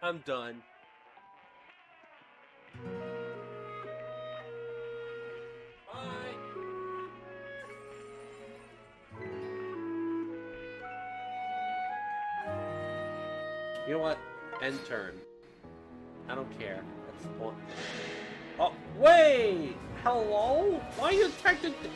I'm done. Bye. You know what? End turn. I don't care. That's the point. Oh, wait! Hello? Why are you attacking? Be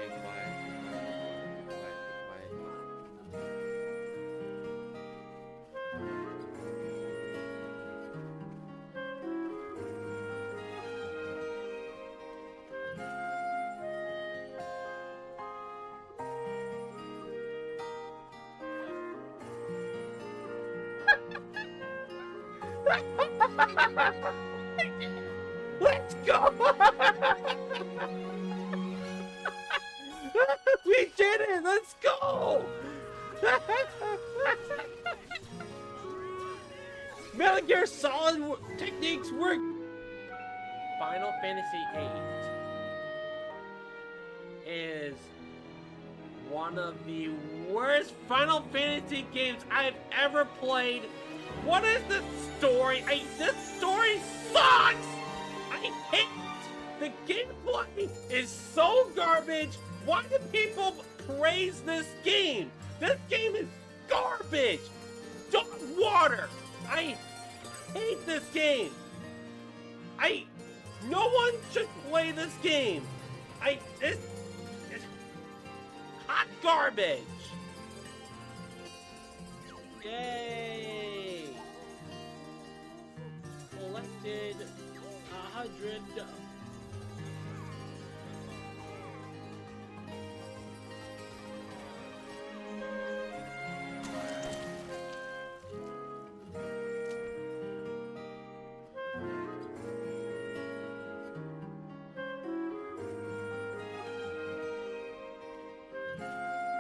quiet. Quiet, be quiet. Let's go! We did it! Let's go! Metal Gear Solid techniques work! Final Fantasy VIII is one of the worst Final Fantasy games I've ever played. What is the story? This story sucks! I hate it! The gameplay is so garbage! Why do people praise this game? This game is garbage! Dog water! I hate this game! No one should play this game! It's hot garbage! Yay! Collected 100.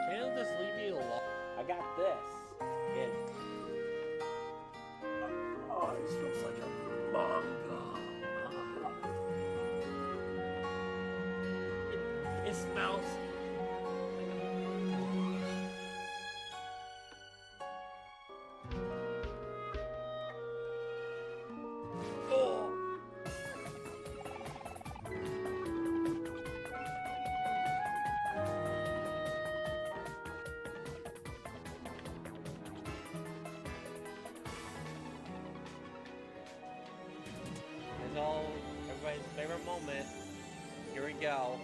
Can you just leave me alone? I got this. And oh, it smells like a manga. It smells. Oh. It's all everybody's favorite moment. Here we go.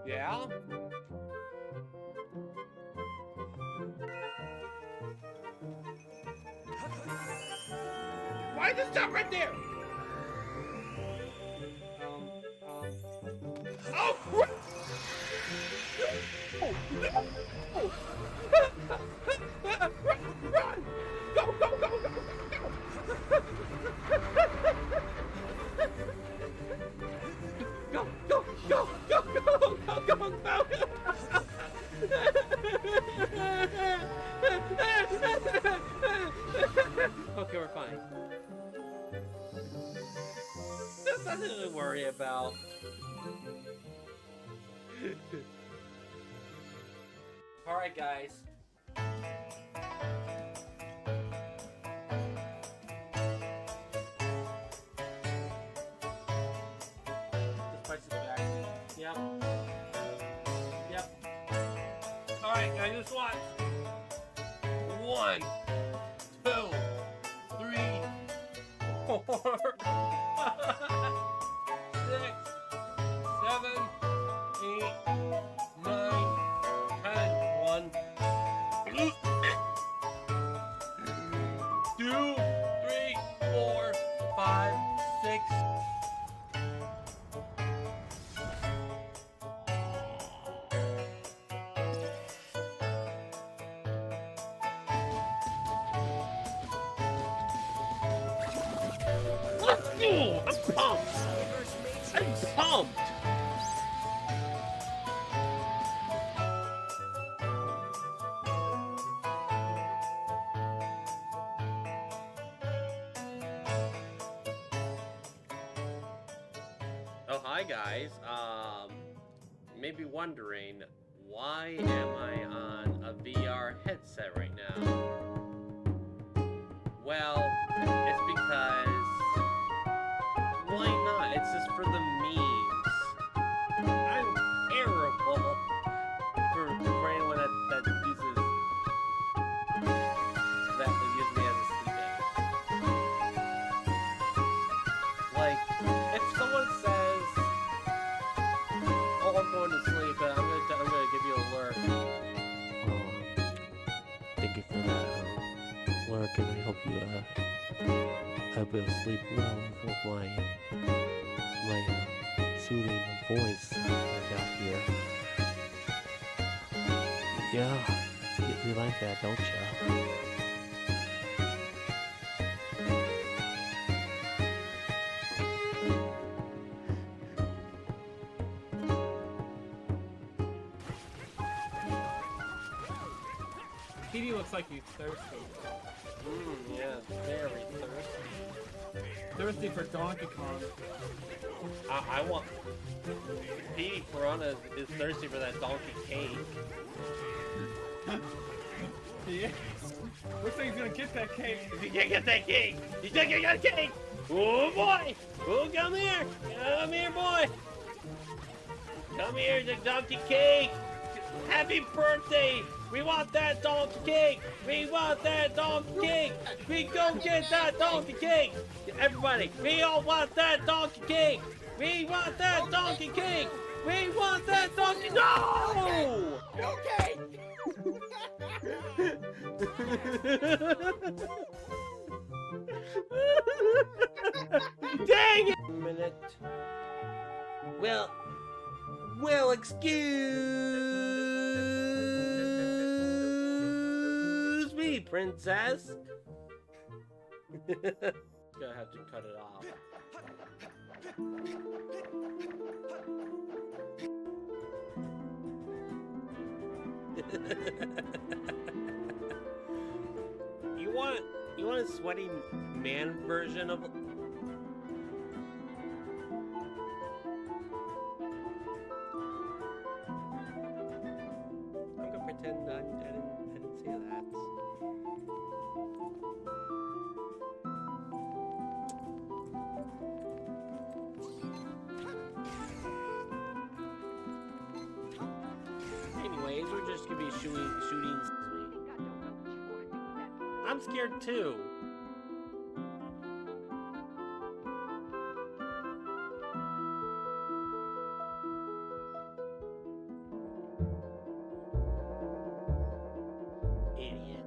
Yeah? Why is it stop right there? Oh, crap! Oh, no! Oh. Run! Go, go, go, go, go, go! Go, go, go, go, go, go, go, go! Okay, we're fine. There's nothing to worry about. Alright, guys. This price is back. Yep. Yep. Alright, guys, just watch. 1. I'm pumped! I'm pumped! Oh, hi guys. You may be wondering, why am I on a VR headset right now? Well, it's because why not? It's just for the memes. I'm terrible for anyone that uses me as a sleep aid. Like, if someone says, "Oh, I'm going to sleep," but I'm gonna give you an alert. Thank you for that. Where can I help you? Help you sleep well with my soothing voice out here. Yeah, you like that, don't you? Petey looks like he's thirsty. Yeah, very thirsty. Thirsty for Donkey Kong. I want... Petey Piranha is thirsty for that donkey cake. Yes. Looks like he's gonna get that cake. He's gonna get that cake! He's gonna get that cake! Oh boy! Oh, come here! Come here, boy! Come here, the donkey cake! Happy birthday! We want that donkey cake! We want that donkey cake! We go get that donkey cake! Everybody, we all want that donkey cake! We want that donkey cake! We want that donkey... No! Okay. Dang it! Minute. Well, excuse me, princess. Gonna have to cut it off. You want a sweaty man version of... I'm gonna pretend I didn't see that. Anyways, we're just gonna be shooting. I'm scared too. Idiot.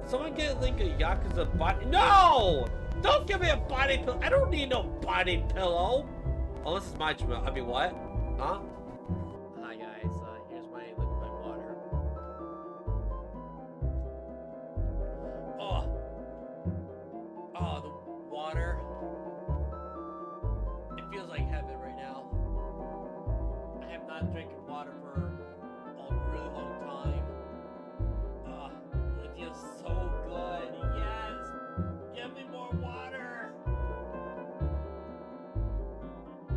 Someone get like a Yakuza body. No! Don't give me a body pillow. I don't need no body pillow. Unless it's my drill. I mean, what? Huh? Hi guys. Here's my look at my water. Oh, the water. It feels like heaven right now. I have not drinking water for a really long time. It feels so good. Yes! Give me more water!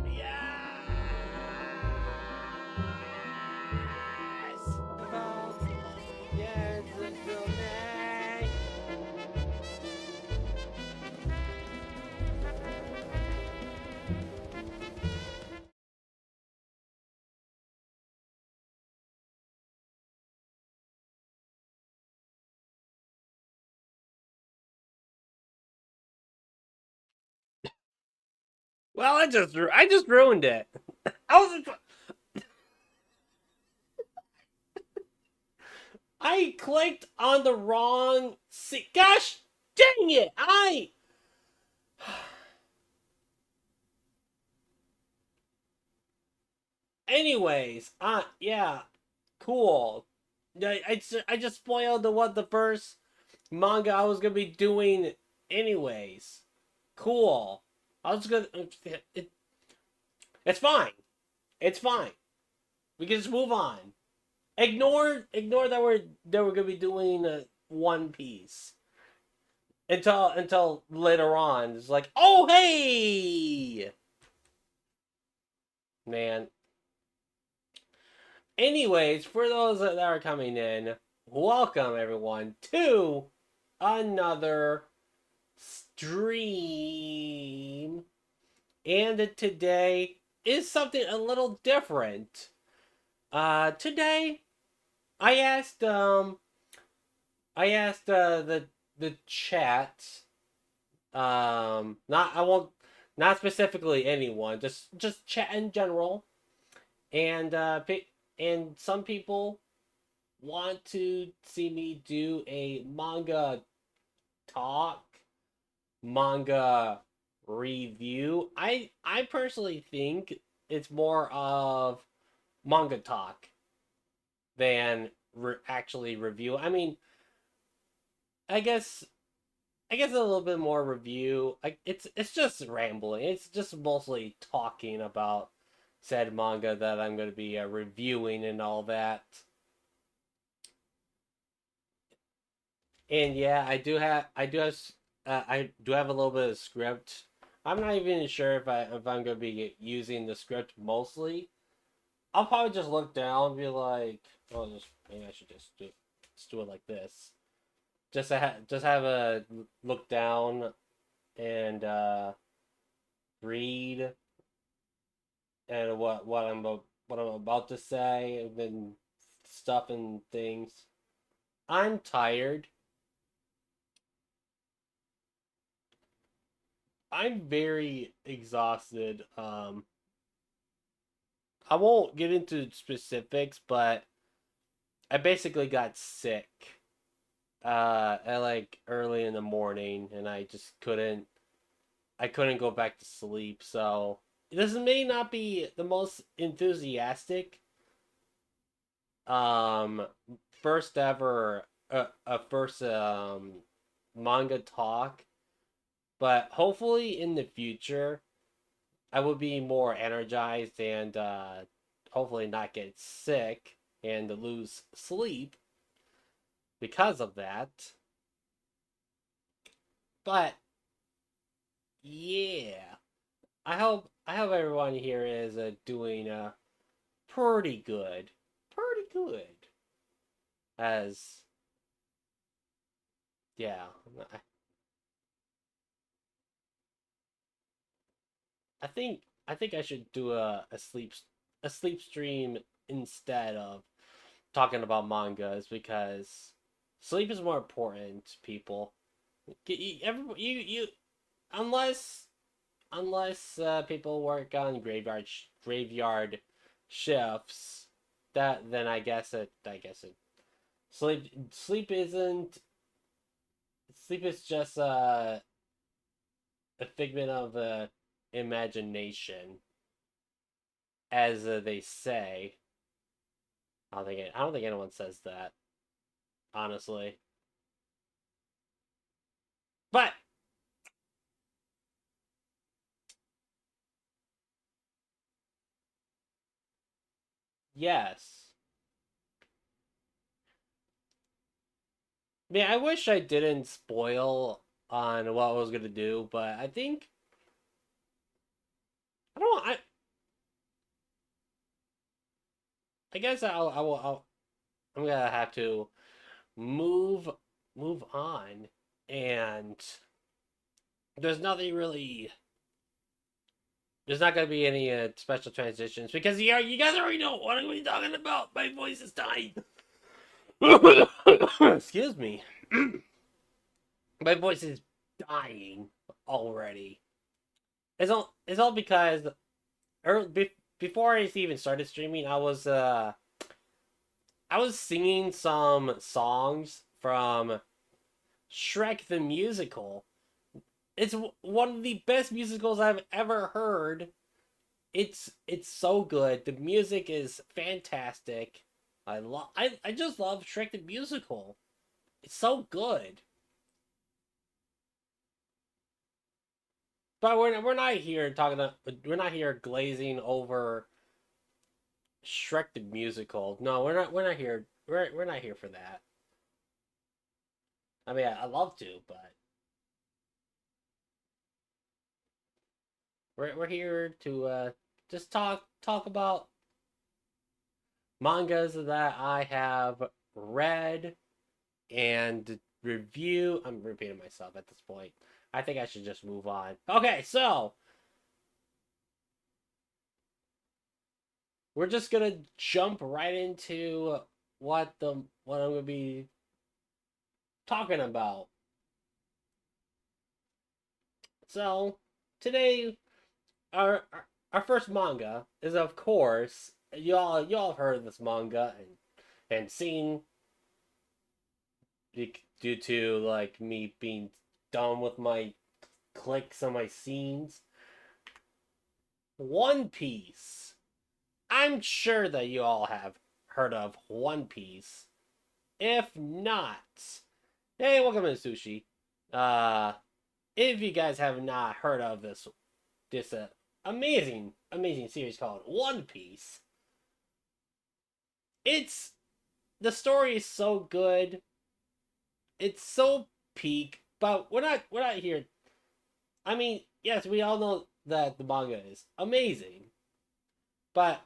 Yeah! Well, I just ruined it. I was. I clicked on the wrong. Gosh, dang it! Anyways, yeah, cool. I just spoiled the first manga I was gonna be doing. Anyways, cool. I was gonna. It's fine. It's fine. We can just move on. Ignore that we're gonna be doing One Piece until later on. It's like, oh hey, man. Anyways, for those that are coming in, welcome everyone to another stream. And today is something a little different. Today I asked the chat, not I won't not specifically anyone, just chat in general, and and some people want to see me do a manga talk, manga review. I personally think it's more of manga talk than actually review. I mean, I guess I guess a little bit more review. It's just rambling. It's just mostly talking about said manga that I'm going to be reviewing and all that. And yeah, I do have a little bit of script. I'm not even sure if I'm going to be using the script mostly. I'll probably just look down and be like, oh, maybe I should just do it like this. Just have a look down and read and what I'm about to say and then stuff and things. I'm tired. I'm very exhausted. I won't get into specifics, but I basically got sick at like early in the morning and I just couldn't go back to sleep. So this may not be the most enthusiastic um first ever first manga talk, but hopefully in the future I will be more energized and hopefully not get sick and lose sleep because of that. But yeah, I hope everyone here is doing pretty good, pretty good. As yeah, I think I should do a sleep stream instead of talking about mangas because sleep is more important, people. You unless people work on graveyard shifts, that then I guess it sleep is just a figment of imagination, as they say. I don't think anyone says that, honestly. But yes, I mean, I wish I didn't spoil on what I was gonna do, but I think I don't. I guess I'm gonna have to move move on, and there's nothing really. There's not gonna be any special transitions because you guys already know what I'm gonna be talking about. My voice is dying. Excuse me. My voice is dying already. it's all because before I even started streaming, I was singing some songs from Shrek the Musical. It's one of the best musicals I've ever heard. It's so good. The music is fantastic. I just love Shrek the Musical. It's so good. But we're not here we're not here glazing over Shrek the Musical. No, we're not here we're not here for that. I mean, I love to, but we're here to just talk about mangas that I have read and review. I'm repeating myself at this point. I think I should just move on. Okay, so we're just gonna jump right into what I'm gonna be talking about. So today, our first manga is, of course, y'all have heard of this manga and seen, due to like me being done with my clicks on my scenes. One Piece. I'm sure that you all have heard of One Piece. If not, hey, welcome to Sushi. Uh, if you guys have not heard of this amazing series called One Piece, it's the story is so good. It's so peak, but we're not here. I mean, yes, we all know that the manga is amazing, but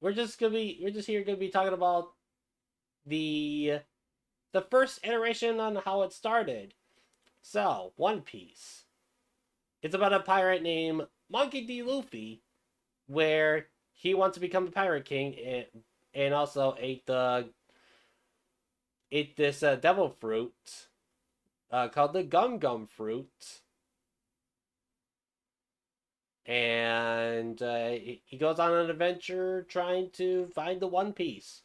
we're just here gonna be talking about the the first iteration on how it started. So, One Piece. It's about a pirate named Monkey D. Luffy, where he wants to become a pirate king and also ate this devil fruit called the Gum Gum fruit, and he goes on an adventure trying to find the One Piece.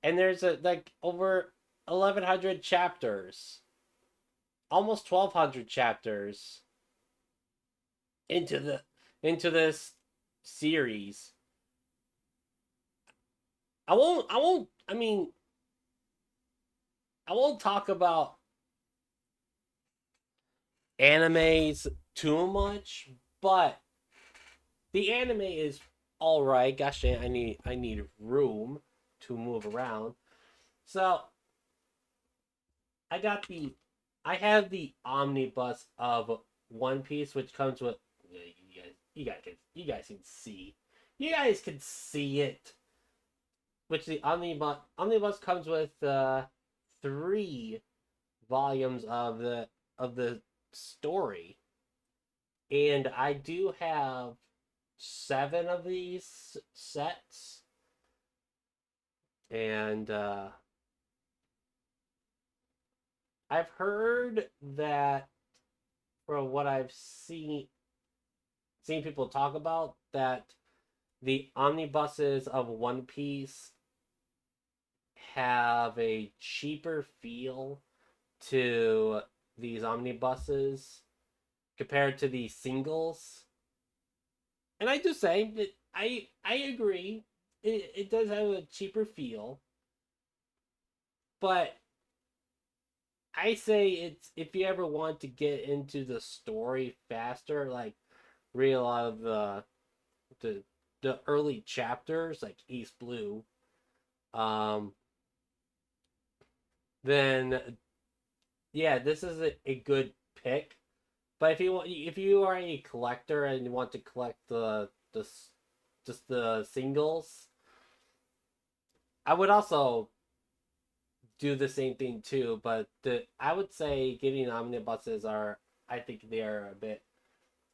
And there's like over 1,100 chapters, almost 1,200 chapters into this series. I mean, I won't talk about animes too much, but the anime is all right. Gosh dang, I need room to move around. So I got the I have the omnibus of One Piece, which comes with you guys can see, you guys can see it. Which the omnibus comes with 3 volumes of the story, and I do have 7 of these sets, and I've heard that from what I've seen people talk about, that the omnibuses of One Piece have a cheaper feel to these omnibuses compared to the singles. And I do say that I agree. It does have a cheaper feel. But I say it's, if you ever want to get into the story faster, like read a lot of the the early chapters, like East Blue, um, then yeah, this is a good pick. But if you are a collector and you want to collect the just the singles, I would also do the same thing too. But I would say getting omnibuses are, I think they are a bit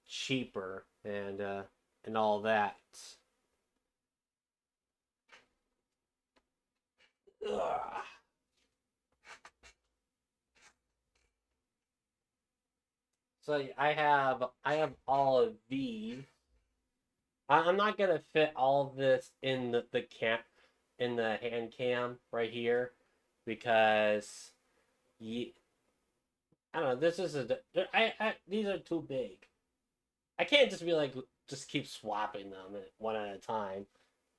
cheaper and all that. Ugh. So I have all of these. I'm not gonna fit all of this in the hand cam right here because I don't know. This is these are too big. I can't just be like just keep swapping them one at a time.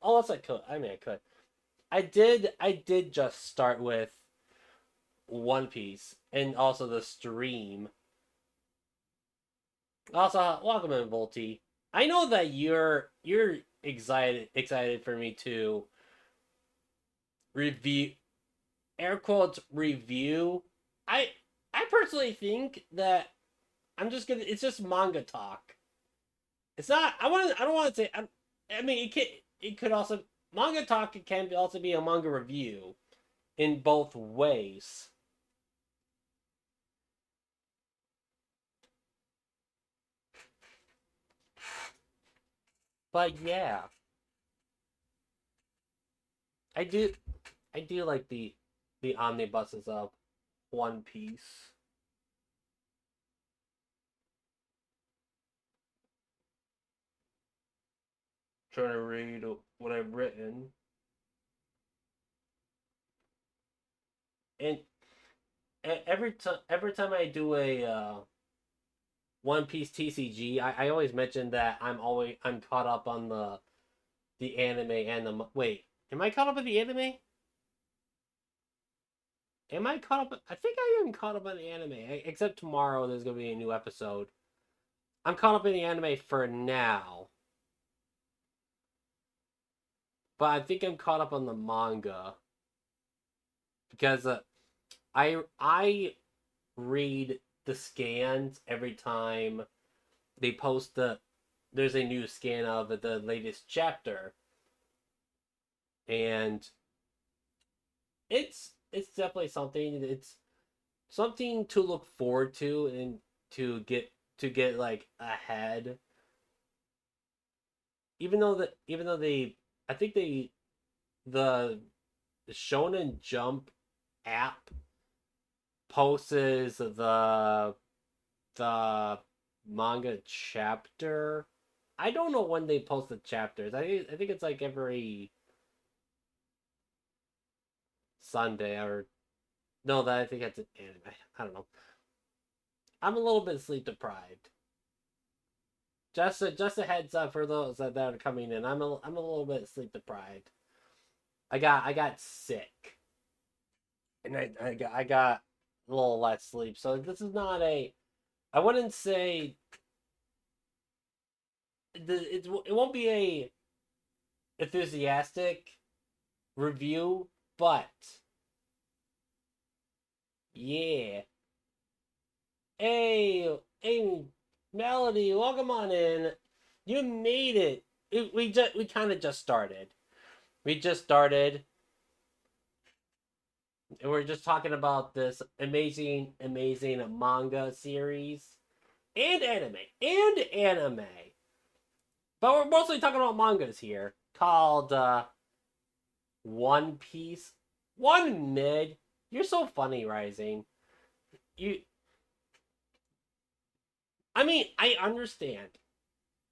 Unless I could. I mean, I could. I did just start with One Piece and also the stream. Also, welcome in, Volty. I know that you're excited for me to review, air quotes, review. I I personally think that it's just manga talk. It's not. I don't want to say. I mean, it could also manga talk. It can also be a manga review, in both ways. But yeah, I do. I do like the omnibuses of One Piece. Trying to read what I've written, and every time I do a One Piece TCG, I always mention that I'm caught up on the anime and the wait. Am I caught up on the anime? Am I caught up? I think I am caught up on the anime. Except tomorrow, there's gonna be a new episode. I'm caught up in the anime for now, but I think I'm caught up on the manga because I read the scans every time they post there's a new scan of the latest chapter, and it's definitely something. It's something to look forward to and to get like ahead. Even though they I think the Shonen Jump app posts the manga chapter. I don't know when they post the chapters. I think it's like every Sunday or no, that I think that's an anime. I don't know. I'm a little bit sleep deprived. Just a heads up for those that are coming in. I'm a little bit sleep deprived. I got sick, and I got a little less sleep. So this is not a. I wouldn't say it won't be a enthusiastic review, but yeah. Hey, Melody, welcome on in. You made it. We kind of just started. We just started, and we're just talking about this amazing manga series and anime. But we're mostly talking about mangas here, called One Piece. One Mid. You're so funny, Rising. You. I mean, I understand.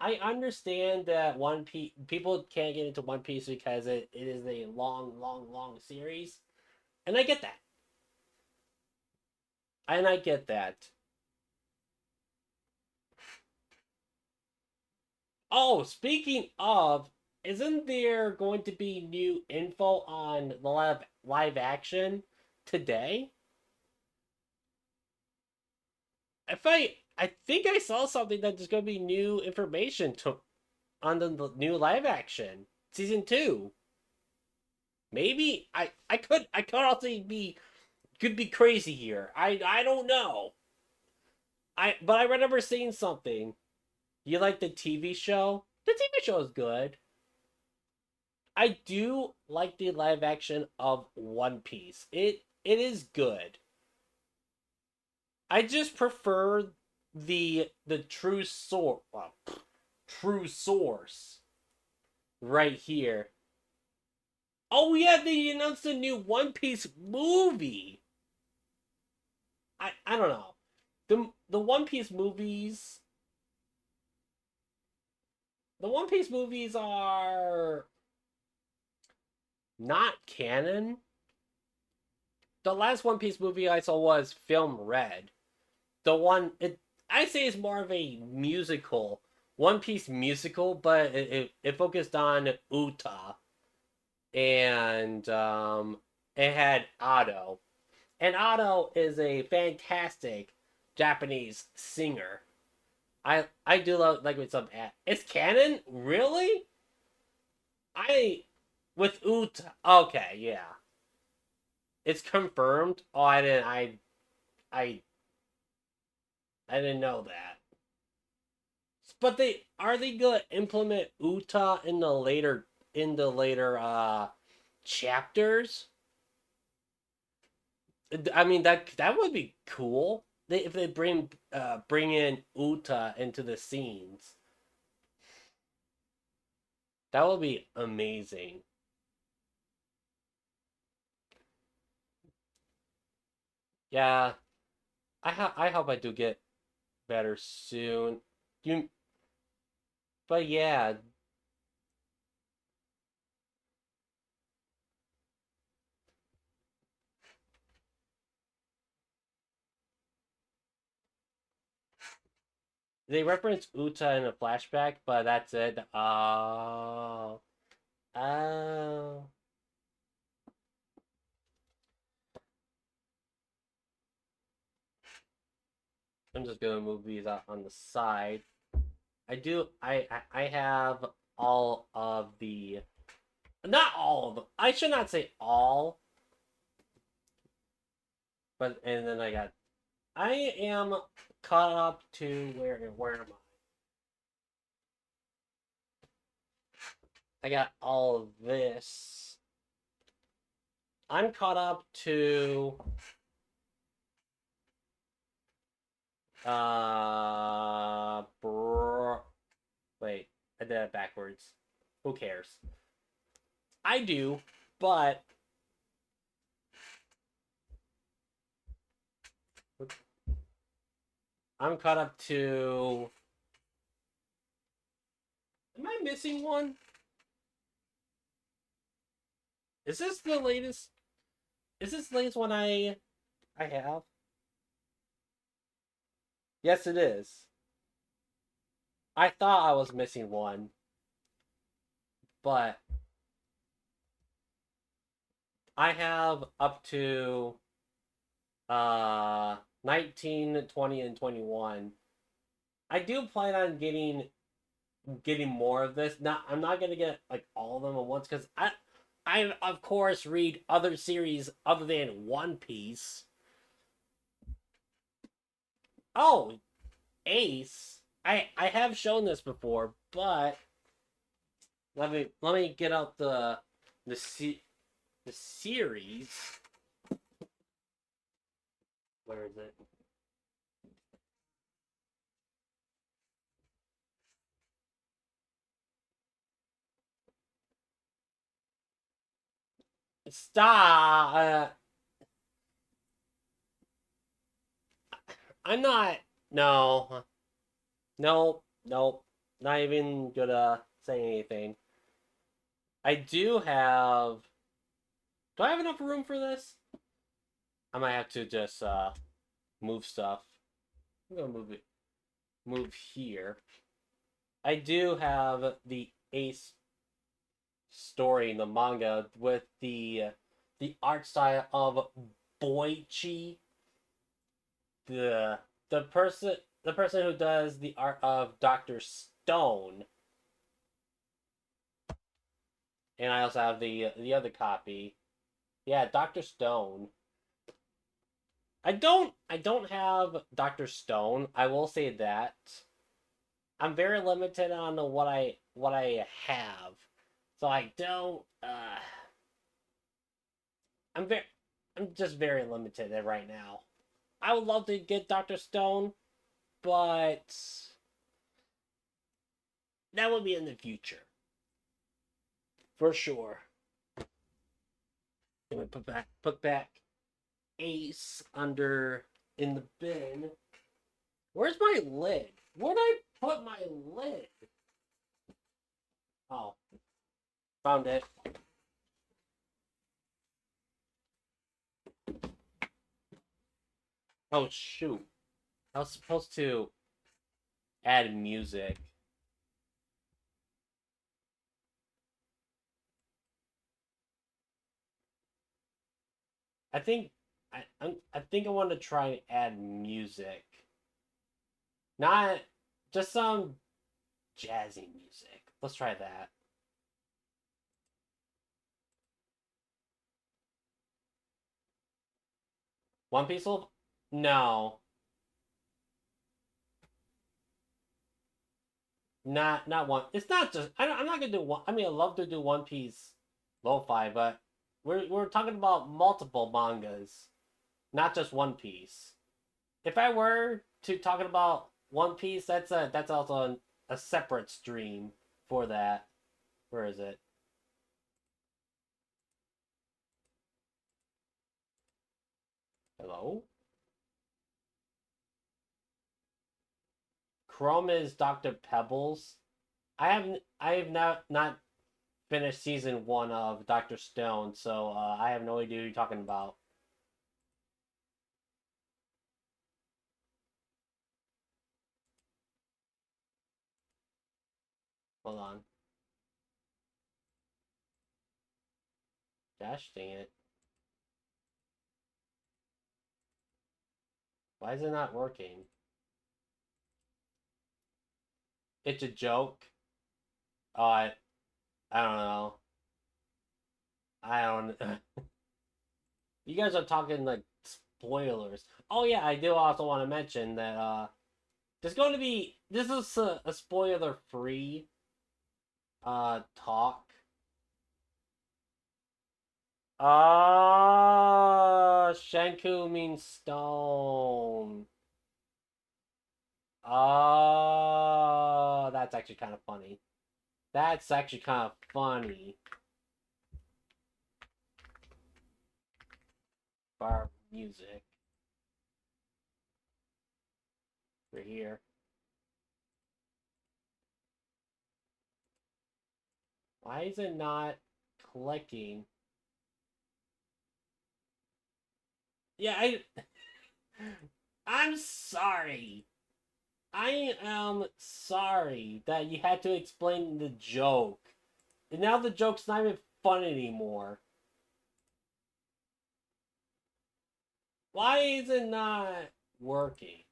I understand that One Piece people can't get into One Piece because it is a long series, and I get that. And I get that. Oh, speaking of, isn't there going to be new info on the live action today? I think I saw something that there's going to be new information on the new live action season 2. Maybe I could also be could be crazy here. I don't know. But I remember seeing something. You like the TV show? The TV show is good. I do like the live action of One Piece. It is good. I just prefer the true source right here. Oh yeah, they announced a new One Piece movie. I don't know. the One Piece movies. The One Piece movies are not canon. The last One Piece movie I saw was Film Red. The one I say is more of a musical, One Piece musical, but it focused on Uta and it had Ado, and Ado is a fantastic Japanese singer. I do love like with some it's canon really. I with Uta okay yeah it's confirmed. Oh I I didn't know that. But they are they gonna implement Uta in the later chapters? I mean that would be cool. If they bring in Uta into the scenes, that would be amazing. Yeah, I hope I do get better soon. You but yeah, they reference Uta in a flashback, but that's it. Oh, oh. I'm just gonna move these out on the side. I do. I have all of the. Not all of them. I should not say all, but and then I got. I am caught up to where am I? I got all of this. I'm caught up to wait, I did it backwards. Who cares? I do, but I'm caught up to. Am I missing one? Is this the latest? Is this the latest one I have? Yes, it is. I thought I was missing one, but I have up to 19, 20, and 21. I do plan on getting more of this. Not I'm not gonna get like all of them at once because I of course read other series other than One Piece. Oh, Ace. I have shown this before, but let me get out the the series. Where is it? Stop. I'm not. No. No. Nope. Not even gonna say anything. I do have. Do I have enough room for this? I might have to just move stuff. I'm gonna move it. Move here. I do have the Ace story in the manga with the art style of Boichi, the the person who does the art of Doctor Stone, and I also have the other copy. Yeah, Doctor Stone. I don't have Doctor Stone. I will say that I'm very limited on what I have, so I don't. I'm very I'm just very limited right now. I would love to get Doctor Stone, but that will be in the future for sure. I'm gonna put back Ace under in the bin. Where's my lid? Where'd I put my lid? Oh, found it. Oh, shoot. I was supposed to add music. I think I think I want to try and add music. Not just some jazzy music. Let's try that. One Piece will? No. Not one. It's not just. I'm not gonna do one. I mean, I love to do One Piece lo-fi, but we're talking about multiple mangas, not just One Piece. If I were to talking about One Piece, that's also a separate stream for that. Where is it? Hello? Chrome is Dr. Pebbles. I have not finished season 1 of Dr. Stone, so I have no idea who you're talking about. Hold on. Gosh dang it. Why is it not working? It's a joke. Oh, I don't know. I don't. You guys are talking like spoilers. Oh yeah, I do also want to mention that there's going to be this is a spoiler free talk. Ah, Shanku means stone. Oh, that's actually kind of funny. That's actually kind of funny. Bar music. We're here. Why is it not clicking? Yeah, I'm sorry. I am sorry that you had to explain the joke. And now the joke's not even fun anymore. Why is it not working?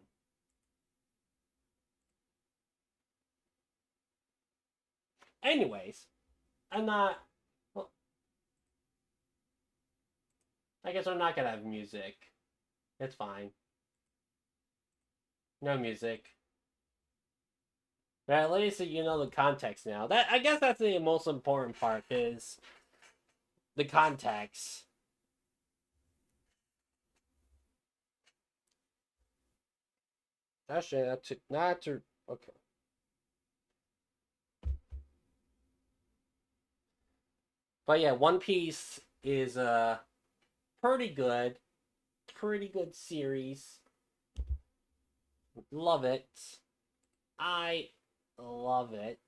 Anyways, I'm not. Well, I guess I'm not gonna have music. It's fine. No music. But at least you know the context now. That I guess that's the most important part is the context. Actually, not to okay. But yeah, One Piece is pretty good series. Love it. I love it.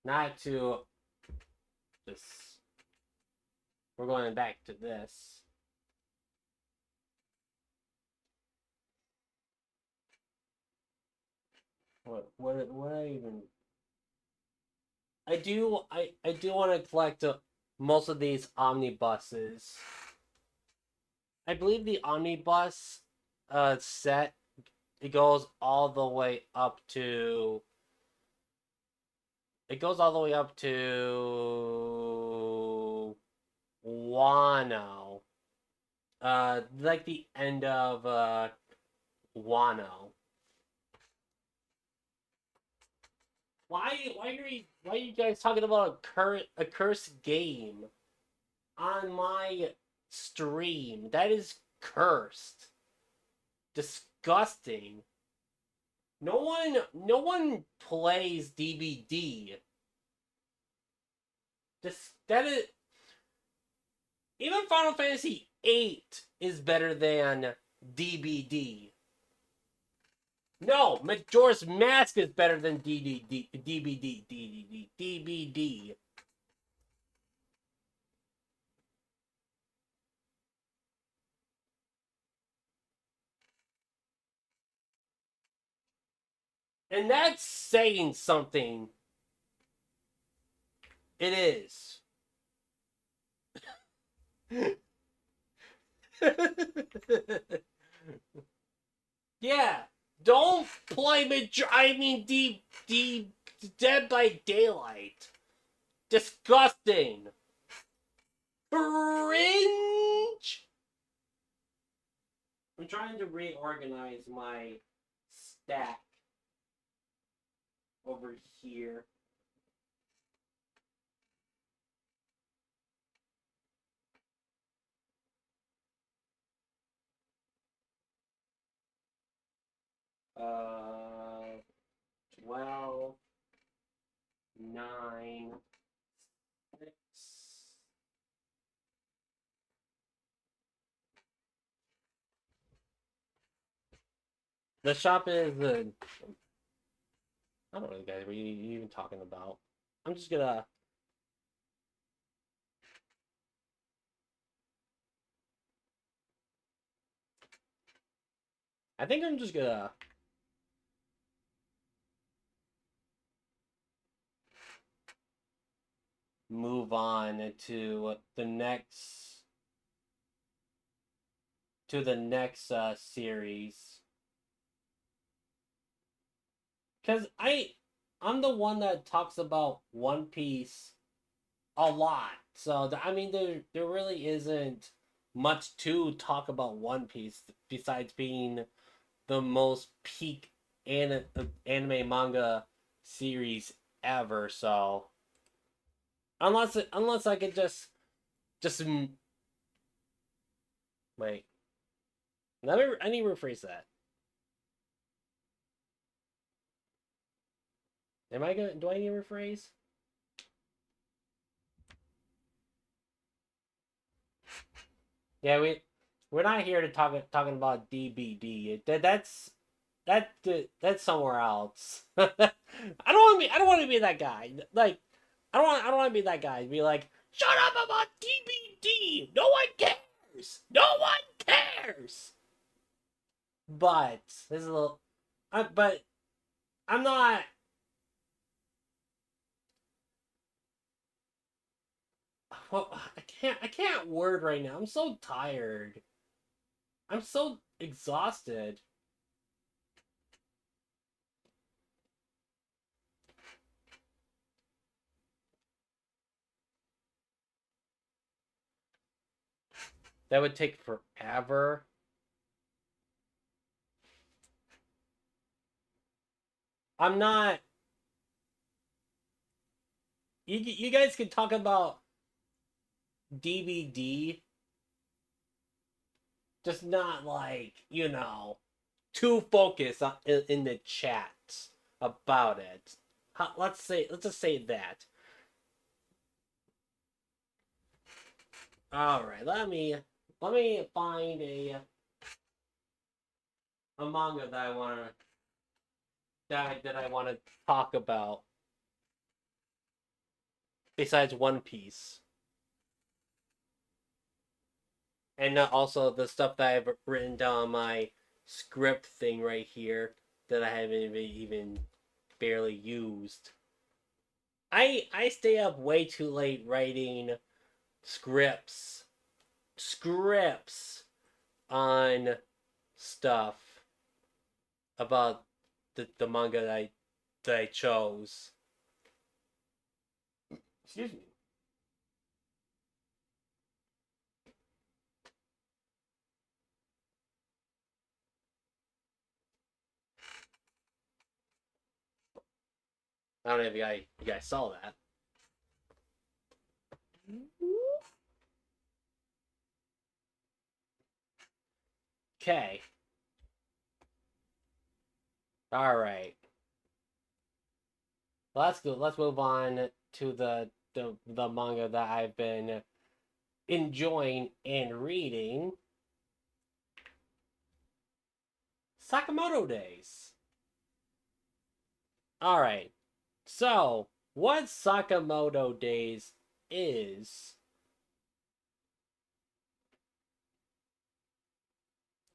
Not to just. We're going back to this. What I even. I do want to collect most of these omnibuses. I believe the omnibus set it goes all the way up to Wano. Like the end of Wano. Why are you guys talking about a cursed game on my stream? That is cursed. Disgusting. No one plays DVD. That is Even Final Fantasy VIII is better than DBD. No, Majora's Mask is better than DBD. And that's saying something. It is. Yeah. Don't play Dead by Daylight. Disgusting. Cringe. I'm trying to reorganize my stack over here. Uh, 12, 9, 6. The shop is I don't know, guys. What are you even talking about? I'm just gonna. I think I'm just gonna move on to the next series, because I'm the one that talks about One Piece a lot. So I mean, there really isn't much to talk about One Piece besides being the most peak anime manga series ever. So unless I could just wait. I need to rephrase that. Am I gonna? Do I need to rephrase? Yeah, we're not here to talking about DBD. That's somewhere else. I don't want to be that guy. Like I don't want to be that guy. Be like, shut up about DBD. No one cares. No one cares. But this is a little. But I'm not. Well, I can't word right now. I'm so tired. I'm so exhausted. That would take forever. I'm not. You guys can talk about DVD, just not like too focused in the chat about it. Let's just say that. All right, let me find a manga that I want to talk about besides One Piece. And also the stuff that I've written down on my script thing right here that I haven't even barely used. I stay up way too late writing scripts on stuff about the manga that I chose. Excuse me. I don't know if you guys saw that. Okay. All right. Let's go. Let's move on to the manga that I've been enjoying and reading Sakamoto Days. Alright, so what Sakamoto Days is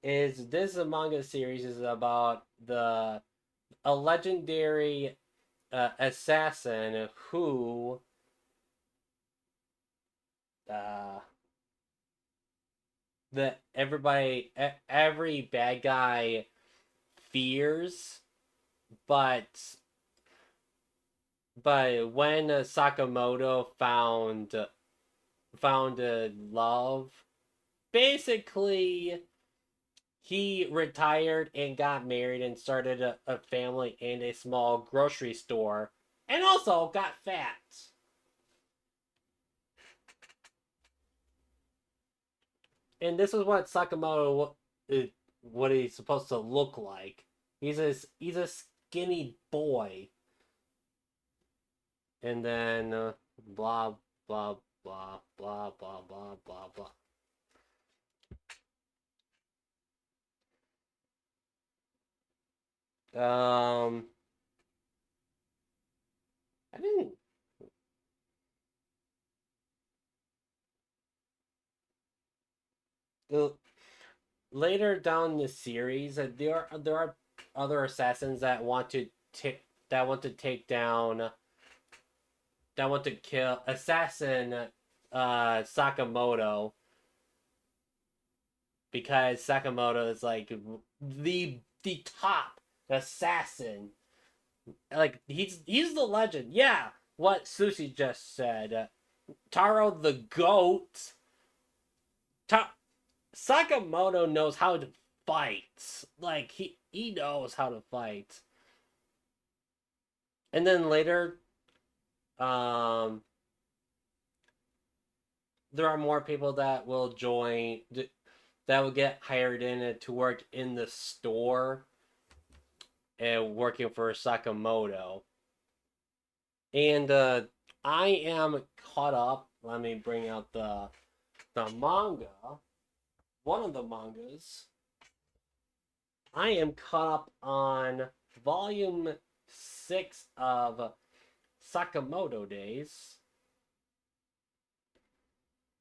this manga series is about a legendary assassin who uh, every bad guy fears, but when Sakamoto found love, basically he retired and got married and started a family and a small grocery store, and also got fat. And this is what Sakamoto what he's supposed to look like. He's a skinny boy, and then blah blah blah blah blah blah blah blah. I didn't. Later down the series, there are other assassins that want to take down that want to kill assassin Sakamoto, because Sakamoto is like the top assassin. Like he's the legend. Yeah, what Sushi just said. Taro the goat. Sakamoto knows how to fight. Like he knows how to fight. And then later, um, there are more people that will join, that will get hired in to work in the store and working for Sakamoto. And I am caught up. Let me bring out the manga. One of the mangas. I am caught up on volume 6 of Sakamoto Days.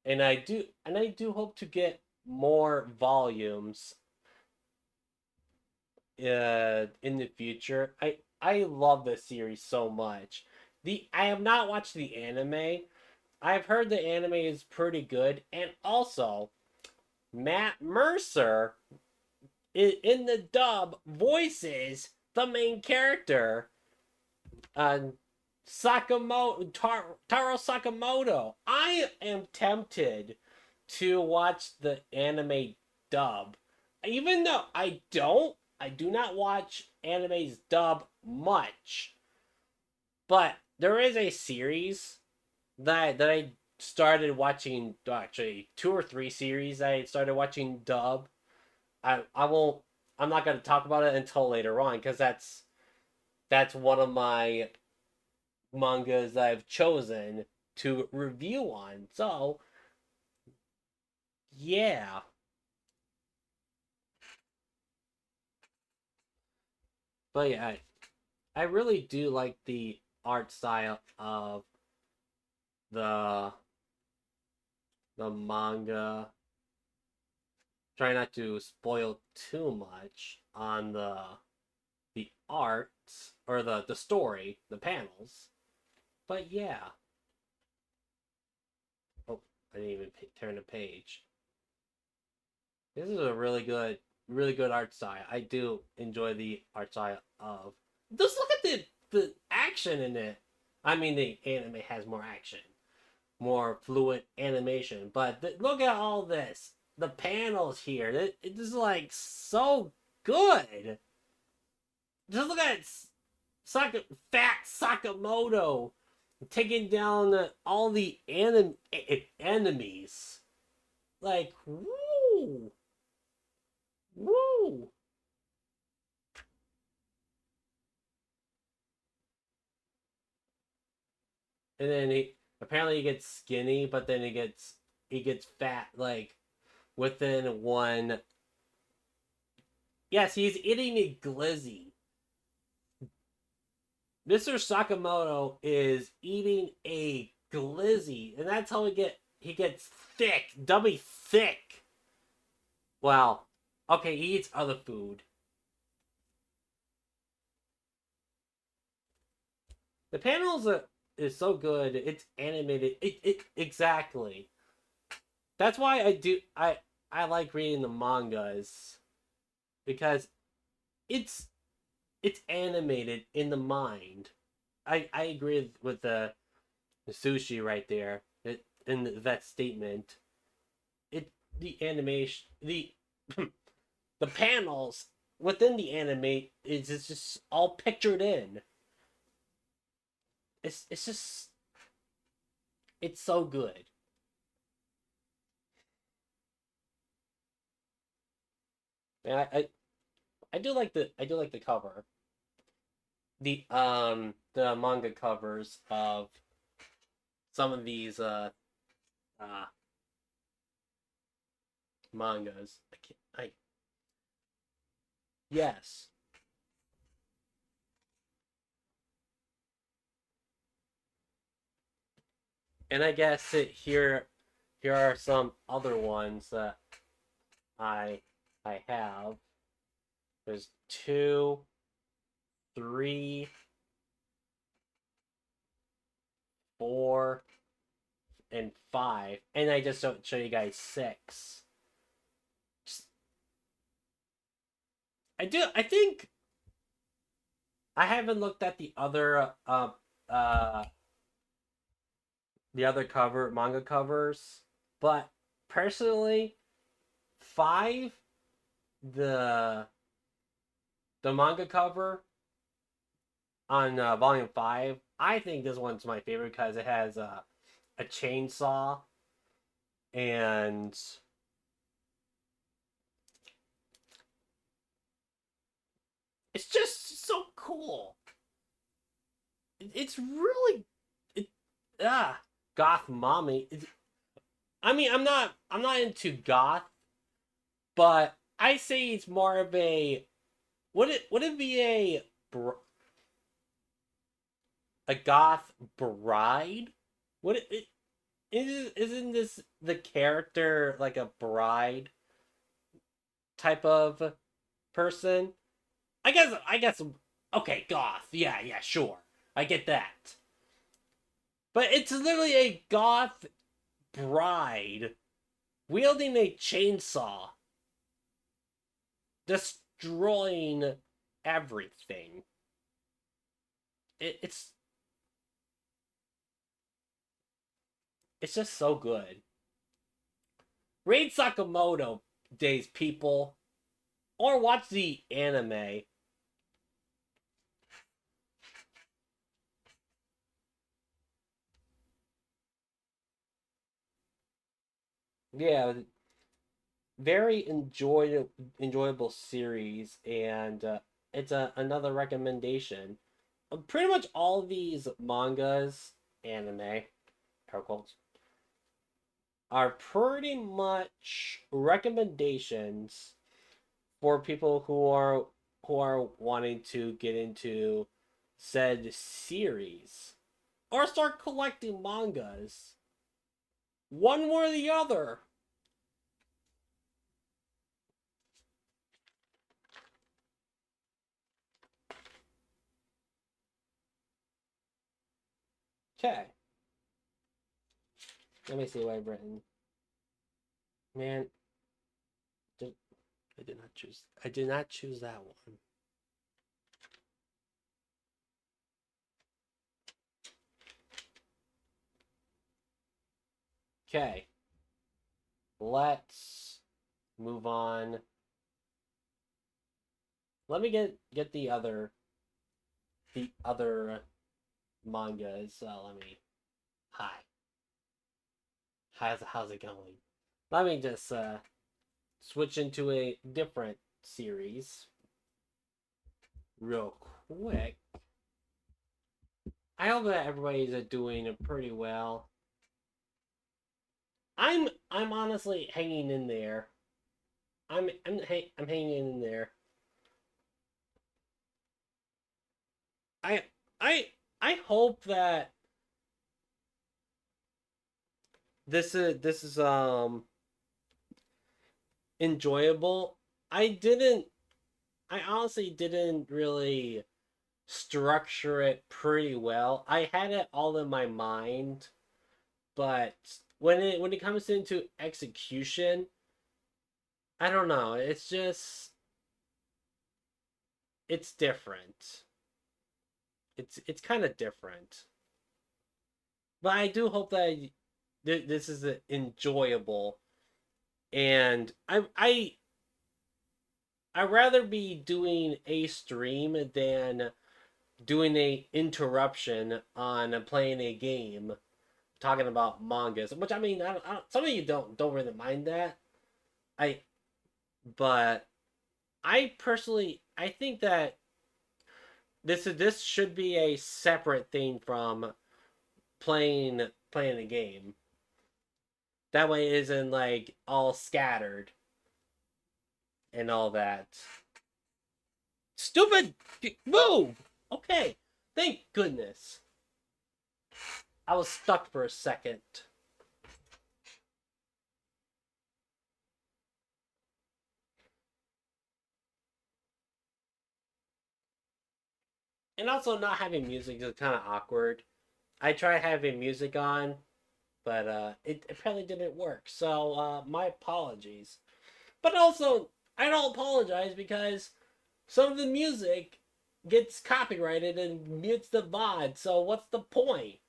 And I do hope to get more volumes in the future. I love this series so much. I have not watched the anime. I've heard the anime is pretty good, and also Matt Mercer in the dub voices the main character, uh, Taro Sakamoto. I am tempted to watch the anime dub, even though I do not watch animes dub much. But there is a series that I started watching, actually 2 or 3 series I started watching dub. I won't. I'm not gonna talk about it until later on, because that's one of my mangas I've chosen to review on. So yeah, but yeah, I really do like the art style of the the manga. Try not to spoil too much on the art, or the story, the panels. But yeah. Oh, I didn't even turn the page. This is a really good art style. I do enjoy the art style of. Just look at the action in it. I mean, the anime has more action, more fluid animation, but look at all this. The panels here, it is like so good. Just look at Fat Sakamoto taking down all the enemies. Like, woo! Woo! And then he gets skinny, but then he gets he gets fat like within one. Yes, he's eating a glizzy. Mr. Sakamoto is eating a glizzy, and that's how he gets thick, dummy thick. Well, okay, he eats other food. The panels is so good. It's animated. It exactly. That's why I like reading the mangas because it's it's animated in the mind. I agree with the sushi right there. In that statement, it the animation the panels within the anime is just all pictured in. It's just it's so good. And I do like the cover. The manga covers of some of these uh mangas. I yes. And I guess here are some other ones that I I have. There's two, three, four, and five, and I just don't show you guys six. Just, I do. I think I haven't looked at uh the other cover manga covers, but personally, five the the manga cover on volume five, I think this one's my favorite because it has a chainsaw and it's just so cool. It's really it goth mommy. I mean, I'm not into goth, but I say it's more of a would it be a goth bride? Would isn't this the character like a bride type of person? I guess okay, goth. Yeah, yeah, sure. I get that. But it's literally a goth bride wielding a chainsaw, destroying everything. It's it's just so good. Read Sakamoto Days, people, or watch the anime. Yeah, very enjoyable series, and it's another recommendation. Pretty much all these mangas, anime, air quotes, are pretty much recommendations for people who are wanting to get into said series or start collecting mangas. One or the other. Okay. Let me see what I've written. Man, I did not choose. I did not choose that one. Okay. Let's move on. Let me get the other mangas. Let me. Hi. How's it going? Let me just switch into a different series real quick. I hope that everybody's doing pretty well. I'm honestly hanging in there. I'm hanging in there. I I I hope that this is enjoyable. I didn't I honestly didn't really structure it pretty well. I had it all in my mind, but when it comes into execution, I don't know. It's different. It's kind of different. But I do hope that this is enjoyable, and I rather be doing a stream than doing a interruption on playing a game talking about mangas. Which I mean, some of you don't really mind that. I but I personally I think that this should be a separate thing from playing a game. That way it isn't like all scattered and all that. Stupid move. Okay, thank goodness. I was stuck for a second. And also, not having music is kind of awkward. I tried having music on, but it apparently didn't work. So my apologies. But also, I don't apologize because some of the music gets copyrighted and mutes the VOD. So what's the point?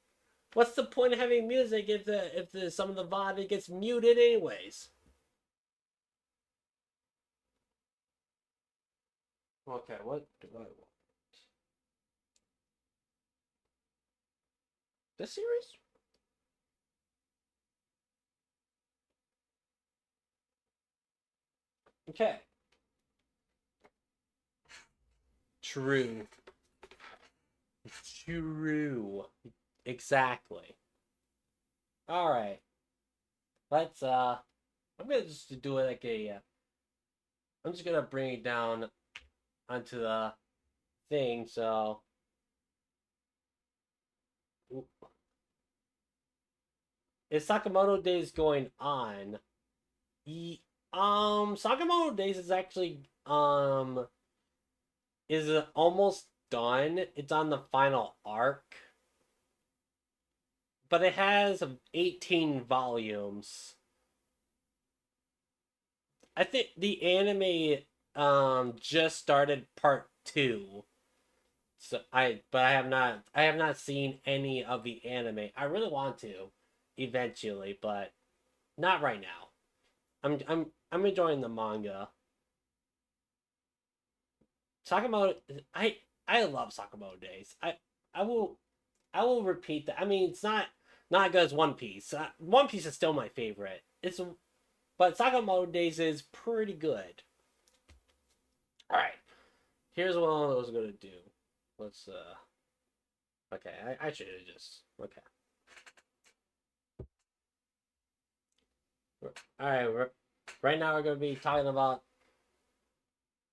What's the point of having music if some of the VOD gets muted anyways? Okay, what do I want? This series? Okay. True. True. Exactly. All right. Let's I'm gonna just do it like a I'm just gonna bring it down onto the thing. So is Sakamoto Days going on? Sakamoto Days is actually is almost done. It's on the final arc, but it has 18 volumes. I think the anime just started part 2. So I have not seen any of the anime. I really want to eventually, but not right now. I'm enjoying the manga. Sakamoto I love Sakamoto Days. I will I will repeat that. I mean, it's not as good as One Piece. One Piece is still my favorite. It's but Sakamoto Days is pretty good. All right, here's what I was gonna do. Let's okay. I should have just okay. All right, right now we're gonna be talking about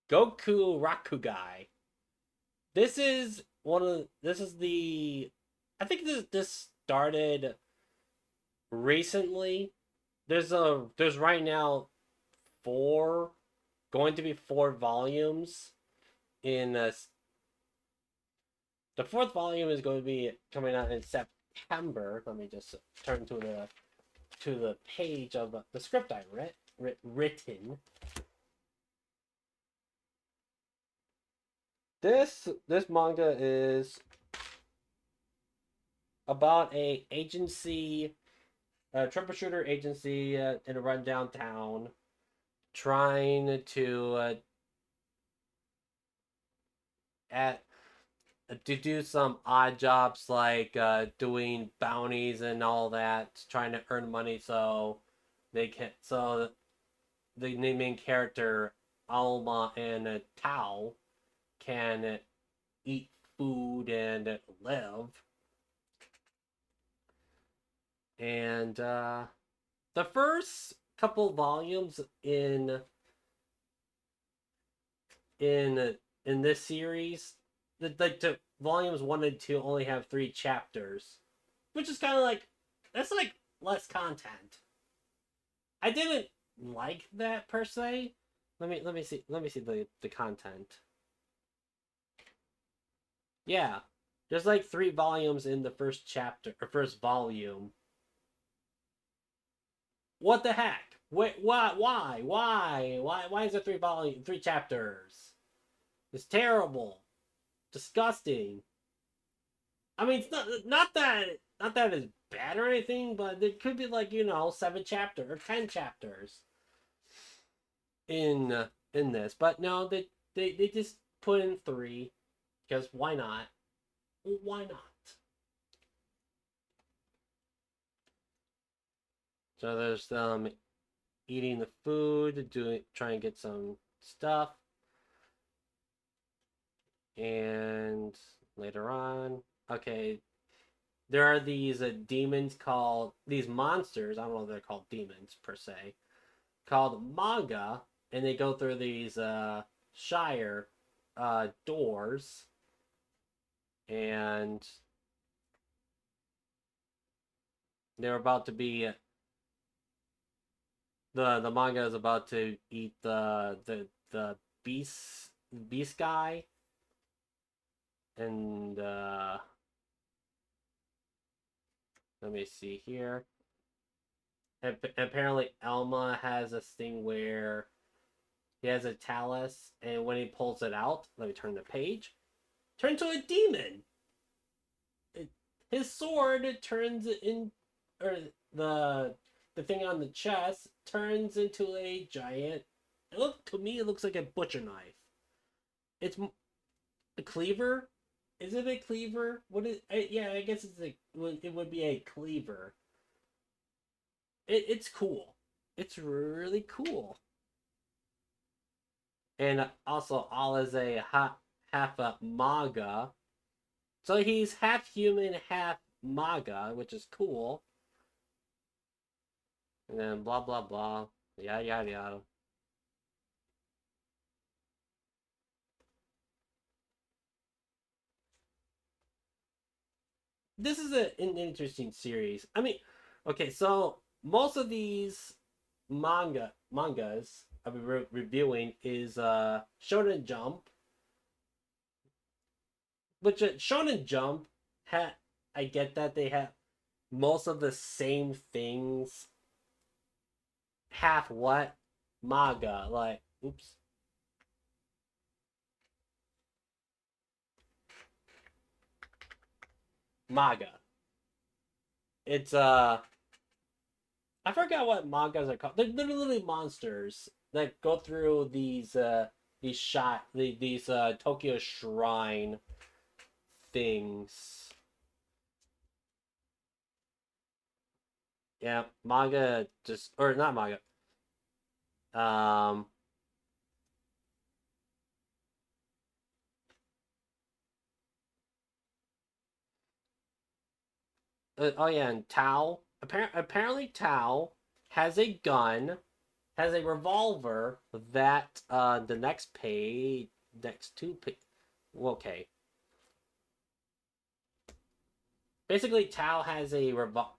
Goku Rakugai. This is the I think this started recently. There's right now four going to be 4 volumes in the fourth volume is going to be coming out in September. Let me just turn to the page of the script I written. This manga is about a agency, a troubleshooter agency in a rundown town, trying at to do some odd jobs like doing bounties and all that, trying to earn money so the main character Alma and Tao can eat food and live. And The first couple volumes in in this series, the volumes 1 and 2 only have 3 chapters, which is kind of like that's like less content. I didn't like that per se. Let me see the content. Yeah, there's like 3 volumes in the first chapter or first volume. What the heck? Wait, why? Why is there 3 chapters? It's terrible, disgusting. I mean, it's not that it's bad or anything, but it could be like 7 chapter or 10 chapters in this. But no, they just put in 3 because why not? Why not? So there's eating the food, trying to get some stuff, and later on, okay, there are these demons called these monsters. I don't know if they're called demons per se, called Manga, and they go through these Shire doors, and they're about to be the manga is about to eat the beast guy, and let me see here. And apparently, Elma has a thing where he has a talus, and when he pulls it out, let me turn the page, turns into a demon. It, his sword turns in, or the thing on the chest turns into a giant. To me, it looks like a butcher knife. It's a cleaver. Is it a cleaver? What is? Yeah, I guess it would be a cleaver. It's cool. It's really cool. And also, All is a half a manga, so he's half human, half manga, which is cool. And then blah blah blah, yada yada yada. This is an interesting series. I mean, okay, so most of these mangas I've been reviewing is Shonen Jump, which Shonen Jump had. I get that they have most of the same things. Half what manga like? Oops. Manga. It's I forgot what mangas are called. They're literally monsters that go through these Tokyo Shrine things. Yeah, manga just or not manga. Um. Oh yeah, and Tao. Apparently, Tao has a gun, has a revolver that the next page, next two page. Okay, basically, Tao has a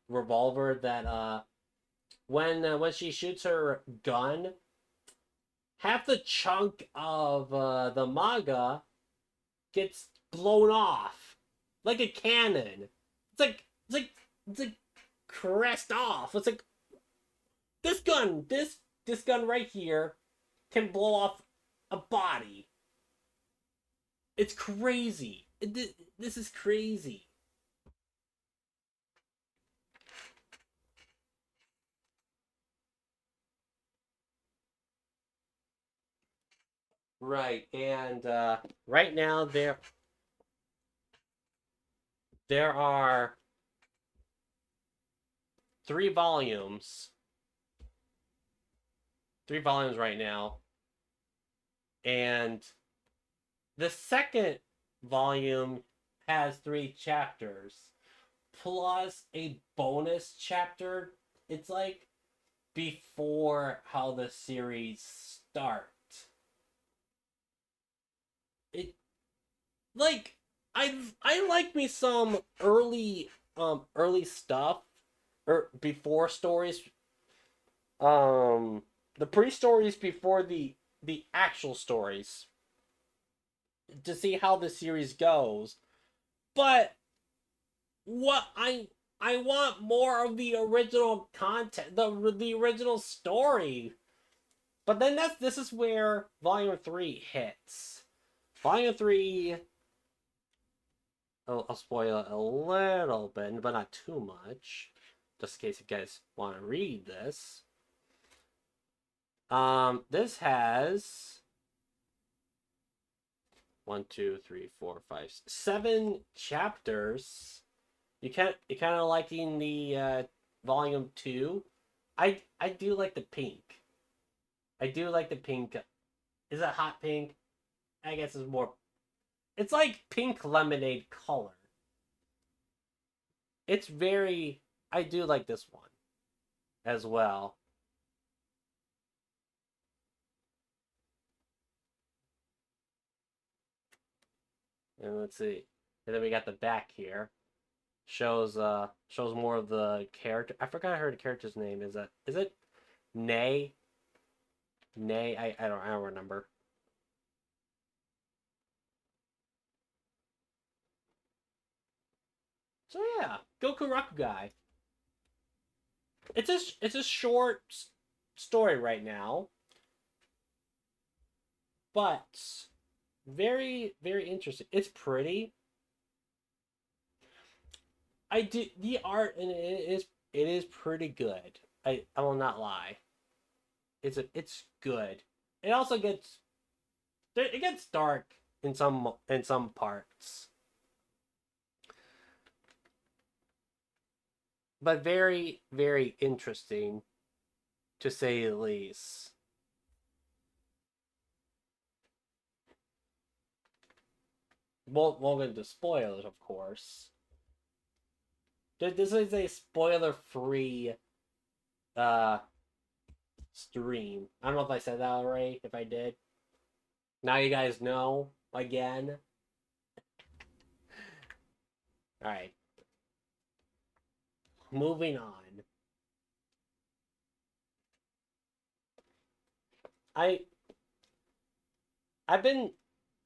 revolver that when she shoots her gun, half the chunk of the manga gets blown off like a cannon. It's like crashed off. It's like this gun right here can blow off a body. It's crazy. This is crazy. Right, and right now there are 3 volumes, 3 volumes right now, and the second volume has 3 chapters plus a bonus chapter. It's like before how the series start. It like I like me some early stuff or before stories, the pre-stories before the actual stories, to see how the series goes. But what I want more of the original content, the original story. But then this is where Volume 3 hits. Volume 3, I'll spoil it a little bit, but not too much, just in case you guys want to read this. This has 1, 2, 3, 4, 5, 7 chapters. You kind of liking the volume 2. I do like the pink. I do like the pink. Is it hot pink? I guess it's more. It's like pink lemonade color. It's very. I do like this one as well. And let's see. And then we got the back here. Shows more of the character. I forgot her character's name. Is it Nay? Nay, I don't remember. So yeah, Goku Rakugai. It's a short story right now, but very very interesting. It's pretty. I do the art and it is pretty good. I will not lie. It's good. It also gets dark in some parts, but very very interesting to say the least. Won't get into spoilers, of course. This is a spoiler-free uh stream. I don't know if I said that already. If I did, now you guys know again. All right, moving on. I I've been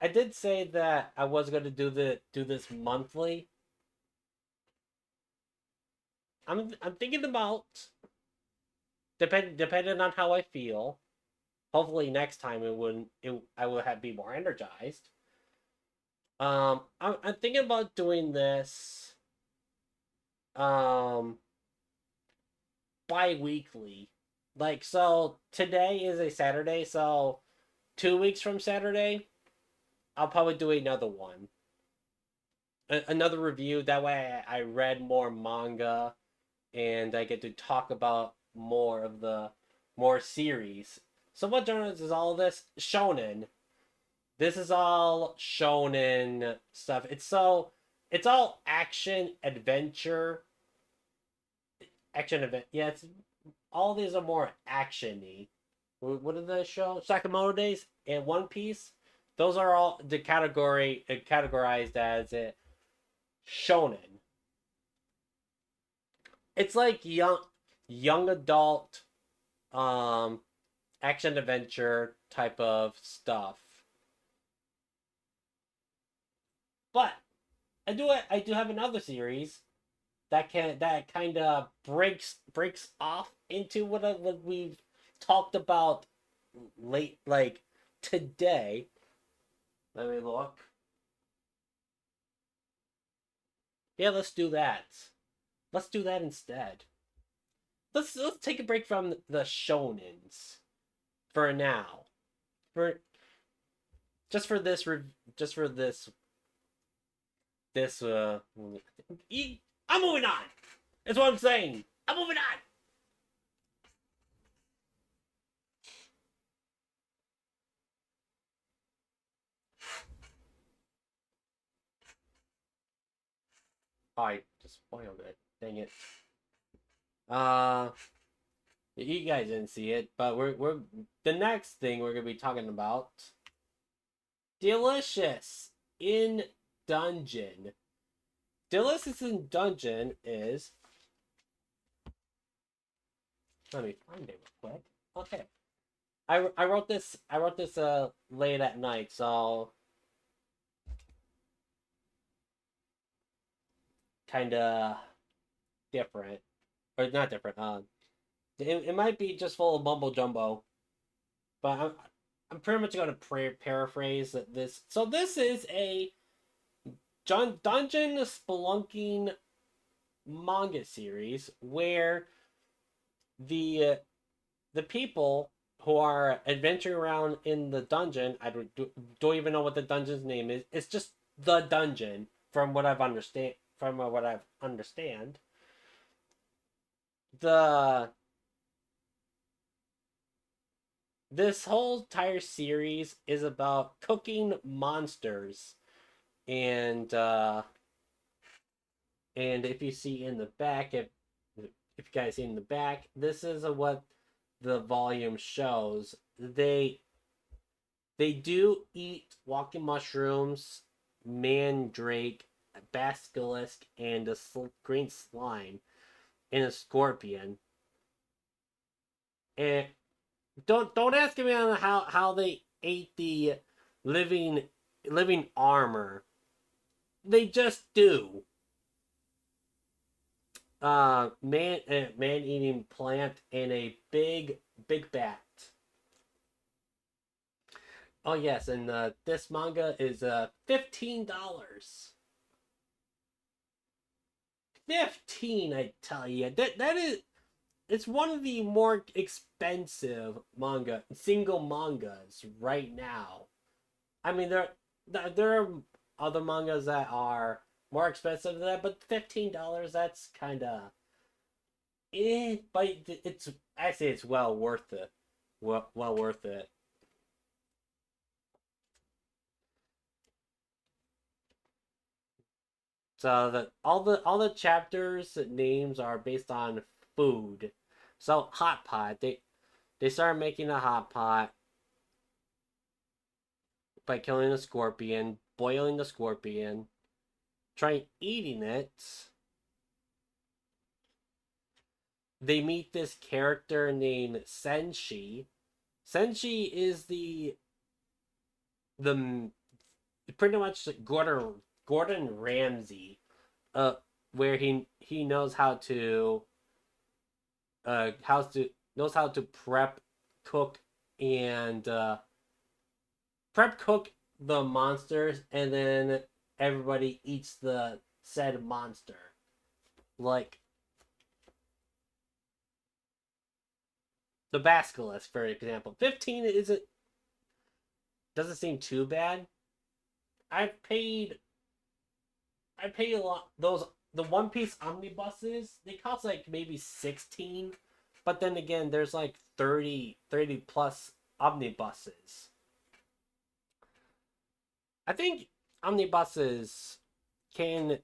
I did say that I was gonna do this monthly. I'm thinking about depending on how I feel. Hopefully next time it wouldn't it I will have be more energized. I'm thinking about doing this um bi-weekly. Like, so today is a Saturday, so 2 weeks from Saturday, I'll probably do another one. Another review. That way I read more manga and I get to talk about more of the more series. So what genres is all of this? Shonen. This is all shonen stuff. It's all action event. Yeah, it's all these are more actiony. What did they show? Sakamoto Days and One Piece. Those are all the categorized as it shonen. It's like young adult um action adventure type of stuff. But I do have another series that kind of breaks off into what we've talked about late like today. Let me look. Yeah, let's do that. Let's do that instead. Let's take a break from the shonens for now. For just for this just for this I'm moving on. That's what I'm saying. I'm moving on. I just spoiled it. Dang it. Uh You guys didn't see it, but we're the next thing we're gonna be talking about. Delicious in Dungeon. Delicious in Dungeon is. Let me find it real quick. Okay. I wrote this late at night, so kind of different, or not different. It might be just full of mumbo jumbo, but I'm pretty much going to paraphrase this. So this is a dungeon spelunking manga series where the the people who are adventuring around in the dungeon. I don't even know what the dungeon's name is. It's just the dungeon from what I've understand. From what I've understand, the this whole entire series is about cooking monsters, and if you see in the back, if you guys see in the back, this is what the volume shows. They do eat walking mushrooms, mandrake, a basilisk, and a green slime, and a scorpion. And don't ask me on how they ate the living living armor. They just do. Man eating plant and a big bat. Oh yes, and this manga is $15. 15, I tell you. That is, it's one of the more expensive single mangas right now. I mean, there are other mangas that are more expensive than that, but $15, that's kind of but it's I say it's well worth it. Well worth it. So that all the chapters names are based on food. So hot pot, they started making a hot pot by killing a scorpion, boiling the scorpion, trying eating it. They meet this character named Senshi. Senshi is the pretty much Gordon Ramsay, uh, where he knows how to cook, and prep cook the monsters, and then everybody eats the said monster. Like the basilisk, for example. 15 isn't doesn't seem too bad. I've paid I pay a lot. Those the One Piece omnibuses, they cost like maybe 16, but then again, there's like 30 plus omnibuses. I think omnibuses can,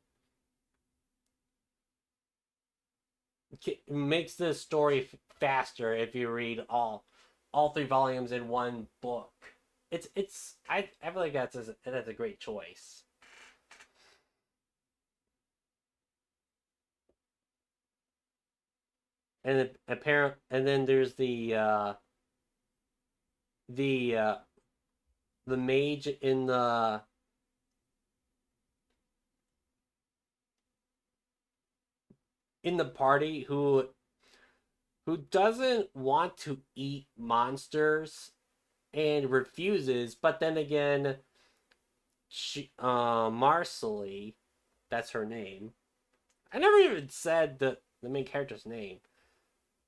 makes the story faster if you read all three volumes in one book. I feel like that's a great choice. And apparent, and then there's the the mage in the party who doesn't want to eat monsters and refuses, but then again, Marcelly, that's her name. I never even said the main character's name.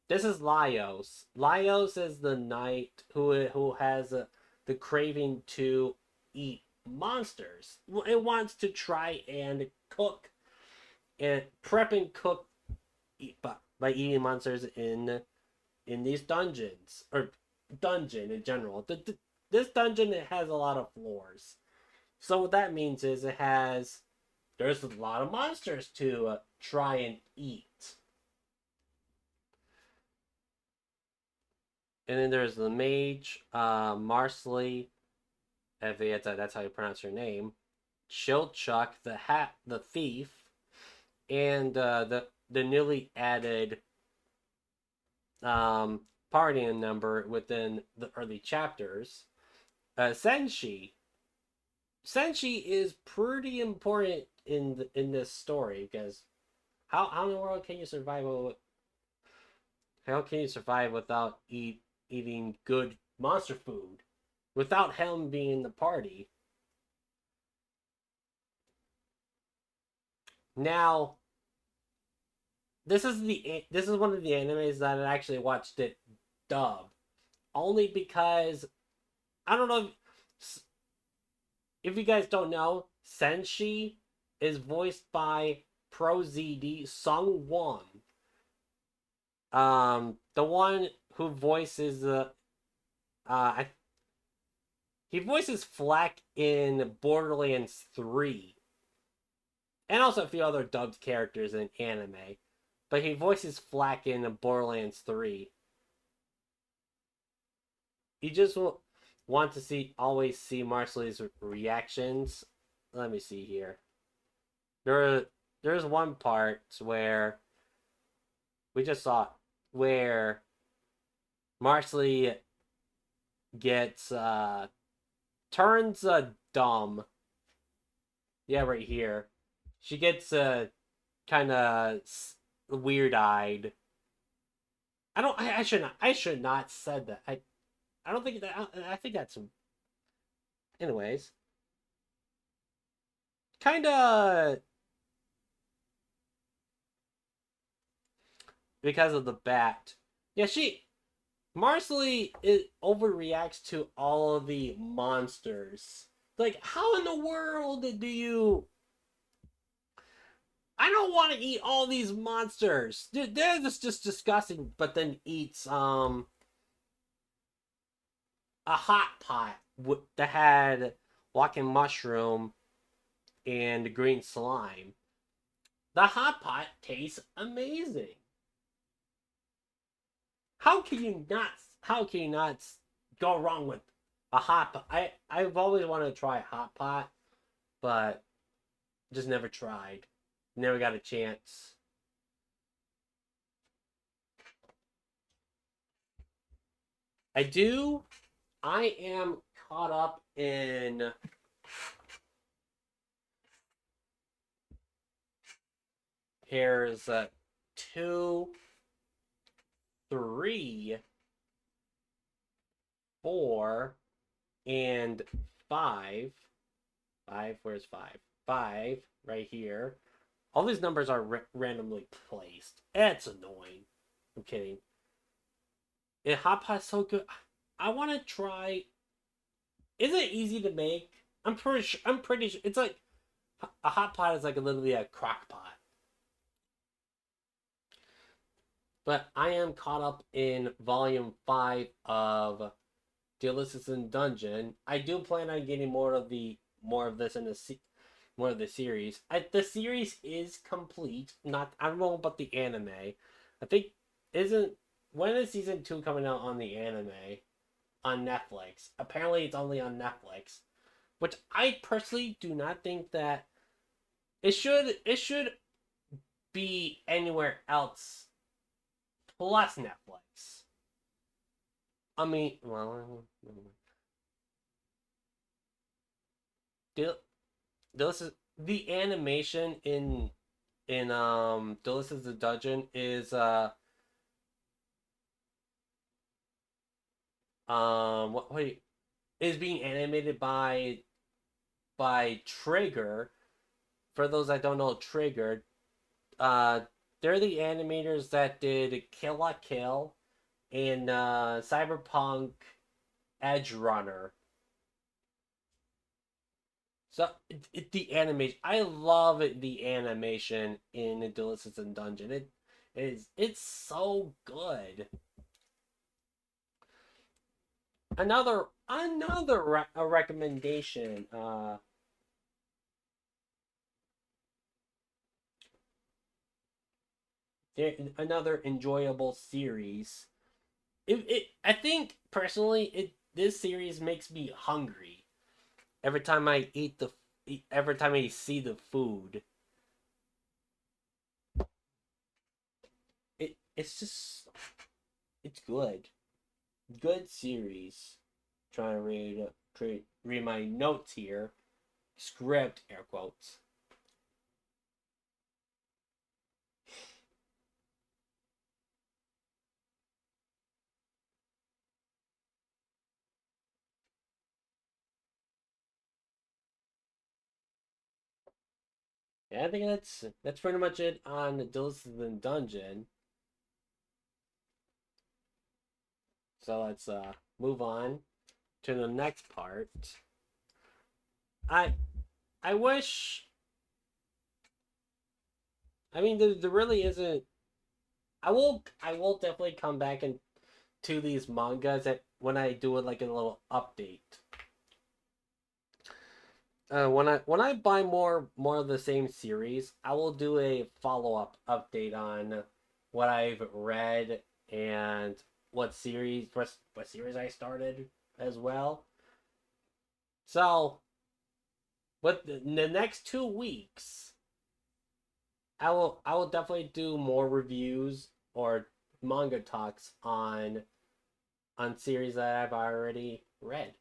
This is Laios. Laios is the knight who has the craving to eat monsters. It wants to try and cook and prep and cook by eating monsters in these dungeons, or dungeon in general. This dungeon, it has a lot of floors. So what that means is there's a lot of monsters to try and eat. And then there's the mage, Marsley, if that's how you pronounce her name, Chilchuck, the thief, and the newly added party number within the early chapters, Senshi. Senshi is pretty important in this story because how in the world can you survive? How can you survive without eating good monster food? Without him being in the party. Now, this is one of the animes that I actually watched it dub, only because I don't know if you guys don't know, Senshi is voiced by Pro ZD Sung Won. The one who voices uh, he voices Flack in Borderlands 3, and also a few other dubbed characters in anime. But he voices Flack in Borderlands 3. You just want to always see Marcel's reactions. Let me see here. There's one part where we just saw where Marsley gets turns dumb. Yeah, right here. She gets kind of weird eyed. I don't. I should not. I should not said that. I don't think that. I think that's. Anyways, kind of because of the bat. Yeah, Marsley overreacts to all of the monsters. Like, how in the world do you? I don't want to eat all these monsters. They're just disgusting. But then eats a hot pot that had walking mushroom and green slime. The hot pot tastes amazing. How can you not? How can you not go wrong with a hot pot? I've always wanted to try hot pot, but just never tried. Never got a chance. I do. I am caught up in. Here's 2, 3, 4, and 5. 5, where's 5? 5, right here. All these numbers are randomly placed. It's annoying. I'm kidding. And hot pot's so good. I want to try. Is it easy to make? I'm pretty sure. It's like a hot pot is like literally a crock pot. But I am caught up in volume 5 of Delicious in Dungeon. I do plan on getting more of this in more of the series. The series is complete. Not I don't know about the anime. I think isn't when is season 2 coming out on the anime on Netflix? Apparently, it's only on Netflix, which I personally do not think that it should be anywhere else plus Netflix. I mean, well, this is the animation in Delicious the Dungeon is what wait is being animated by Trigger. For those that don't know Trigger, uh they're the animators that did Kill la Kill and Cyberpunk Edge Runner. So the animation, I love the animation in Delicious in Dungeon. It's so good. Another a recommendation. Another enjoyable series I think personally, this series makes me hungry every time I eat every time I see the food. It's just it's good series. Trying to read my notes here. Script air quotes. Yeah, I think that's pretty much it on the Dilson Dungeon. So let's move on to the next part. I I wish. I mean, there really isn't. I will definitely come back and to these mangas when I do it like a little update. When I buy more of the same series, I will do a follow up update on what I've read and what series I started as well. So, with the next 2 weeks, I will definitely do more reviews or manga talks on series that I've already read.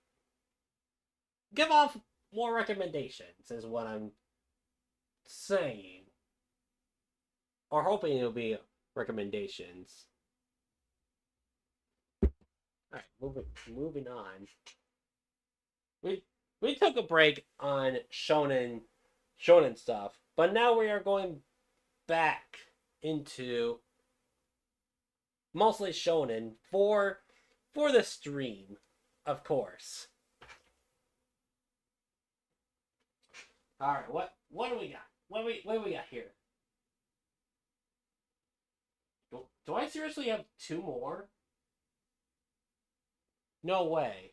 Give off more recommendations is what I'm saying, or hoping it'll be recommendations. All right, moving on. We we took a break on shonen stuff, but now we are going back into mostly shonen for the stream, of course. All right, what do we got? What do we got here? Do I seriously have two more? No way.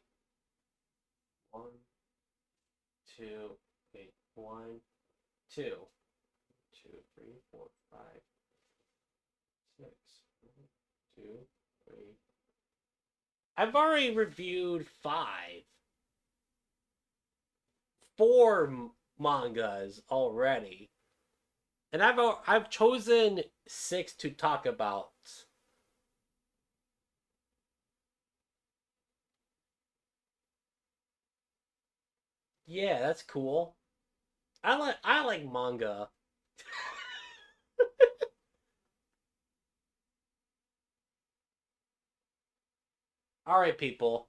One, two, wait, one, two, two, three, four, five, six, two, three. I've already reviewed four mangas already, and I've chosen 6 to talk about. Yeah, that's cool. I like manga. All right, people.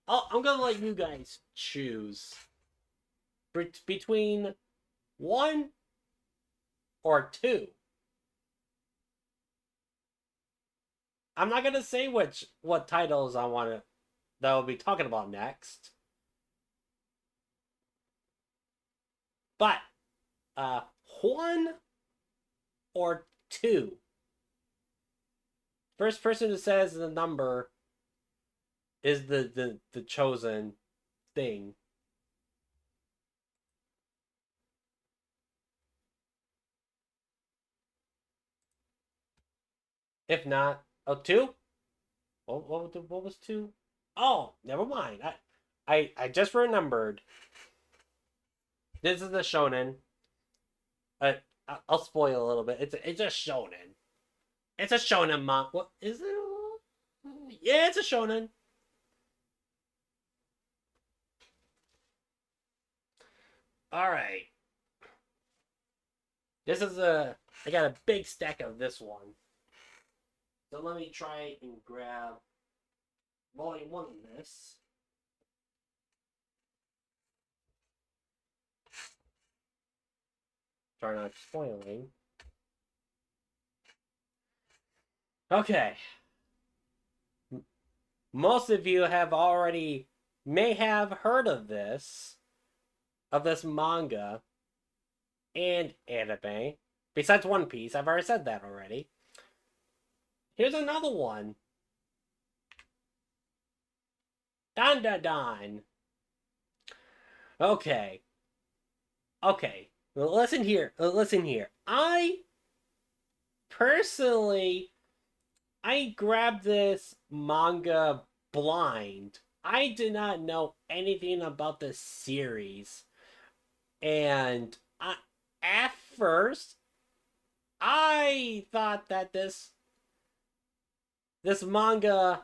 I'm gonna let you guys choose between one or two. I'm not gonna say what titles I want to that we'll be talking about next, but uh, one or two. First person who says the number is the chosen thing. If not, oh two. What was two? Oh, never mind. I just remembered. This is the shonen. Uh, I'll spoil a little bit. It's a shonen. It's a shonen manga. What is it? Yeah, it's a shonen. All right. This is a. I got a big stack of this one. So let me try and grab volume one of this. Try not spoiling. Okay. Most of you may have heard of this manga and anime. Besides One Piece, I've already said that already. Here's another one. Dan Dan Dan. Okay. Okay. Well, listen here. I personally I grabbed this manga blind. I did not know anything about the series. And at first, I thought that this manga,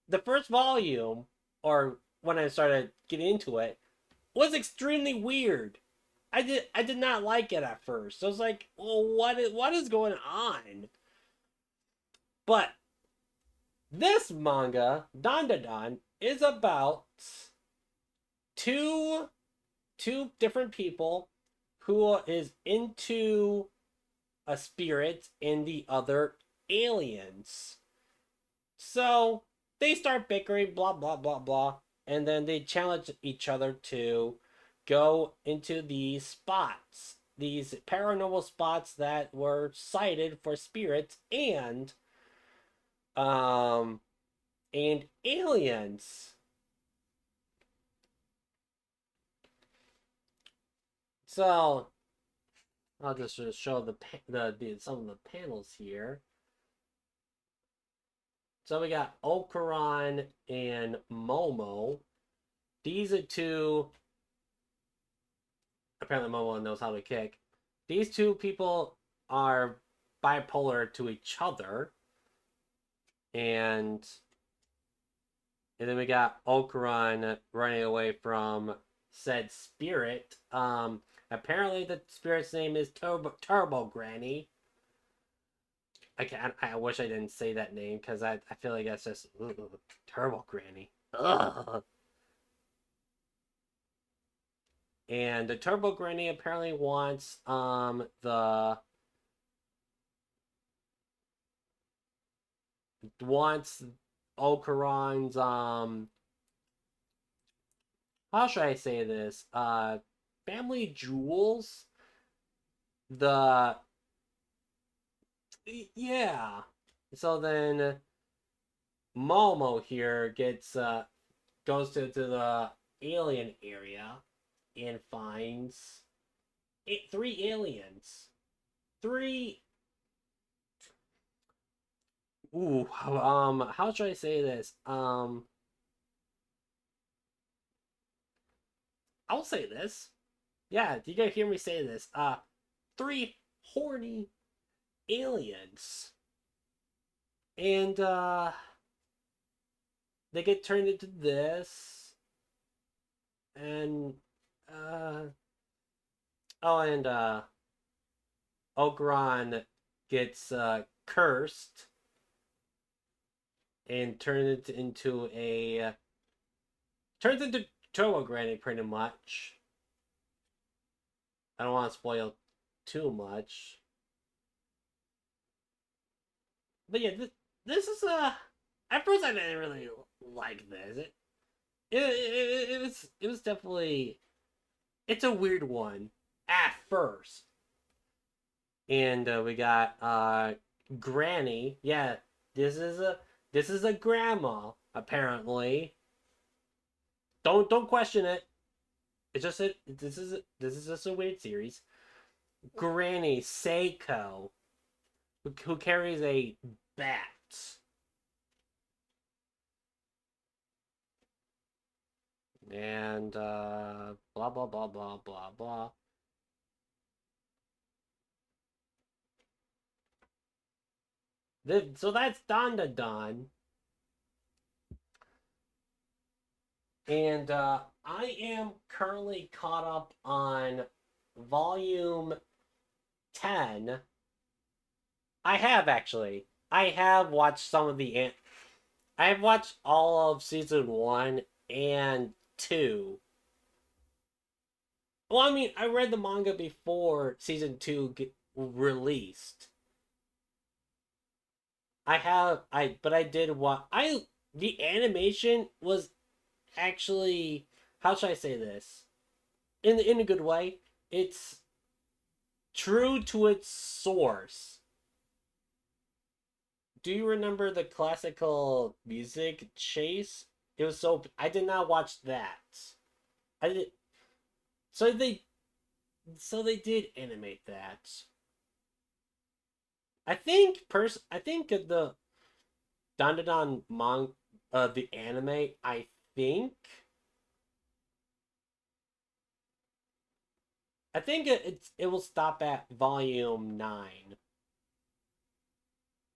the first volume, or when I started getting into it, was extremely weird. I did not like it at first. I was like, well, what is going on? But this manga, Dan Da Dan, is about two different people who is into a spirit and the other aliens. So they start bickering, blah blah blah blah, and then they challenge each other to go into these paranormal spots that were cited for spirits um and aliens. So I'll just show the some of the panels here. So we got Okuran and Momo. These are two. Apparently, Momo knows how to kick. These two people are bipolar to each other, and then we got Okuran running away from said spirit. Apparently the spirit's name is Turbo Granny. I wish I didn't say that name because I feel like that's just Turbo Granny. Ugh. And the Turbo Granny apparently wants Okuran's how should I say this? Family jewels. The Yeah. So then Momo here goes to the alien area and finds three aliens. Three how should I say this? I'll say this. Yeah, you gotta hear me say this. Three horny aliens. And they get turned into this. And and Ogron gets cursed and turns into Turbo Granny pretty much. I don't want to spoil too much. But yeah, this is at first I didn't really like this. It was definitely, it's a weird one at first. And we got Granny. Yeah, this is a grandma apparently. Don't question it. It's just this is just a weird series. Granny Seiko, who carries a bat. And blah blah blah blah blah blah. So that's Don Da Don. And I am currently caught up on volume 10. I have actually. I have watched some of the. I have watched all of season 1 and 2. Well, I mean, I read the manga before season 2 released. But I did what the animation was actually, how should I say this? In a good way. It's true to its source. Do you remember the classical music Chase? It was so I did not watch that. I did so they did animate that. I think Dandadan the anime, I think. I think it will stop at volume 9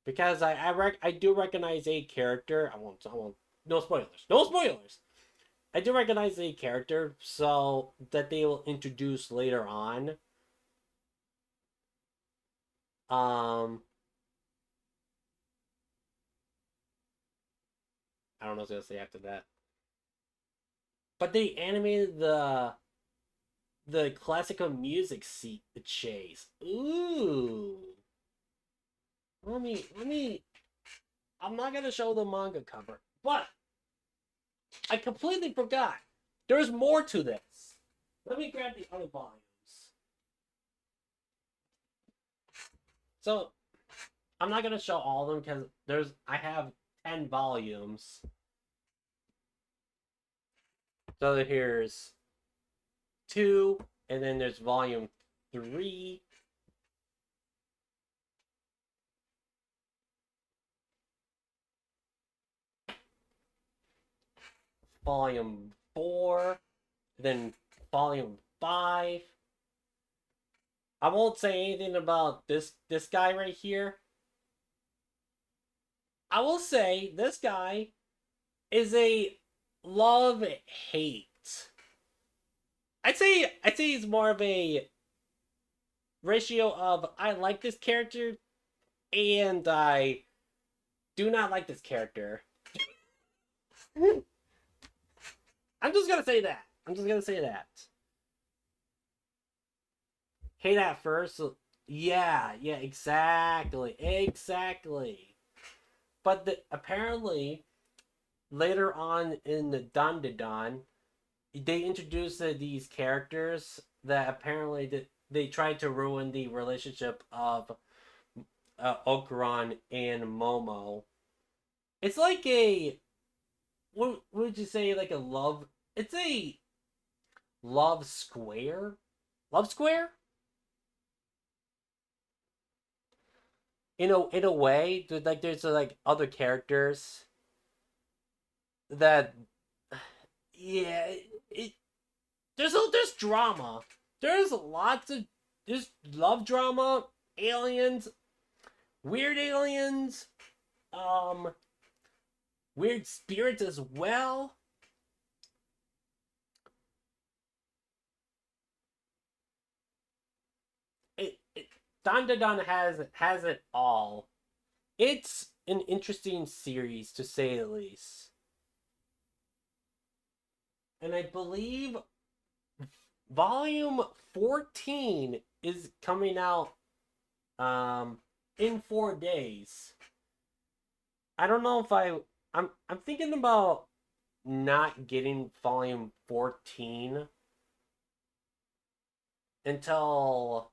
because I do recognize a character. I won't no spoilers. No spoilers. I do recognize a character so that they will introduce later on. Um I don't know what I was gonna say after that. But they animated the classical music seat chase. Ooh. Let me I'm not gonna show the manga cover, but I completely forgot. There's more to this. Let me grab the other volumes. So I'm not gonna show all of them because I have 10 volumes. So here's 2, and then there's volume 3. Volume 4, then volume 5. I won't say anything about this guy right here. I will say this guy is a love hate. I'd say he's more of a ratio of I like this character and I do not like this character. I'm just gonna say that. I'm just gonna say that. Hate at first. Yeah, exactly. But apparently later on in the Dandadan, they introduced these characters that apparently they tried to ruin the relationship of Okuran and Momo. It's like a what would you say like a love? It's a love square. Love square. In a way, there's like other characters that yeah it there's drama. There's lots of there's love drama, aliens, weird aliens, um, weird spirits as well. It Dandadan has it all. It's an interesting series to say the least, and I believe volume 14 is coming out in 4 days. I don't know if I'm thinking about not getting volume 14 until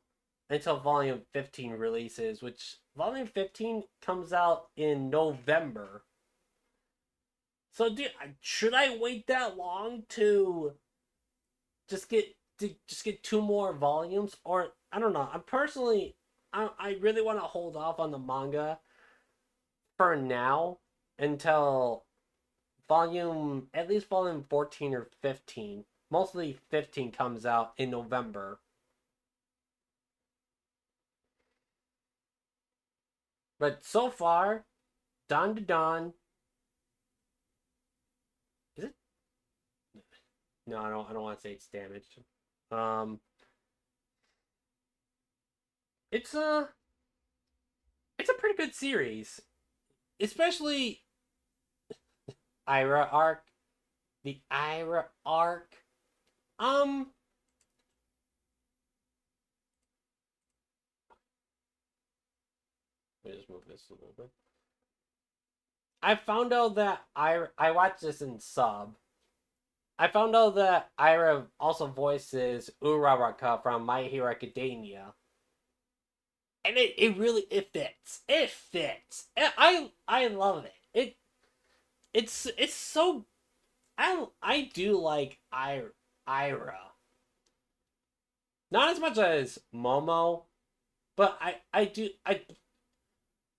volume 15 releases, which volume 15 comes out in November. So should I wait that long to just get 2 more volumes, or I don't know. I really want to hold off on the manga for now until volume at least volume 14 or 15. Mostly 15 comes out in November. But so far, Dawn to Dawn is it? No, I don't want to say it's damaged. Um it's a it's a pretty good series. Especially Ira arc. The Ira arc. Um Let me just move this a little bit. I found out that I watched this in sub. I found out that Ira also voices Uraraka from My Hero Academia. And it really it fits. It fits. I love it. It's so I do like Ira. Not as much as Momo, but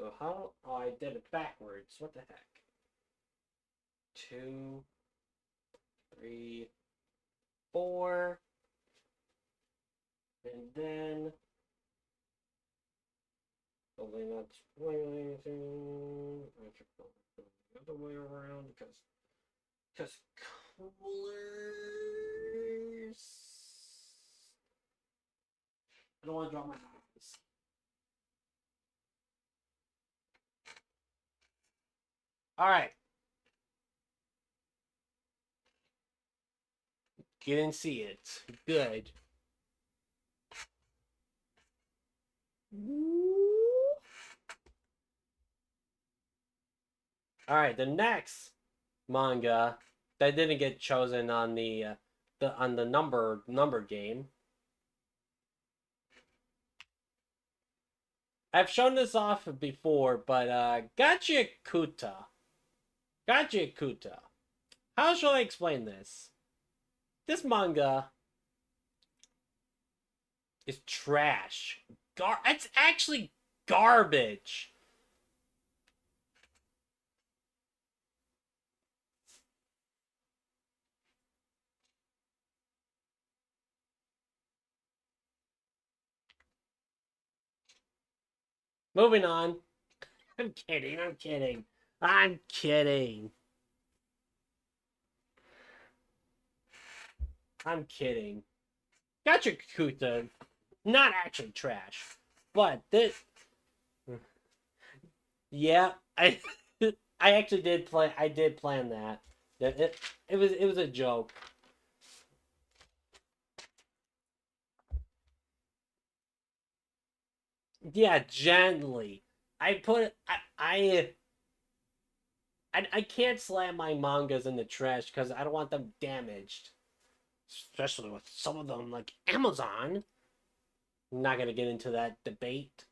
So how? Oh, I did it backwards. What the heck? 2, 3, 4, and then hopefully not spoiling anything. I should go the other way around because colors. I don't want to draw my eyes. All right. You didn't see it. Good. All right. The next manga that didn't get chosen on the number game. I've shown this off before, but Gachi Kuta. Gachi Kuta. How shall I explain this? This manga is trash. It's actually garbage. Moving on. I'm kidding. I'm kidding. I'm kidding. I'm kidding. Gacha Kuta, not actually trash, but this. Yeah, I I actually did play. I did plan that. It was a joke. Yeah, gently. I put I can't slam my mangas in the trash because I don't want them damaged. Especially with some of them like Amazon. I'm not gonna get into that debate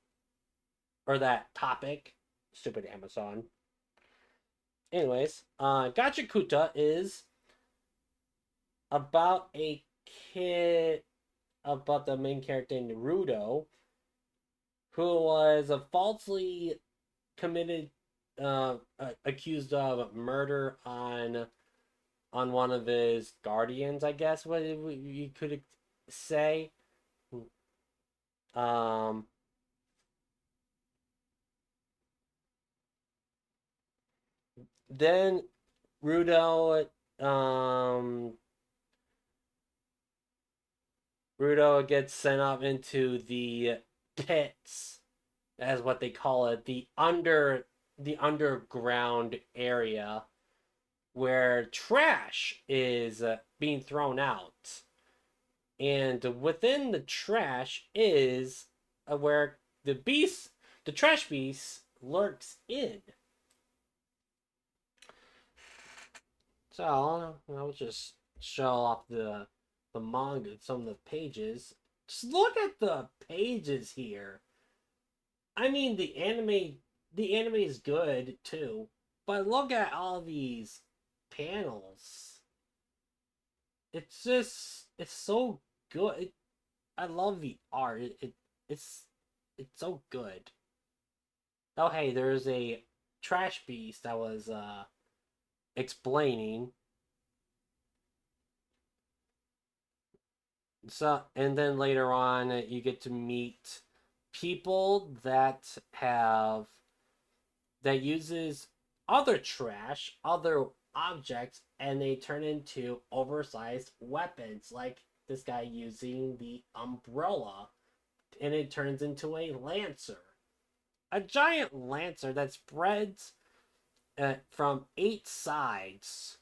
or that topic. Stupid Amazon. Anyways, Gachakuta is about a kid about the main character Naruto who was falsely committed accused of murder on one of his guardians, I guess what you could say. Um, then Rudo, um, Rudo gets sent up into the pits, as what they call it, the underground area where trash is being thrown out. And within the trash is where the trash beast, lurks in. So I'll just show off the manga, some of the pages. Just look at the pages here. I mean, the anime is good too, but look at all these panels. It's so good. I love the art. It's it's so good. Oh hey, there's a trash beast that was explaining. So and then later on you get to meet people that uses other trash, other objects, and they turn into oversized weapons, like this guy using the umbrella, and it turns into a lancer. A giant lancer that spreads from 8 sides.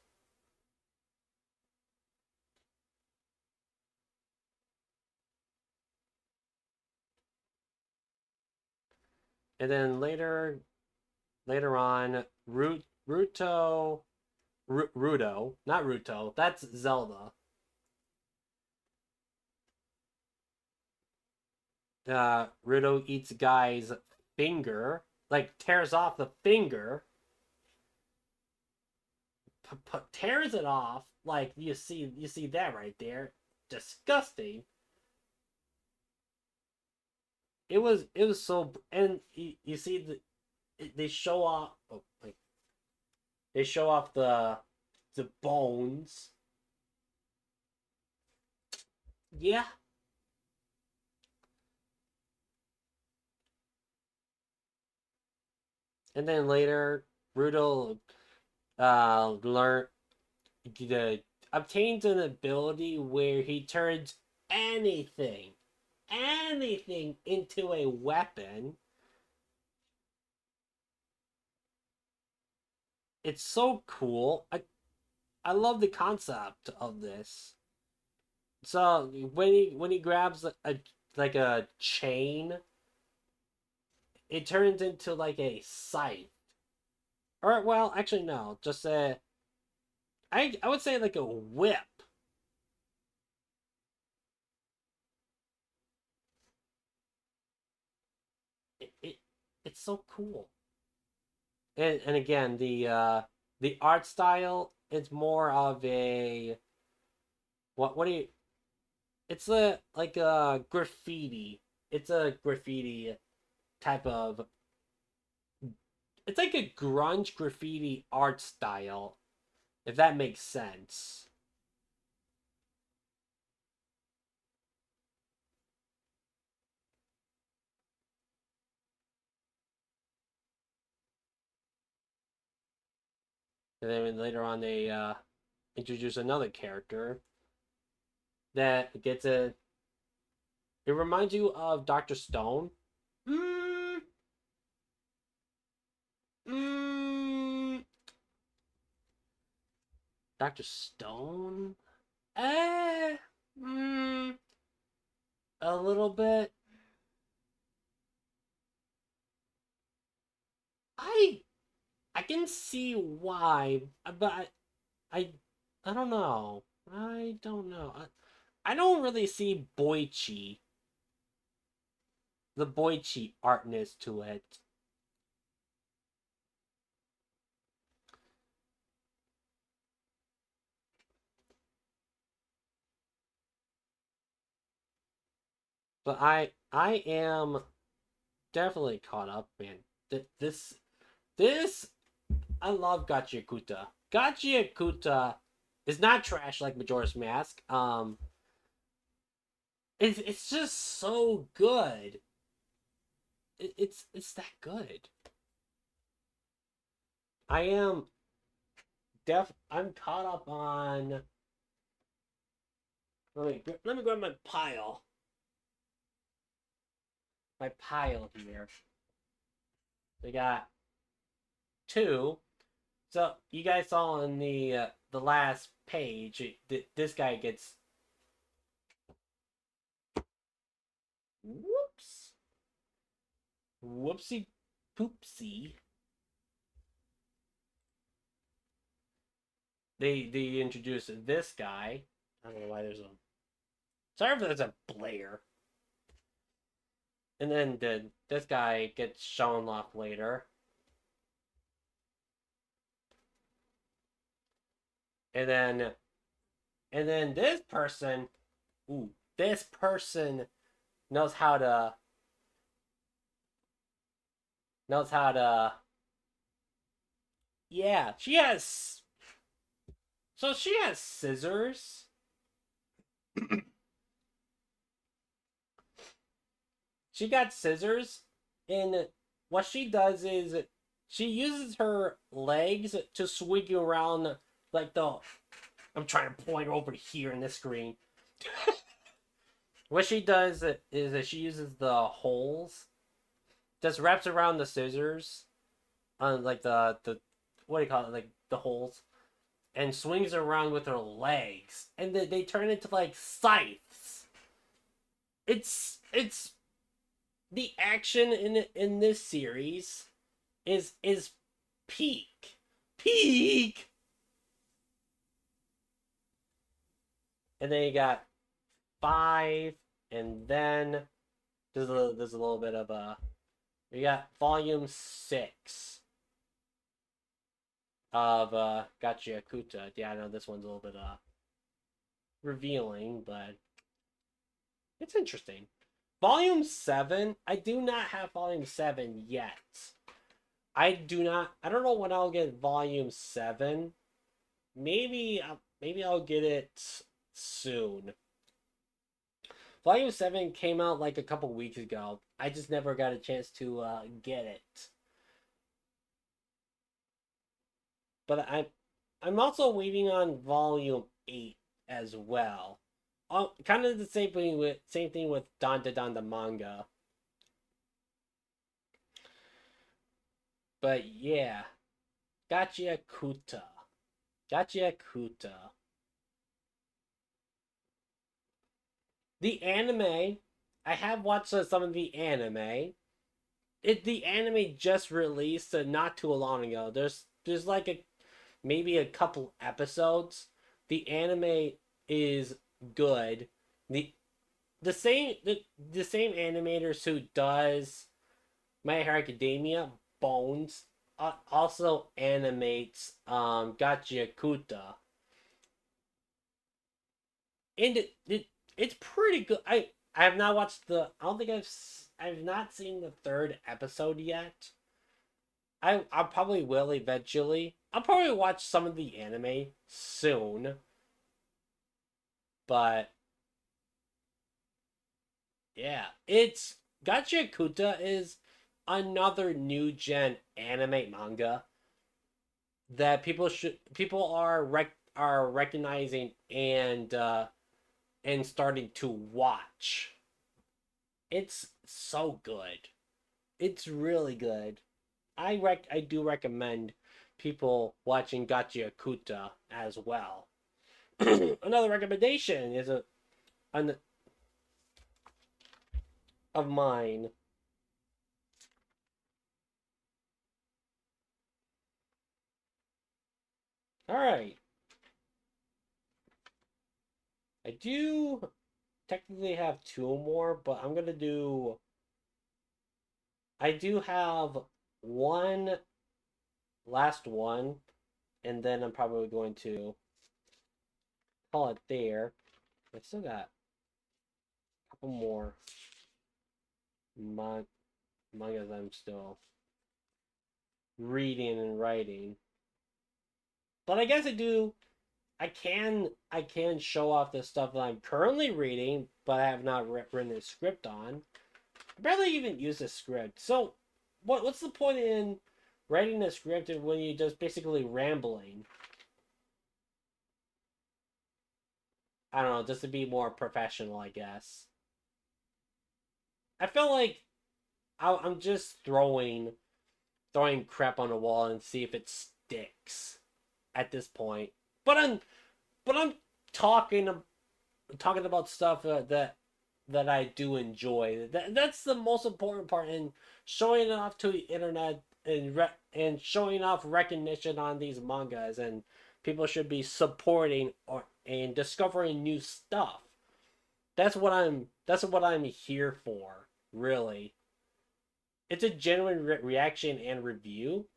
And then later on, Ruto, not Ruto, that's Zelda. Ruto eats a guy's finger, like tears off the finger. tears it off. Like you see that right there. Disgusting. It was so, and you see they show off, like they show off the bones. Yeah. And then later, Rudo learn the obtains an ability where he turns anything, anything into a weapon. It's so cool. I love the concept of this. So when he grabs like a chain, it turns into like a scythe. Or well, actually no, just a I would say like a whip. It it's so cool. And again, the art style is more of a what do you it's a like a graffiti. It's a graffiti type of it's like a grunge graffiti art style, if that makes sense. And then later on, they introduce another character that gets a. It reminds you of Dr. Stone. Mm, mm, Dr. Stone? Eh, mm, a little bit. I I can see why, but I, I don't know. I don't know. I don't really see Boichi, the Boichi artness to it. But I am definitely caught up, man. This I love Gachiakuta. Gachiakuta is not trash like Majora's Mask. It's just so good. It's that good. I am I'm caught up on. Let me grab my pile here. We got two. So you guys saw in the last page, this guy gets whoops, whoopsie poopsie. They introduce this guy. I don't know why there's a. Sorry if there's a Blair. And then this guy gets shown off later. And then this person, ooh, this person knows how to knows how to yeah, she has scissors. She got scissors, and what she does is she uses her legs to swing around like the. I'm trying to point over here in this screen. What she does is that she uses the holes, just wraps around the scissors on like the what do you call it, like the holes, and swings around with her legs, and they turn into like scythes. It's the action in this series is peak. And then you got five, and then there's a little bit of a. We got volume 6. of Gachi Akuta. Yeah, I know this one's a little bit revealing, but it's interesting. Volume 7, I do not have Volume 7 yet. I do not. I don't know when I'll get Volume 7. Maybe I'll get it soon. Volume 7 came out like a couple weeks ago. I just never got a chance to get it. But I'm also waiting on Volume 8 as well. Kind of the same thing with Danta Danta manga. But yeah, Gachia Kuta. Gachia Kuta. The anime, I have watched some of the anime. The anime just released not too long ago. There's like maybe a couple episodes. The anime is good. The the same animators who does My Hero Academia, Bones, also animates Gachia Kuta. And it's pretty good. I have not watched I don't think I've not seen the third episode yet. I probably will eventually. I'll probably watch some of the anime soon. But yeah, it's Gacha Kuta is another new gen anime manga that people are recognizing and starting to watch. It's so good. It's really good. I do recommend people watching Gacha Kuta as well. Another recommendation is an of mine. All right, I do technically have two more, but I'm gonna do. I do have one last one, and then I'm probably going to call it there. I still got a couple more mangas I'm still reading and writing. But I guess I can show off the stuff that I'm currently reading, but I have not written a script on. I barely even use a script. So, what's the point in writing a script when you just basically rambling? I don't know, just to be more professional, I guess. I feel like I'm just throwing crap on the wall and see if it sticks at this point. But I'm talking talking about stuff that I do enjoy. That's the most important part in showing off to the internet and showing off recognition on these mangas, and people should be supporting and discovering new stuff. That's what I'm here for, really. It's a genuine reaction and review.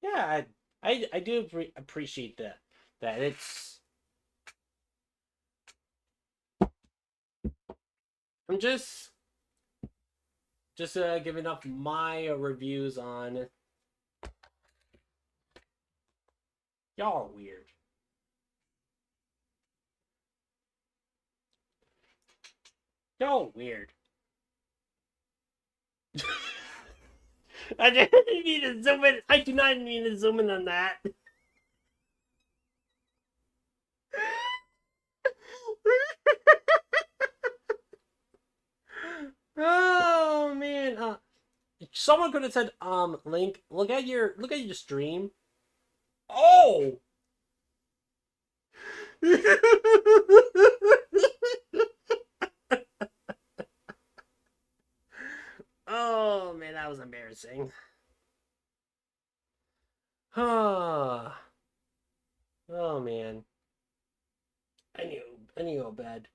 Yeah, I do appreciate that I'm just giving up my reviews on. Y'all are weird. Y'all are weird. I didn't mean to zoom in. I do not mean to zoom in on that. Oh man. Someone could have said, Link, look at your stream. Oh. Oh man, that was embarrassing. Oh, oh man. I knew go bad.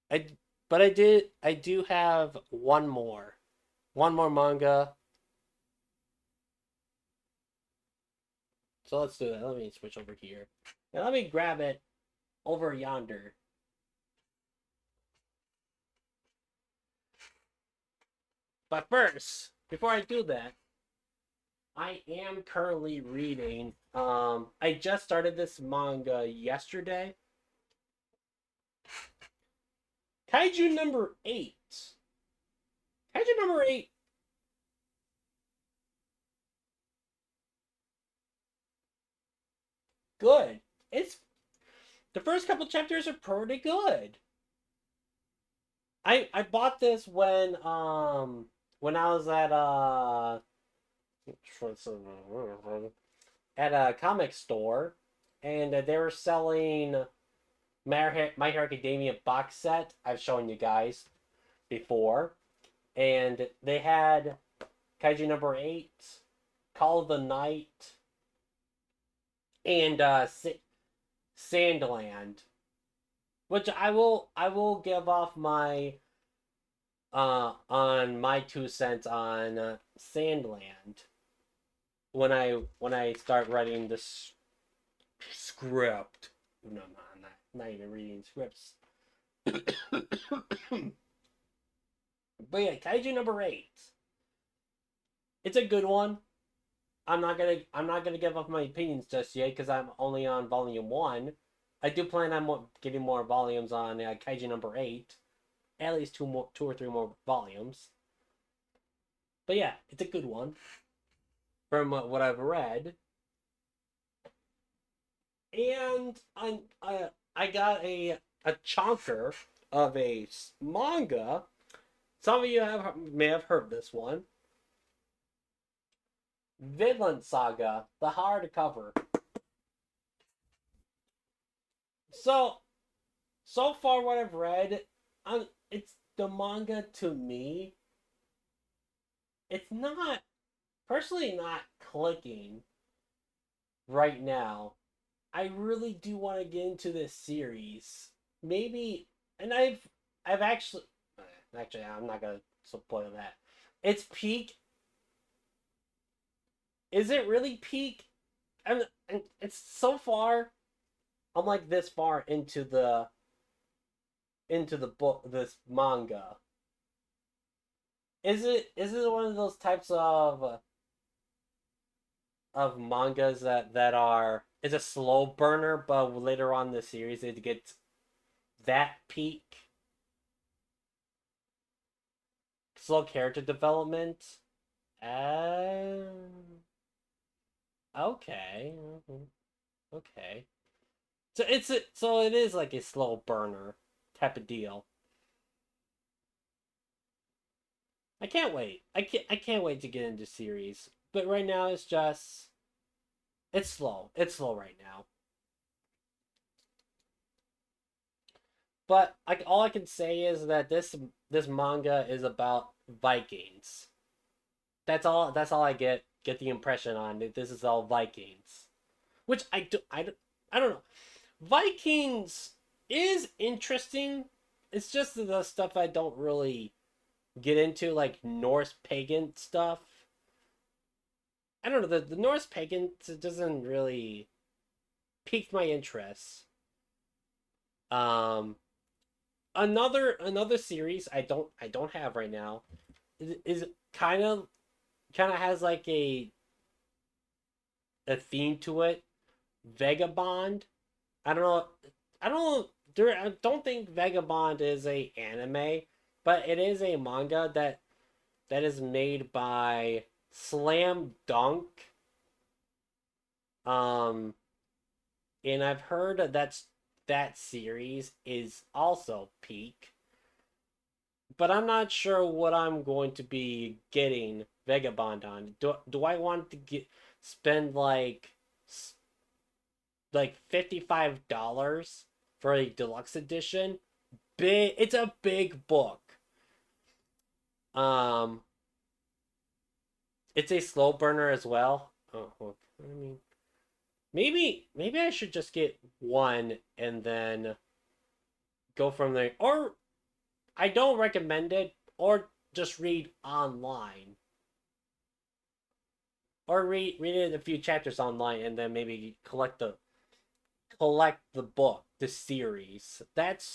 I but I do have one more. One more manga. So let's do that. Let me switch over here. And let me grab it over yonder. But first, before I do that, I am currently reading. I just started this manga yesterday. Kaiju number 8. Kaiju number 8. Good. It's the first couple chapters are pretty good. I bought this when I was at a comic store, and they were selling My Hero Academia box set. I've shown you guys before, and they had Kaiju number 8, Call of the Night, and Sandland, which I will give off my on my 2 cents on Sandland when I start writing this script. No, I'm not even reading scripts. But yeah, Kaiju number 8. It's a good one. I'm not gonna give up my opinions just yet because I'm only on volume 1. I do plan on getting more volumes on Kaiju number 8, at least two or three more volumes. But yeah, it's a good one from what I've read, and I got a chonker of a manga. Some of you may have heard this one. Vinland Saga, the hardcover. So far what I've read, it's the manga to me. It's not personally not clicking right now. I really do want to get into this series. Maybe, and I've actually I'm not gonna spoil that. It's peak. Is it really peak? And it's so far. I'm like this far into the book, this manga. Is it one of those types of mangas that are is a slow burner, but later on in the series it gets that peak slow character development? Okay. Okay. So it is like a slow burner type of deal. I can't wait. I can't wait to get into series. But right now it's just it's slow. It's slow right now. But all I can say is that this manga is about Vikings. That's all I get the impression on. This is all Vikings. Which I don't know. Vikings is interesting. It's just the stuff I don't really get into, like Norse pagan stuff. I don't know. The Norse pagan doesn't really pique my interest. Um, another series I don't have right now is kind of has like a theme to it. Vagabond. I don't know. I don't I don't think Vagabond is a anime, but it is a manga that is made by Slam Dunk. Um, and I've heard that series is also peak, but I'm not sure what I'm going to be getting Vagabond on. Do I want to spend like $55 for a deluxe edition? It's a big book. Um, it's a slow burner as well. Oh, well, I mean, maybe I should just get one and then go from there. Or I don't recommend it, or just read online. or read it a few chapters online and then maybe collect the book, the series. That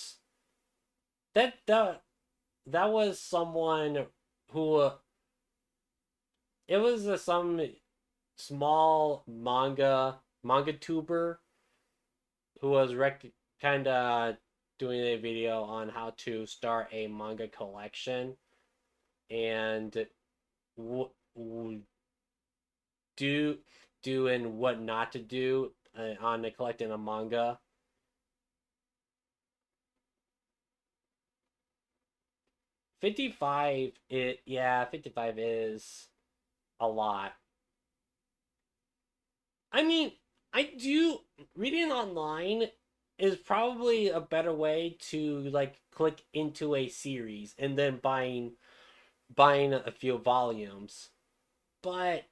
that that was someone who it was some small manga tuber who was kind of doing a video on how to start a manga collection and w- w- do and what not to do on collecting a manga. 55 is a lot. I mean, I do reading online is probably a better way to like click into a series and then buying a few volumes. But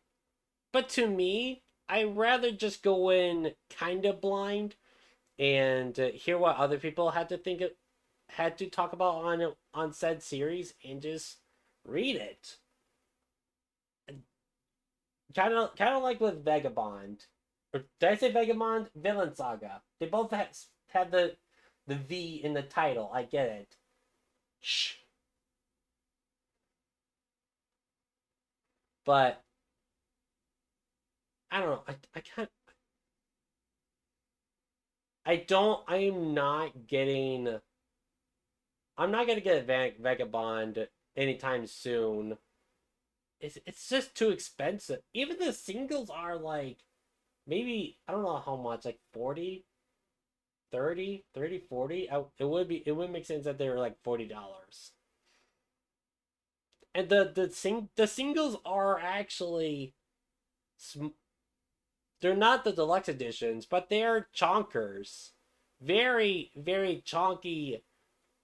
to me, I rather just go in kind of blind and hear what other people had to talk about on said series and just read it. Kind of like with Vagabond. Or did I say Vagabond? Villain Saga. They both had the V in the title. I get it. Shh. But I don't know. I can't. I don't. I'm not getting. I'm not gonna get Vagabond anytime soon. It's just too expensive. Even the singles are like maybe I don't know how much, like 40, 30, 30, 40. It would make sense that they were like $40. And the singles are actually they're not the deluxe editions, but they're chonkers. Very, very chonky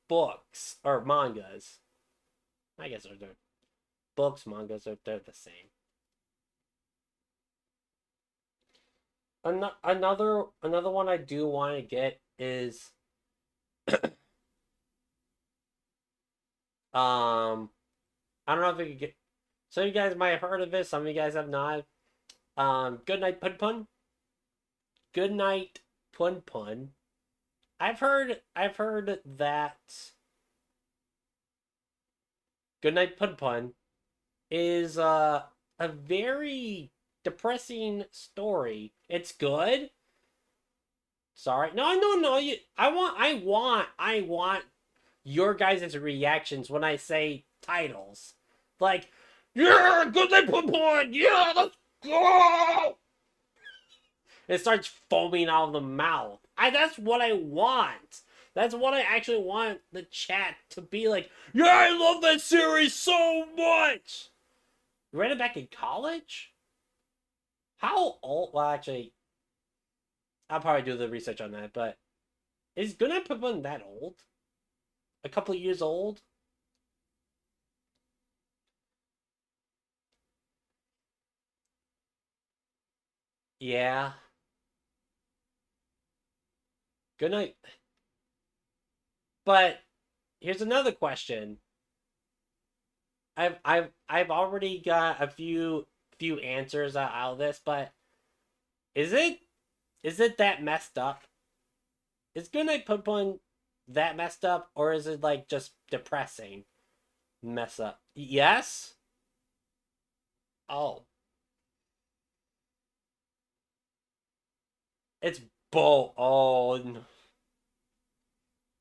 books or mangas. I guess they're books, mangas are they're the same. Another one I do want to get is I don't know if we could get some of you guys might have heard of it, some of you guys have not. Good Night Pun Pun. Good Night Pun Pun. I've heard that Good Night Pun Pun is a very depressing story. It's good. Sorry. No, no, no. I want your guys' reactions when I say titles. Like, yeah, good night, put point. Yeah, let's go. It starts foaming out of the mouth. That's what I want. That's what I actually want the chat to be like. Yeah, I love that series so much. You read it back in college? How old? Well, actually, I'll probably do the research on that. But is Goodnight Pipun that old? A couple of years old? Yeah. Goodnight. But here's another question. I've already got a few answers out of this, but is it that messed up? Is Goodnight Pipun that messed up, or is it like just depressing? Mess up. Yes. Oh, it's both. Oh,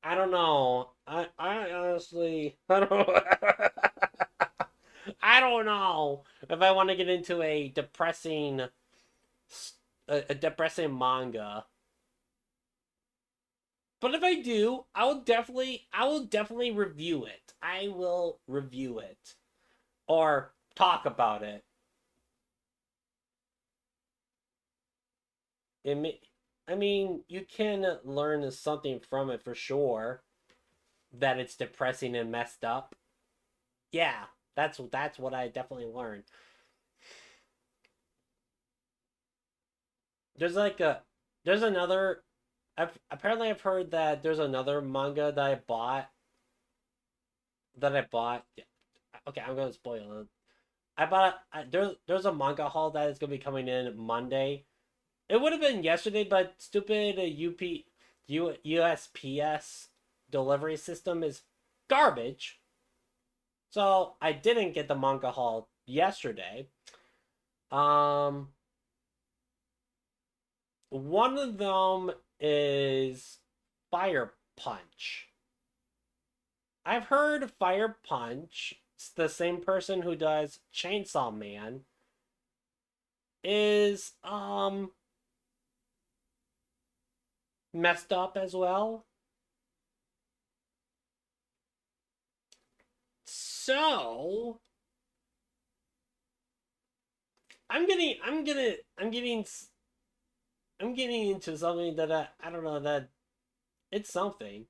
I don't know. I honestly I don't. I don't know if I want to get into a depressing manga. But if I do, I will definitely review it. I will review it or talk about it. It may, I mean, you can learn something from it for sure. That it's depressing and messed up. Yeah, that's what I definitely learned. There's like a there's another. Apparently I've heard that there's another manga that I bought. Okay, I'm gonna spoil it. I bought there's a manga haul that is gonna be coming in Monday. It would have been yesterday, but stupid USPS delivery system is garbage. So I didn't get the manga haul yesterday. Um, one of them is Fire Punch. I've heard Fire Punch, it's the same person who does Chainsaw Man, is messed up as well. So I'm getting into something that I don't know that it's something.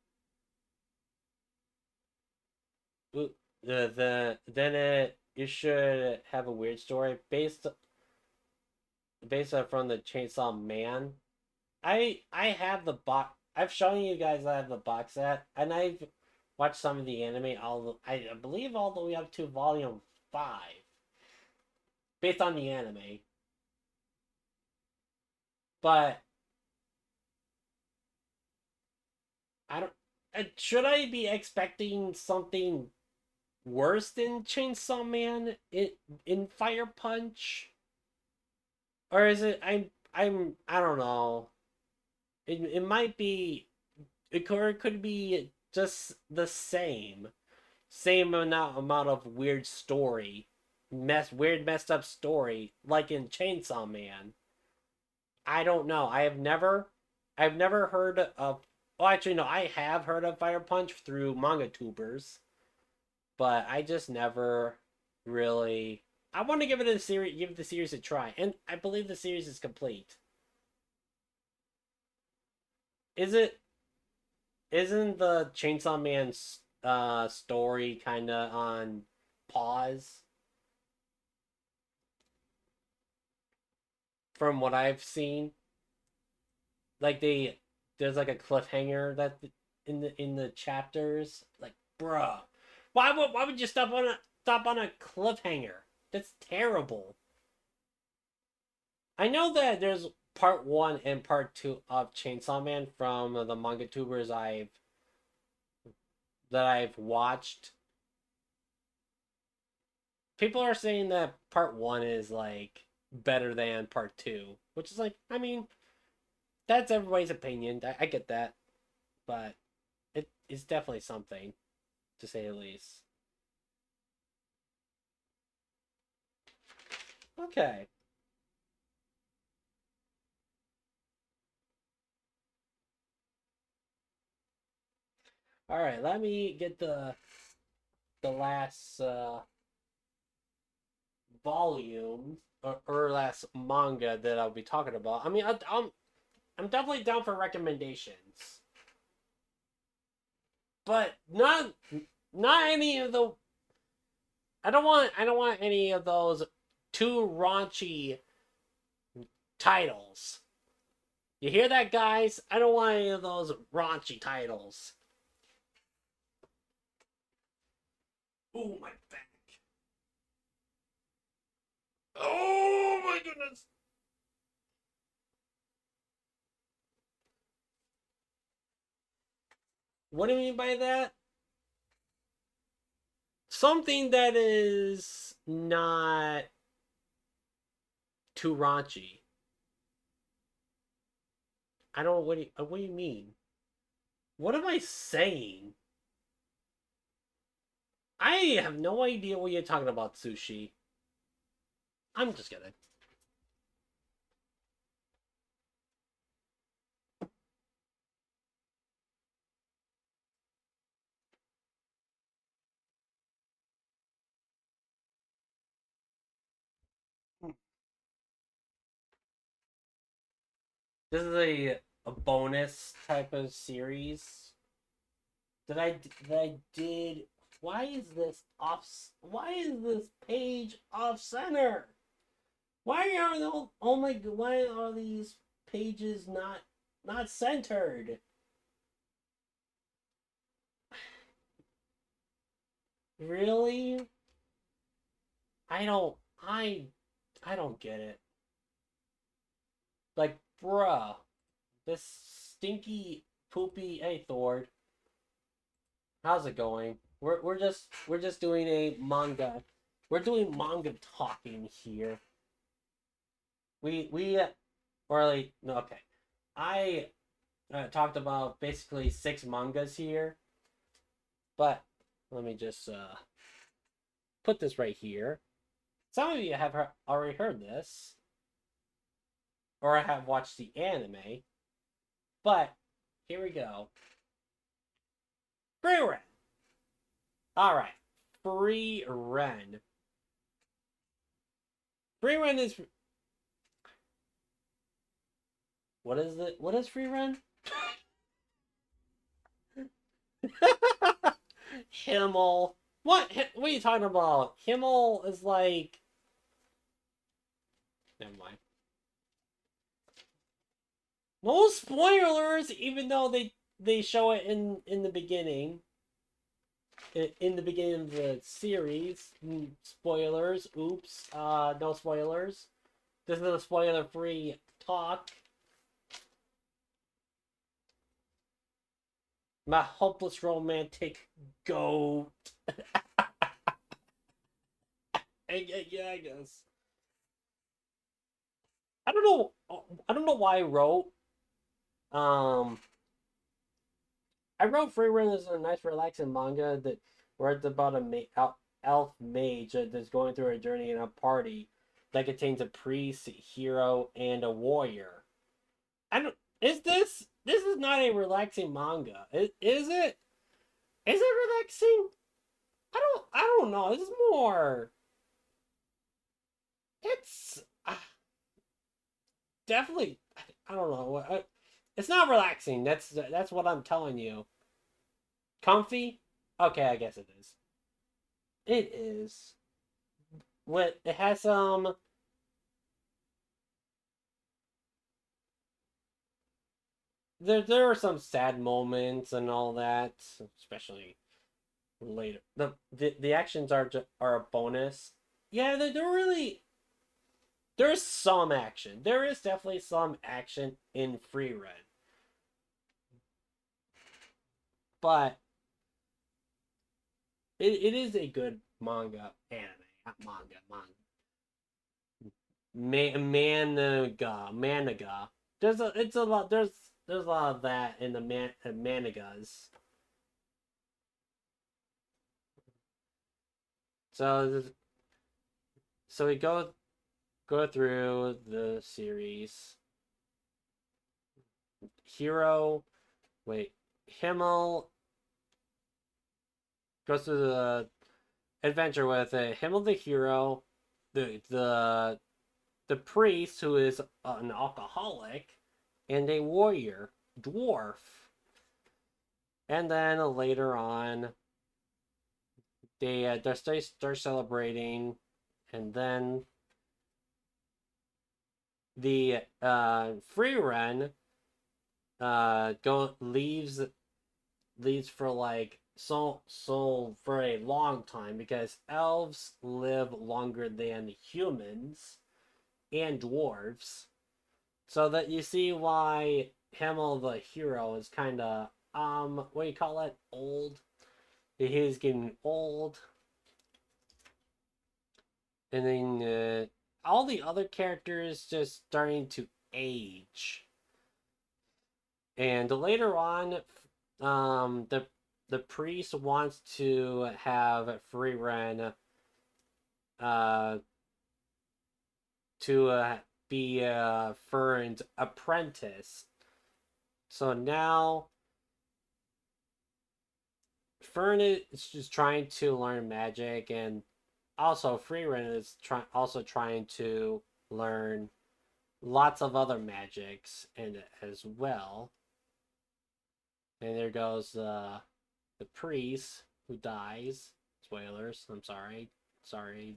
Then you should have a weird story based on from the Chainsaw Man. I have the box. I've shown you guys I have the box set, and I've watched some of the anime. I believe all the way up to volume 5, based on the anime. But I don't. Should I be expecting something worse than Chainsaw Man in Fire Punch, or is it? I don't know. It might be. It could be just the same amount of weird story, messed up story like in Chainsaw Man. I don't know. I've never heard of. Oh, actually, no. I have heard of Fire Punch through manga tubers, but I just never really. I want to give the series a try, and I believe the series is complete. Is it? Isn't the Chainsaw Man's story kind of on pause from what I've seen? Like there's like a cliffhanger that in the chapters. Like, bruh, why would you stop on a cliffhanger? That's terrible. I know that there's part one and part two of Chainsaw Man from the manga tubers I've watched. People are saying that part one is like better than part two, which is like, I mean, that's everybody's opinion. I get that, but it is definitely something to say the least. Okay, all right. Let me get the last volume or last manga that I'll be talking about. I mean, I'm definitely down for recommendations, but not any of the. I don't want any of those too raunchy titles. You hear that, guys? I don't want any of those raunchy titles. Oh, my back. Oh, my goodness. What do you mean by that? Something that is not too raunchy. I don't. What do you mean? What am I saying? I have no idea what you're talking about, Sushi. I'm just kidding. This is a bonus type of series that I did. Why is this off? Why is this page off center? Why are the oh my god? Why are these pages not centered? Really? I don't I I don't get it. Like, bruh, this stinky poopy hey Thord, how's it going? We're just doing a manga. We're doing manga talking here. We or like no okay. I talked about basically 6 mangas here, but let me just put this right here. Some of you have already heard this, or have watched the anime, but here we go. Free Ren. All right, Free Ren. Free Ren is what is it? What is Free Ren? Himmel. What? What are you talking about? Himmel is like. Never mind. No spoilers, even though they show it in the beginning. In the beginning of the series, spoilers. Oops. No spoilers. This is a spoiler-free talk. My hopeless romantic goat. Yeah, I guess. I don't know. I don't know why Um, I wrote Free Run as a nice, relaxing manga that where it's about a elf mage that's going through a journey in a party that contains a priest, hero, and a warrior. I don't. Is this? This is not a relaxing manga. Is it? Is it relaxing? I don't know. This is more. It's definitely. I don't know. It's not relaxing. That's what I'm telling you. Comfy? Okay, I guess it is. It is. What it has some. There are some sad moments and all that, especially later. The actions are a bonus. Yeah, they're really. There's some action. There is definitely some action in Free Run, but it is a good manga anime, not manga. Managa. It's a lot. There's a lot of that in the managas. So so we go through the series. Hero, wait, Himmel goes through the adventure with Himmel the hero, the priest who is an alcoholic, and a warrior dwarf. And then later on, they start celebrating, and then the Free Run go leaves for like so for a long time because elves live longer than humans and dwarves. So that you see why Himmel the hero is kind of what do you call it? Old. He's getting old, and then all the other characters just starting to age. And later on, the priest wants to have Free Ren uh to be Fern's apprentice. So now Fern is just trying to learn magic, and also Free Ren is trying to learn lots of other magics and as well. And there goes the priest who dies. Spoilers. I'm sorry. Sorry.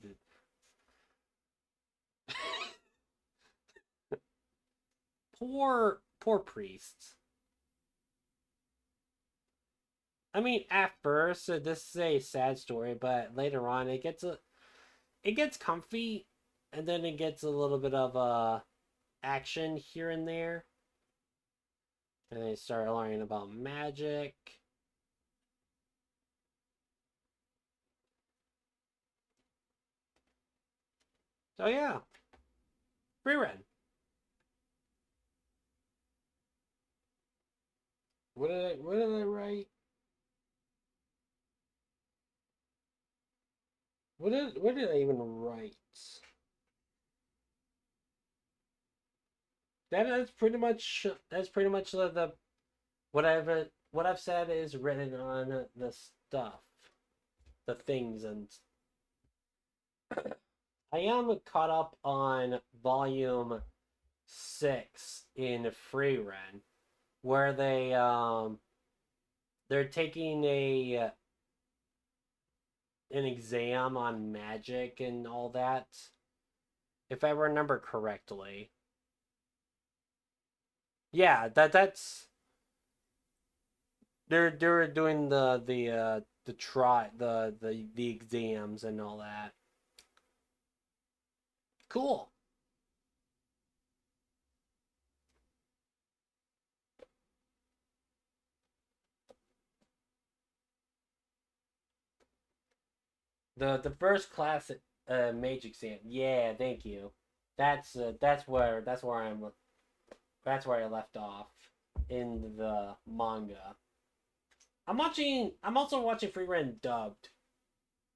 Poor priests. I mean, at first, this is a sad story, but later on, it gets comfy, and then it gets a little bit of action here and there. And they start learning about magic. So yeah, free run. What did I write? What did I even write? That's pretty much the what I've said is written on the stuff, the things, and I am caught up on volume 6 in Free Ren, where they're taking an exam on magic and all that, if I remember correctly. Yeah, that's they're doing the try the exams and all that. Cool. The first class mage exam. Yeah, thank you. That's where I left off in the manga. I'm also watching Free Ren dubbed.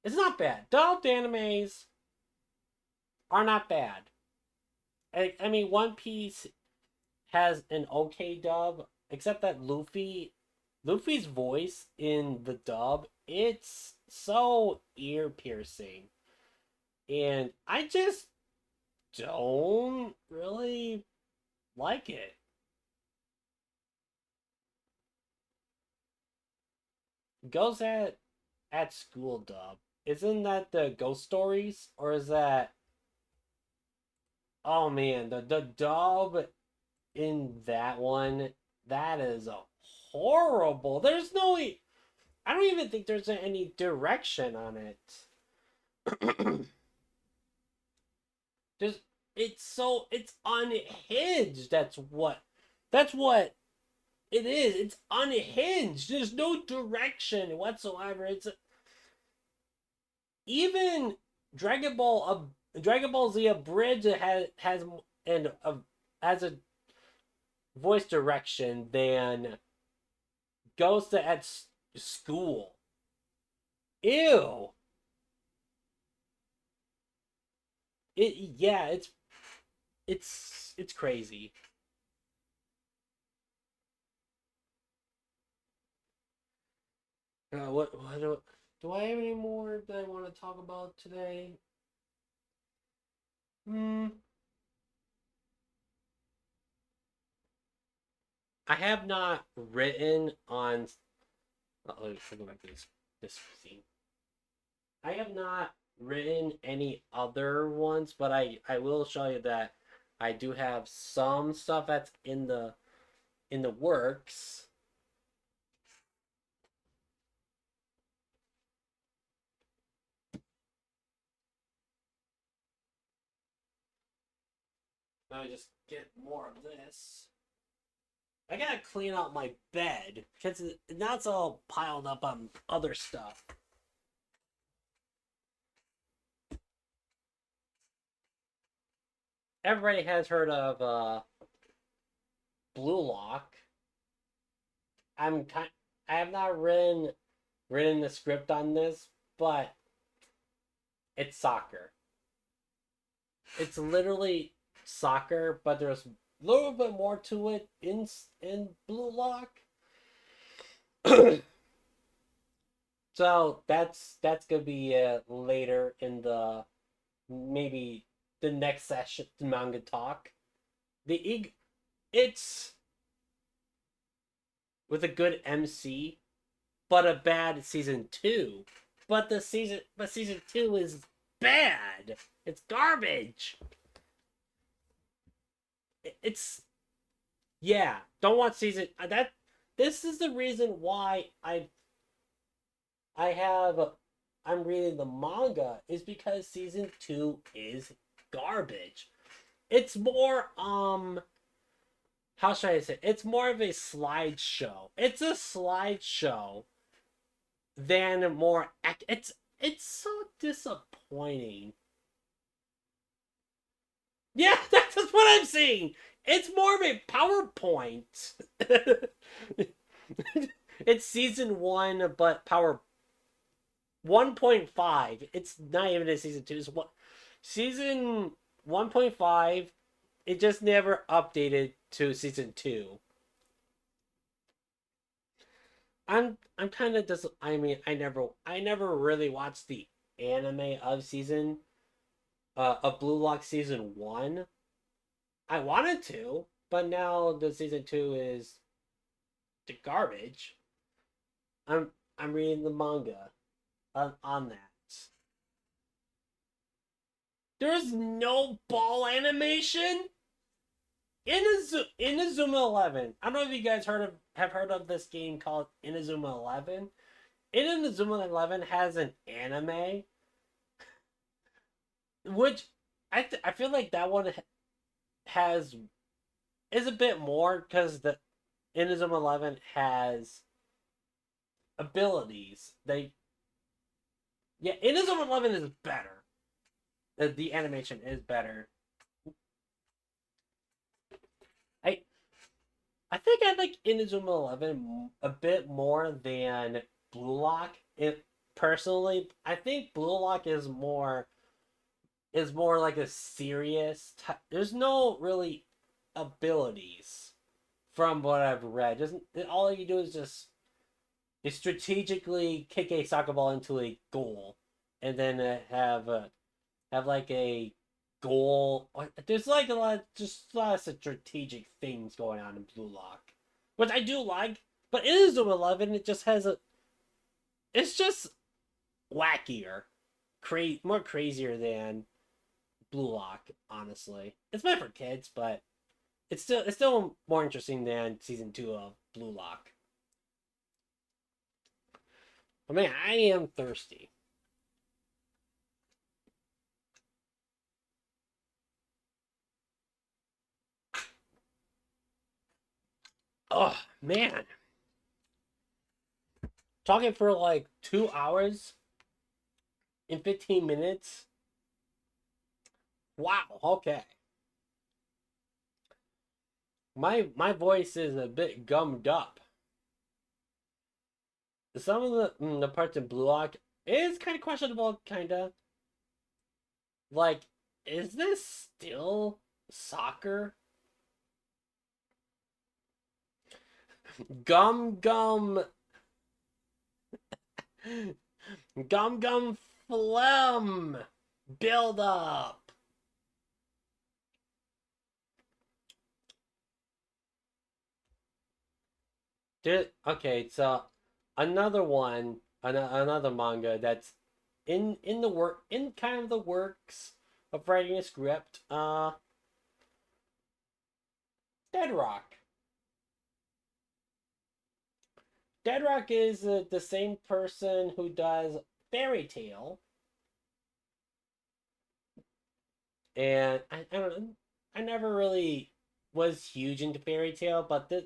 It's not bad. Dubbed animes are not bad. I mean, One Piece has an okay dub, except that Luffy's voice in the dub, it's so ear piercing. And I just don't really like it. Goes at school dub. Isn't that the Ghost Stories? Or is that, oh man, the dub in that one, that is a horrible. I don't even think there's any direction on it. Just it's unhinged. That's what it is. It's unhinged. There's no direction whatsoever. It's even Dragon Ball Z Abridged has a voice direction than Ghost at school. Ew. Yeah, it's crazy. What do I have any more that I want to talk about today? Hmm. I have not written on. Oh, let's go back to this scene. I have not written any other ones, but I will show you that I do have some stuff that's in the works. Let me just get more of this. I gotta clean out my bed because now it's all piled up on other stuff. Everybody has heard of Blue Lock. I have not written the script on this, but it's soccer. It's literally soccer, but there's a little bit more to it in Blue Lock. So that's gonna be later in the maybe the next session manga talk. It's with a good MC, but a bad season 2. But season 2 is bad. It's garbage. It's yeah. Don't watch season that. This is the reason why I have I'm reading the manga is because season 2 is garbage. It's more how should I say? It's more of a slideshow. It's a slideshow than more it's so disappointing. Yeah, that's just what I'm saying. It's more of a PowerPoint. It's season 1 but power 1.5. It's not even a season 2. It's what season 1.5. It just never updated to season 2. I'm kind of dis. I mean, I never really watched the anime of season of Blue Lock season 1. I wanted to, but now the season 2 is the garbage. I'm reading the manga on that. There's no ball animation Inazuma 11. I don't know if you guys have heard of this game called Inazuma 11. Inazuma 11 has an anime, which I feel like that one has is a bit more because the Inazuma 11 has abilities. Inazuma 11 is better. The animation is better. I I think I like Inazuma 11 a bit more than Blue Lock. It personally, I think Blue Lock is more like a serious. There's no really abilities from what I've read. Doesn't all you do is just strategically kick a soccer ball into a goal, and then have like a goal. There's like a lot of strategic things going on in Blue Lock, which I do like. But it is 11. It just has a. It's just wackier, more crazier than Blue Lock. Honestly, it's meant for kids, but it's still more interesting than season 2 of Blue Lock. But man, I am thirsty. Oh man, talking for like 2 hours in 15 minutes. Wow. Okay. My voice is a bit gummed up. Some of the parts in Blue Lock is kind of questionable. Kinda like, is this still soccer? Gum gum gum gum phlegm build up. Okay, so another one, another manga that's in the work in kind of the works of writing a script. Dead Rock. Dead Rock is the same person who does Fairy Tail, and I don't know. I never really was huge into Fairy Tail, but this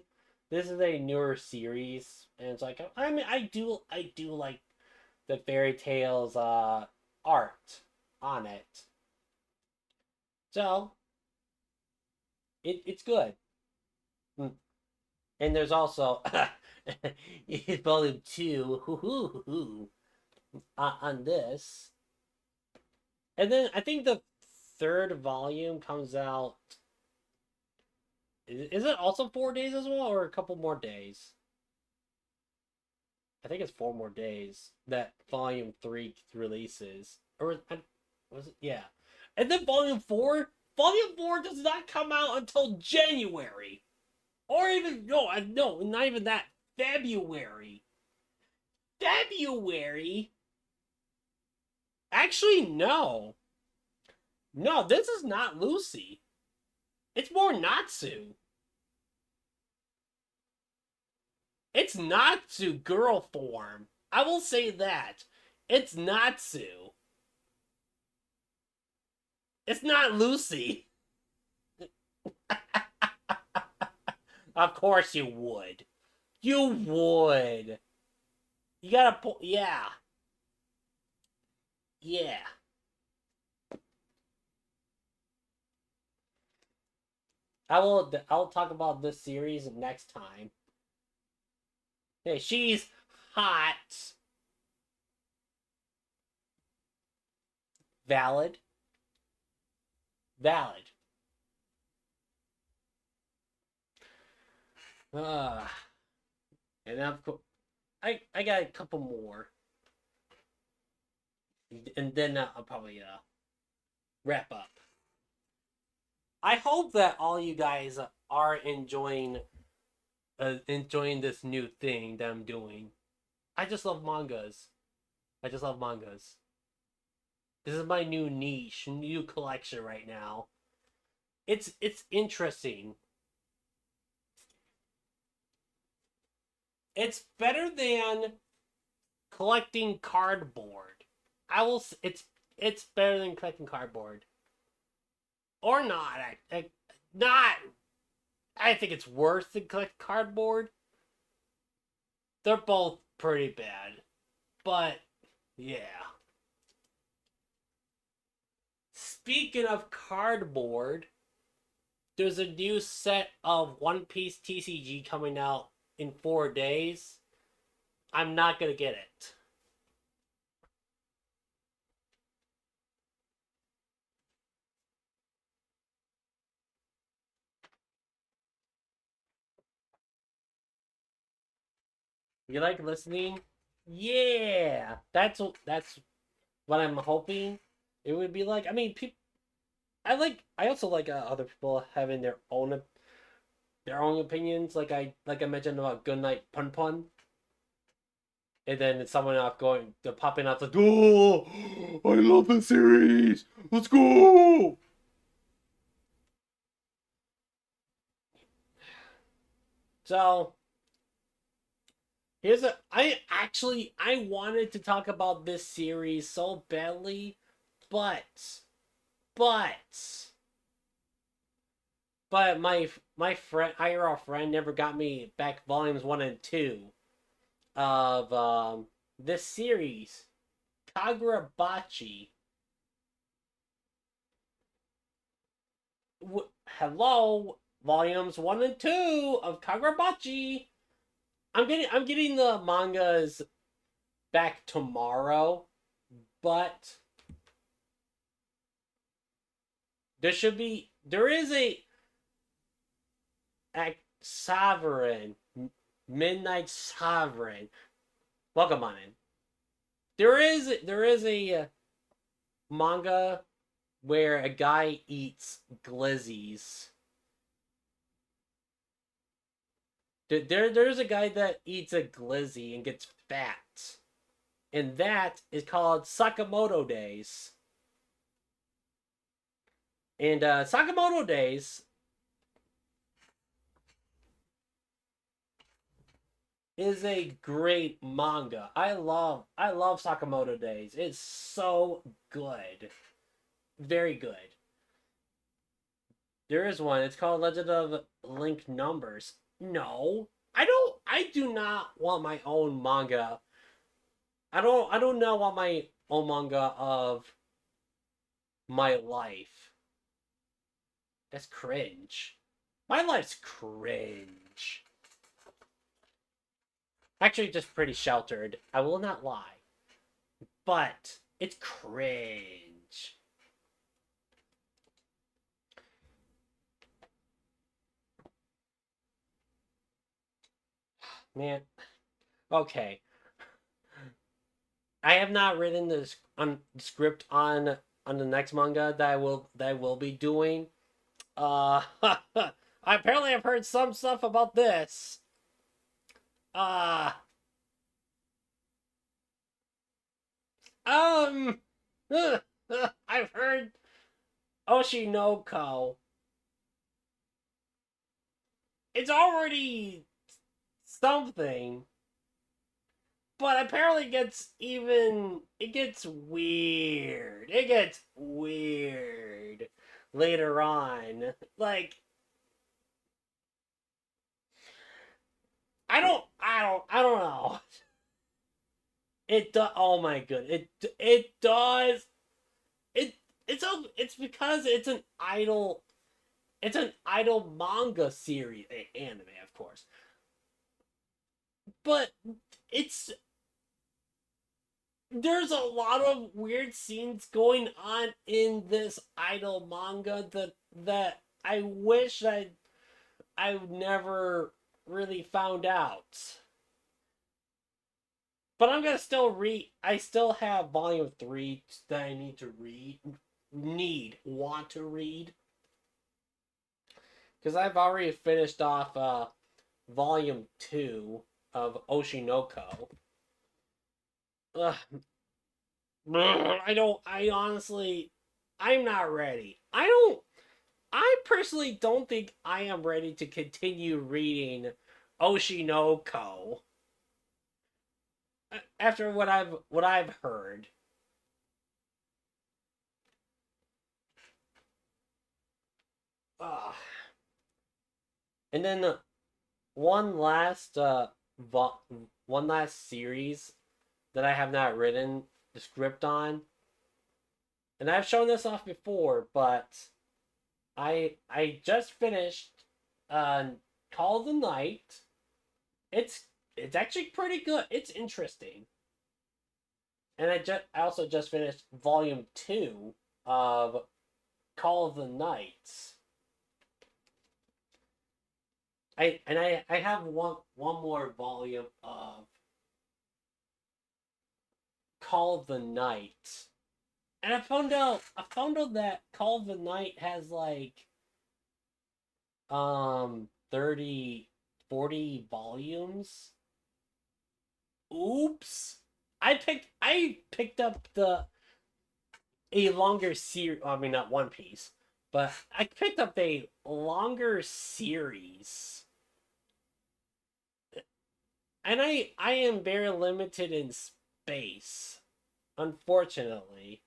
is a newer series, and it's like I mean I do like the Fairy Tales art on it, so it's good. Hmm. And there's also volume 2 on this, and then I think the third volume comes out. Is it also 4 days as well, or a couple more days? I think it's 4 more days that volume 3 releases. Or was it? Yeah. And then volume 4 does not come out until January. Or even no, not even that. February. February? Actually, no. No, this is not Lucy. It's more Natsu. It's Natsu girl form. I will say that. It's not Sue. It's not Lucy. Of course you would. You would. You gotta pull. Yeah. Yeah. I'll talk about this series next time. Hey, she's hot. Valid. Valid. Uh, and of course, I got a couple more, and then I'll probably wrap up. I hope that all you guys are enjoying this new thing that I'm doing. I just love mangas. I just love mangas. This is my new niche, new collection right now. It's interesting. It's better than collecting cardboard. It's better than collecting cardboard. Or not. Not. I think it's worse than collect cardboard. They're both pretty bad. But yeah. Speaking of cardboard, there's a new set of One Piece TCG coming out in 4 days. I'm not gonna get it. You like listening? Yeah, that's what I'm hoping it would be like. I mean, I also like other people having their own opinions. Like I mentioned about Goodnight Pun Pun, and then someone else popping out like, oh, I love the series. Let's go. So I wanted to talk about this series so badly, but but but my friend IRL friend never got me back volumes 1 and 2 of this series, Kagurabachi. Hello, volumes 1 and 2 of Kagurabachi. I'm getting the mangas back tomorrow, but there is a sovereign, Midnight Sovereign. Welcome on in. There is a manga where a guy eats glizzies. There's a guy that eats a glizzy and gets fat, and that is called Sakamoto Days. And Sakamoto Days is a great manga. I love Sakamoto Days. It's so good. Very good. There is one. It's called Legend of Link Numbers. No. I do not want my own manga. I don't know want my own manga of my life. That's cringe. My life's cringe. Actually, just pretty sheltered. I will not lie. But it's cringe. Man. Okay. I have not written the script on the next manga that I will be doing. I apparently have heard some stuff about this. Uh um I've heard Oshinoko. It's already something, but apparently it gets weird. It gets weird later on. Like, I don't know. It does. Oh my god! It does. It it's because it's an idol manga series, anime, of course. But it's there's a lot of weird scenes going on in this idol manga that I wish I never really found out. But I'm gonna still read. I still have volume 3 that I need to read. Want to read, because I've already finished off volume 2 of Oshinoko. Ugh, I don't. I honestly, I'm not ready. I don't. I personally don't think I am ready to continue reading Oshinoko after what I've heard. Ugh. And then one last one last series that I have not written the script on, and I've shown this off before, but I just finished uh Call of the Night. It's it's actually pretty good. It's interesting. And I also just finished volume 2 of Call of the Night. I have one more volume of Call of the Night. And I found out that Call of the Night has like 30 40 volumes. Oops. I picked up the a longer series. I mean, not One Piece, but I picked up a longer series, and I am very limited in space, unfortunately.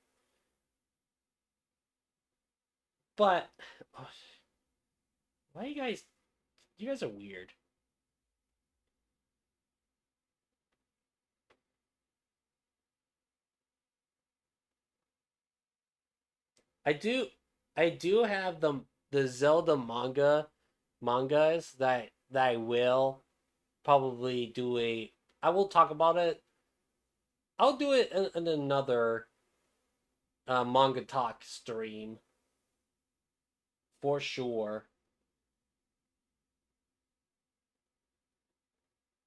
But oh, why you guys? You guys are weird. I do, I do have the Zelda mangas that I will probably do a. I will talk about it. I'll do it in another manga talk stream for sure.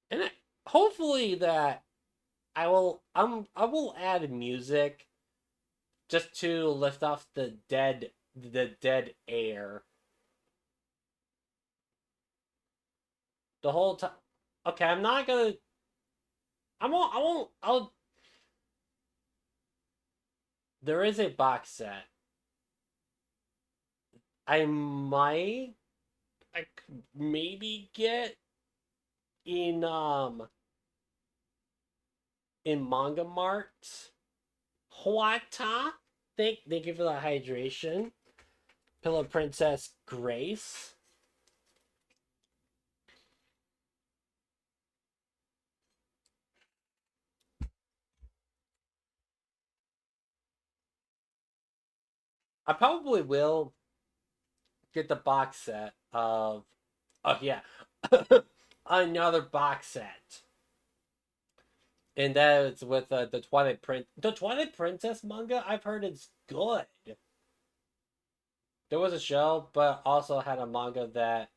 And hopefully that I will add music just to lift off the dead air the whole time. Okay, I'm not gonna. I won't. I won't. I'll. There is a box set. I might. I could maybe get in Manga Mart. Huata. Thank you for the hydration. Pillow Princess Grace. I probably will get the box set of. Oh yeah, another box set, and that is with the Twilight Princess manga. I've heard it's good. There was a show, but also had a manga that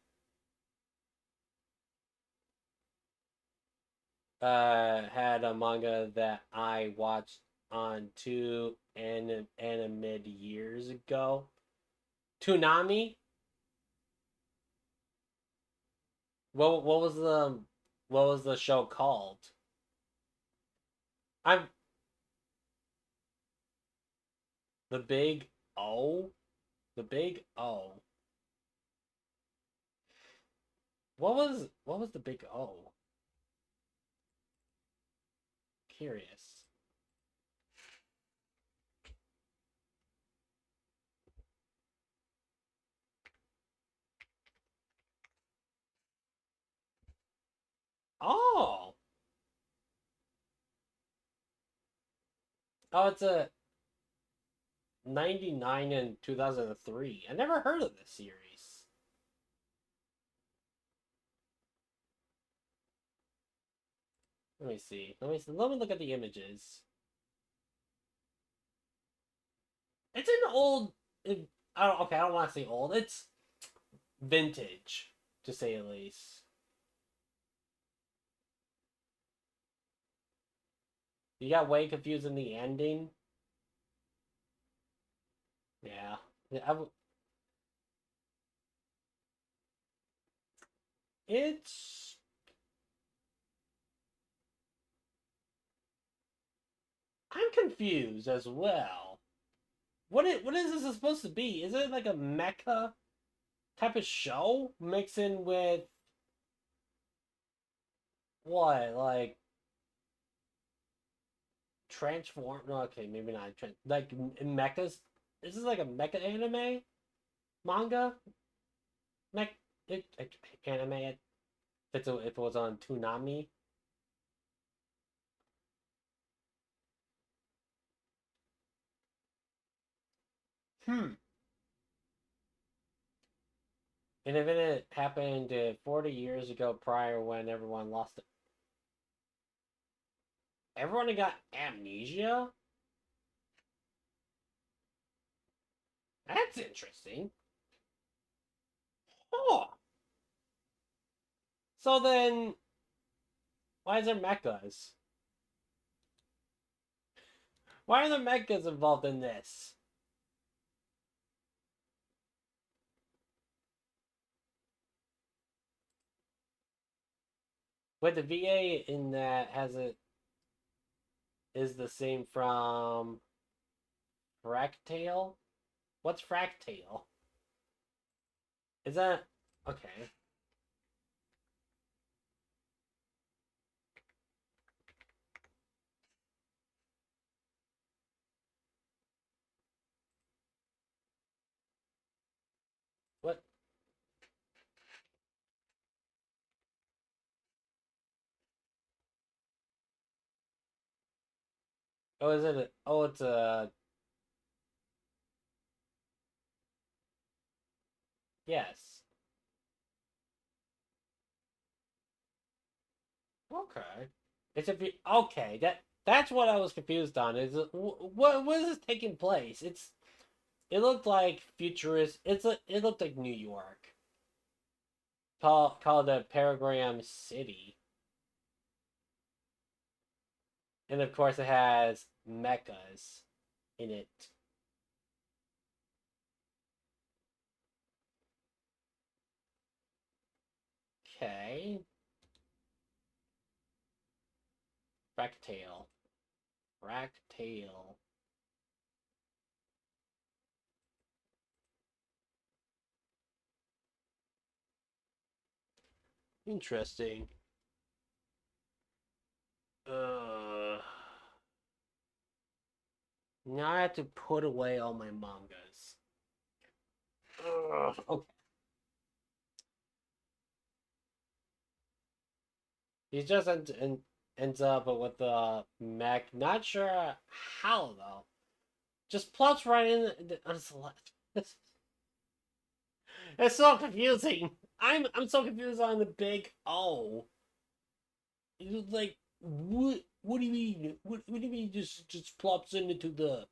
had a manga that I watched on two animated years ago. Toonami. What was the show called? I'm the Big O. The Big O. What was the Big O? curious. Oh! Oh, it's a 99 and 2003. I never heard of this series. Let me see. Let me look at the images. It's an old. I don't want to say old. It's vintage, to say the least. You got way confused in the ending. Yeah. It's. I'm confused as well. What is this supposed to be? Is it like a mecha type of show mixing with what, like transform? No, okay, maybe not. Like mechas. Is this like a mecha anime manga? Mech anime. If it was on Toonami. Hmm. And if it happened 40 years ago prior when everyone lost it. Everyone got amnesia? That's interesting. Huh. So then, why is there mechas? Why are there mechas involved in this? But the VA in that has it is the same from Fractale? What's Fractale? Is that okay? What? Oh, is it? Oh, it's a yes. Okay. It's a okay. That's what I was confused on. What is this taking place? It looked like futurist. It looked like New York. Called the Paragram City, and of course it has mechas in it. Okay. Fractale. Fractale. Interesting. Uh, now I have to put away all my mangas. Okay. He just ends up with the mech. Not sure how though. Just plops right in. It's so confusing. I'm so confused on the big O. It's like what do you mean? What do you mean? Just plops into the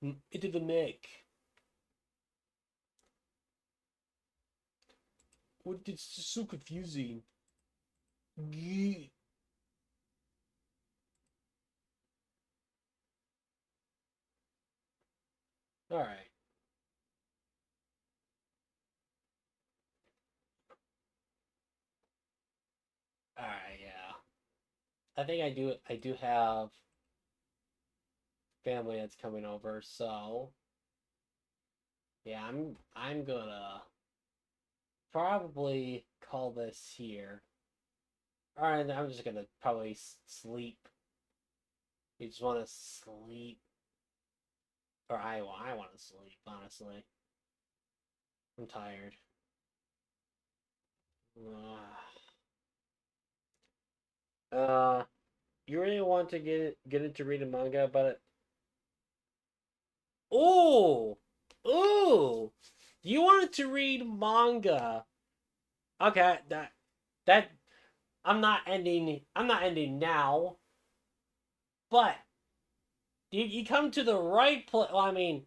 mech. What? It's just so confusing. Gee. All right. All right. Yeah. I think I do have family that's coming over, so yeah, I'm gonna probably call this here. All right, I'm just gonna probably sleep You just want to sleep. Or I want to sleep, honestly. I'm tired. Uh, you really want to get into reading manga about it? Oh, ooh, you wanted to read manga. Okay, that I'm not ending. I'm not ending now, but you come to the right place. Well, I mean,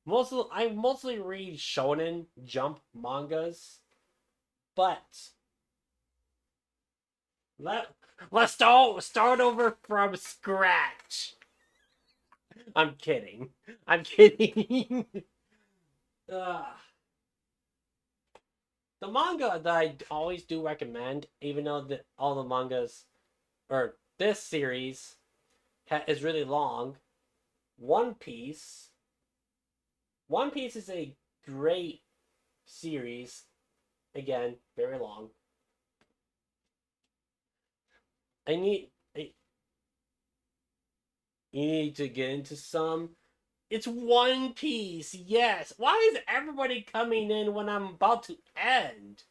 I mostly read Shonen Jump mangas, but let let's start over from scratch. I'm kidding. I'm kidding. uh, the manga that I always do recommend, even though all the mangas or this series is really long, One Piece. One Piece is a great series. Again, very long. I need I, you need to get into some. It's One Piece, yes. Why is everybody coming in when I'm about to end?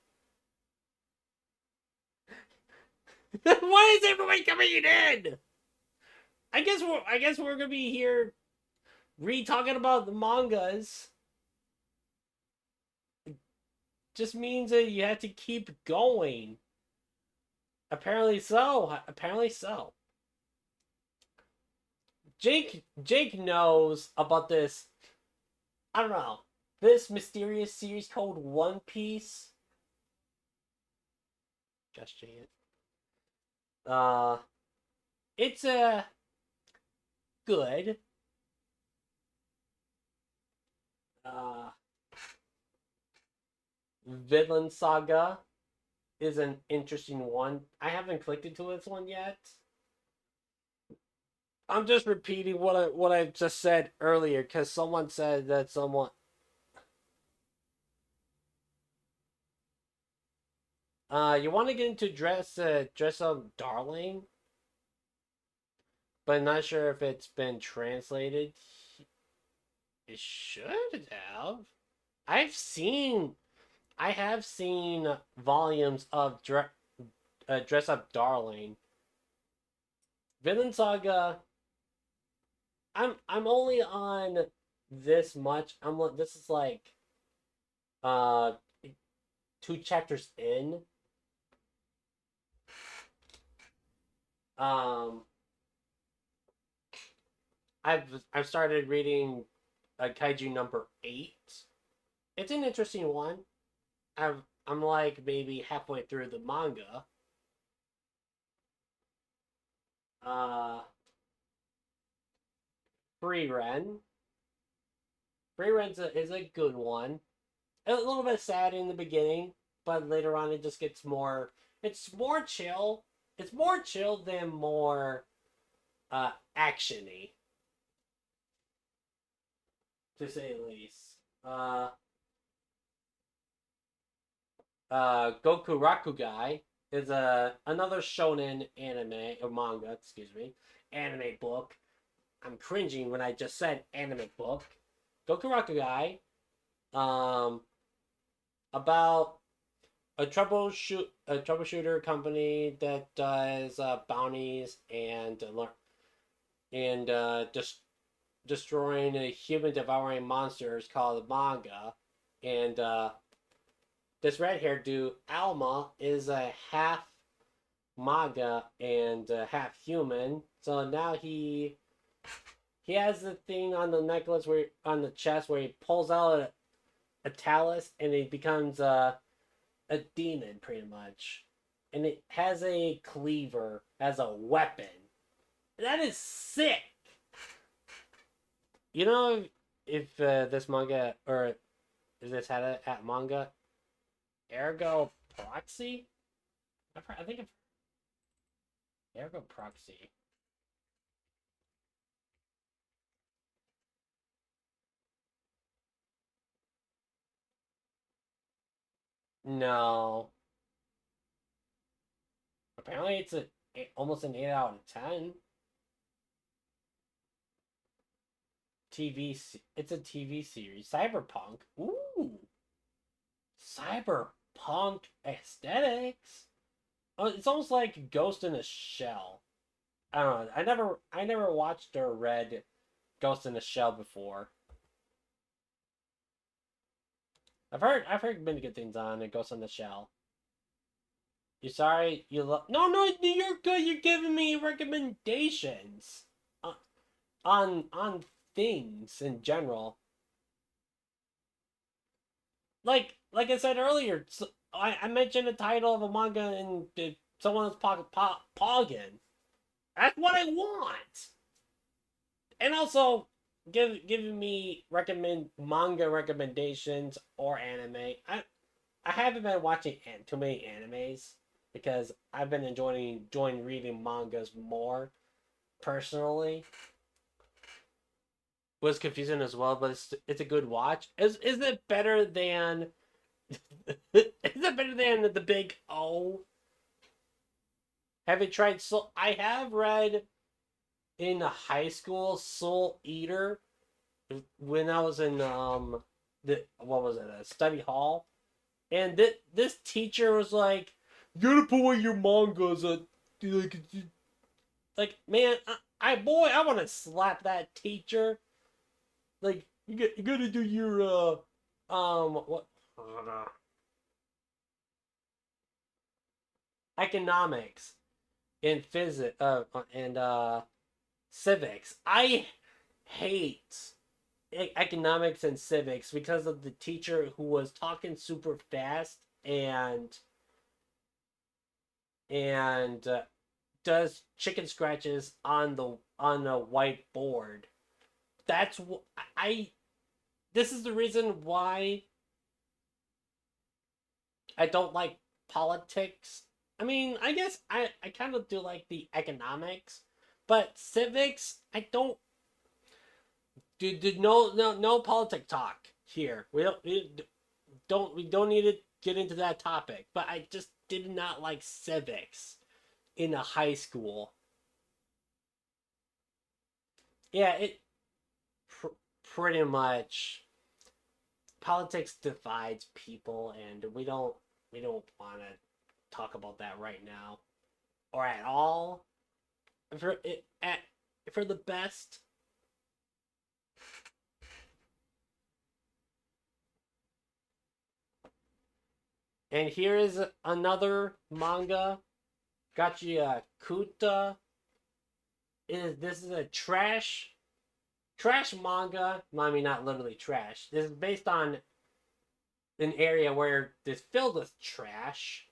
Why is everybody coming in? I guess we're gonna be here talking about the mangas. Just means that you have to keep going. Apparently so. Apparently so. Jake knows about this. I don't know. This mysterious series called One Piece. Just it. Uh, it's a good. Uh, Villain Saga is an interesting one. I haven't clicked into this one yet. I'm just repeating what I just said earlier because someone said that someone. You want to get into dress up, darling, but not sure if it's been translated. It should have. I've seen. I have seen volumes of dress up, darling. Villain Saga. I'm only on this much. This is like uh 2 chapters in. Um, I've started reading Kaiju number 8. It's an interesting one. I'm like maybe halfway through the manga. Uh, Free Ren. Free Ren's is a good one. A little bit sad in the beginning, but later on it just gets more. It's more chill. It's more chill than more actiony, to say the least. Goku Rakugai is another shonen anime or manga, excuse me, anime book. I'm cringing when I just said anime book. Goku Rakugai, um, about a troubleshooter company that does bounties and just destroying a human devouring monsters called Manga, and this red haired dude Alma is a half manga and half human. So now he has the thing on the necklace where on the chest where he pulls out a talus and he becomes a demon pretty much, and it has a cleaver as a weapon. That is sick. You know if this manga or is this had it at manga ergo proxy? I think of ergo proxy. No. Apparently it's almost an 8 out of 10. It's a TV series. Cyberpunk. Ooh. Cyberpunk aesthetics. Oh, it's almost like Ghost in a Shell. I don't know. I never watched or read Ghost in a Shell before. I've heard many good things on it, Ghost in the Shell. You sorry? You love? No, you're good. You're giving me recommendations on things in general. Like I said earlier, I mentioned the title of a manga and someone was pogging. That's what I want. And also giving me recommend manga recommendations or anime. I haven't been watching too many animes because I've been enjoying reading mangas more personally. Was confusing as well, but it's a good watch. Is it better than is it better than the Big O? Have you tried Soul? I have read in high school Soul Eater when I was in what was it, a study hall, and this teacher was like, "You gotta put away your mangas." Like man, I want to slap that teacher. Like you gotta do your what economics in physics and civics. I hate economics and civics because of the teacher who was talking super fast and does chicken scratches on the whiteboard. That's what I. This is the reason why I don't like politics. I mean, I guess I kind of do like the economics, but civics I don't. Dude, no politic talk here. We don't need to get into that topic. But I just did not like civics in a high school. Yeah, it pretty much politics divides people, and we don't want to talk about that right now or at all. For the best. And here is another manga, Gachiya Kuta. This is a trash manga. I mean, not literally trash. This is based on an area where it's filled with trash.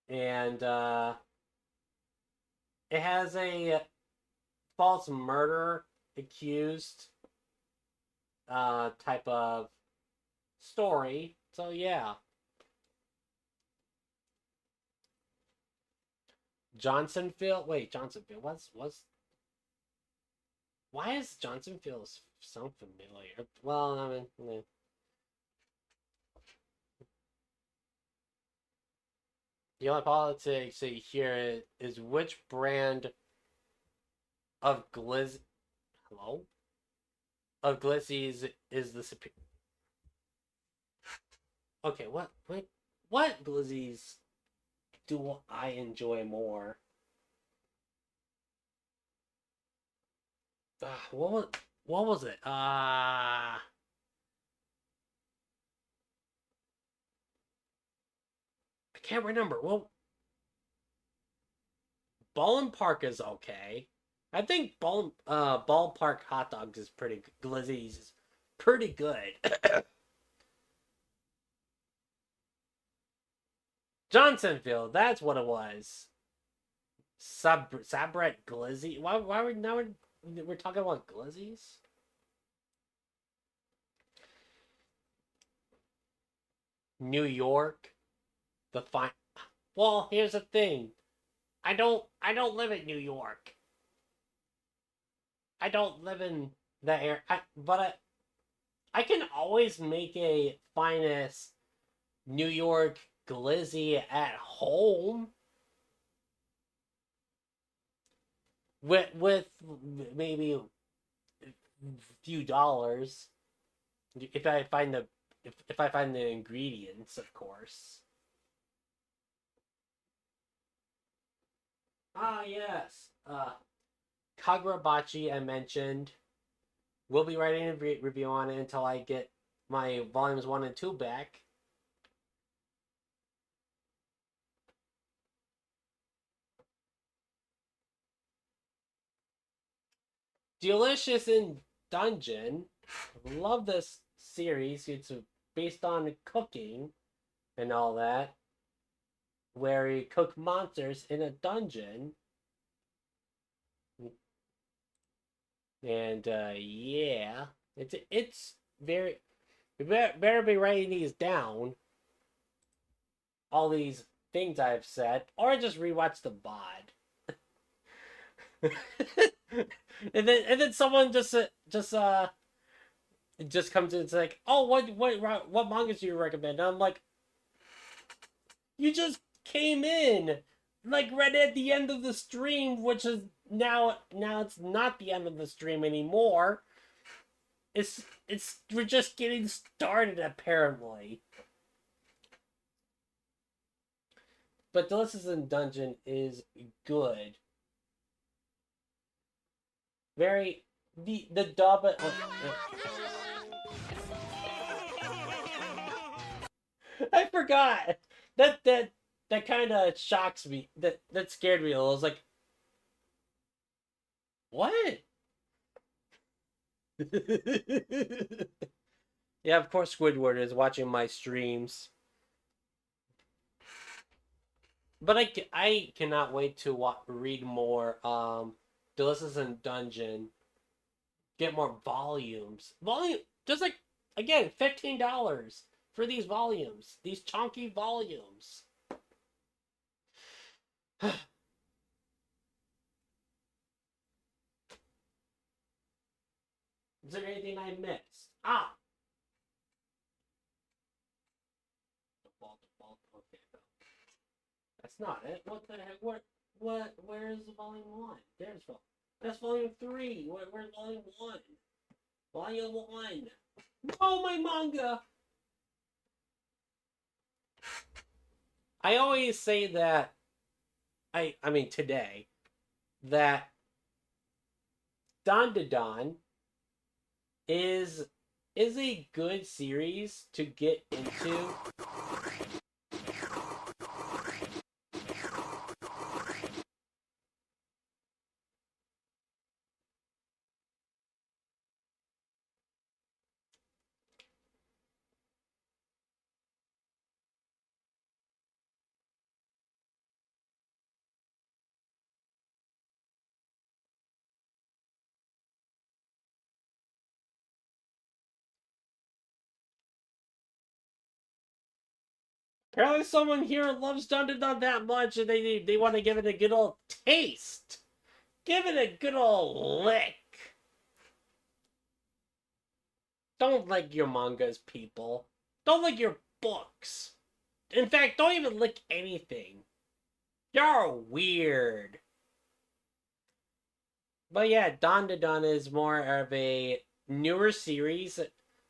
And it has a false murder accused type of story. So yeah. Johnsonville. Wait, Johnsonville. What's? Why is Johnsonville so familiar? Well, I mean, yeah. The only politics here is which brand of hello of glizzies is the superior. Okay, what glizzies do I enjoy more? What was it? I can't remember. Well, Ballpark is okay. I think Ballpark hot dogs is pretty good. Glizzy's is pretty good. Johnsonville, that's what it was. Sabret Glizzy. Why would now we're talking about glizzies? New York, the fine. Well, here's the thing. I don't live in New York. I don't live in the area. But I can always make a finest New York glizzy at home. with maybe a few dollars if I find the if I find the ingredients, of course. Ah, yes. Kagurabachi I mentioned. We'll be writing a review on it until I get my volumes 1 and 2 back. Delicious in Dungeon. Love this series. It's based on cooking and all that, where you cook monsters in a dungeon. And yeah, it's very. You better be writing these down. All these things I've said, or just rewatch the VOD. and then someone just comes in and it's like, oh, what mangas do you recommend? And I'm like, you just came in like right at the end of the stream, which is now it's not the end of the stream anymore. It's we're just getting started apparently. But Delicious in Dungeon is good. Very the dub. I forgot that kind of shocks me. That scared me a little. I was like, what? Yeah, of course Squidward is watching my streams. But I cannot wait to read more Delicious in Dungeon. Get more volumes. Just like, again, $15 for these volumes. These chunky volumes. Is there anything I missed? Ah! Default. Okay, no. That's not it. What the heck? Where's the volume 1? That's volume 3. Where's volume 1? Volume 1. Oh, my manga! I always say that, I mean today, that Don is a good series to get into. Apparently someone here loves Don that much and they want to give it a good old taste. Give it a good old lick. Don't lick your mangas, people. Don't lick your books. In fact, don't even lick anything. You're weird. But yeah, Don is more of a newer series,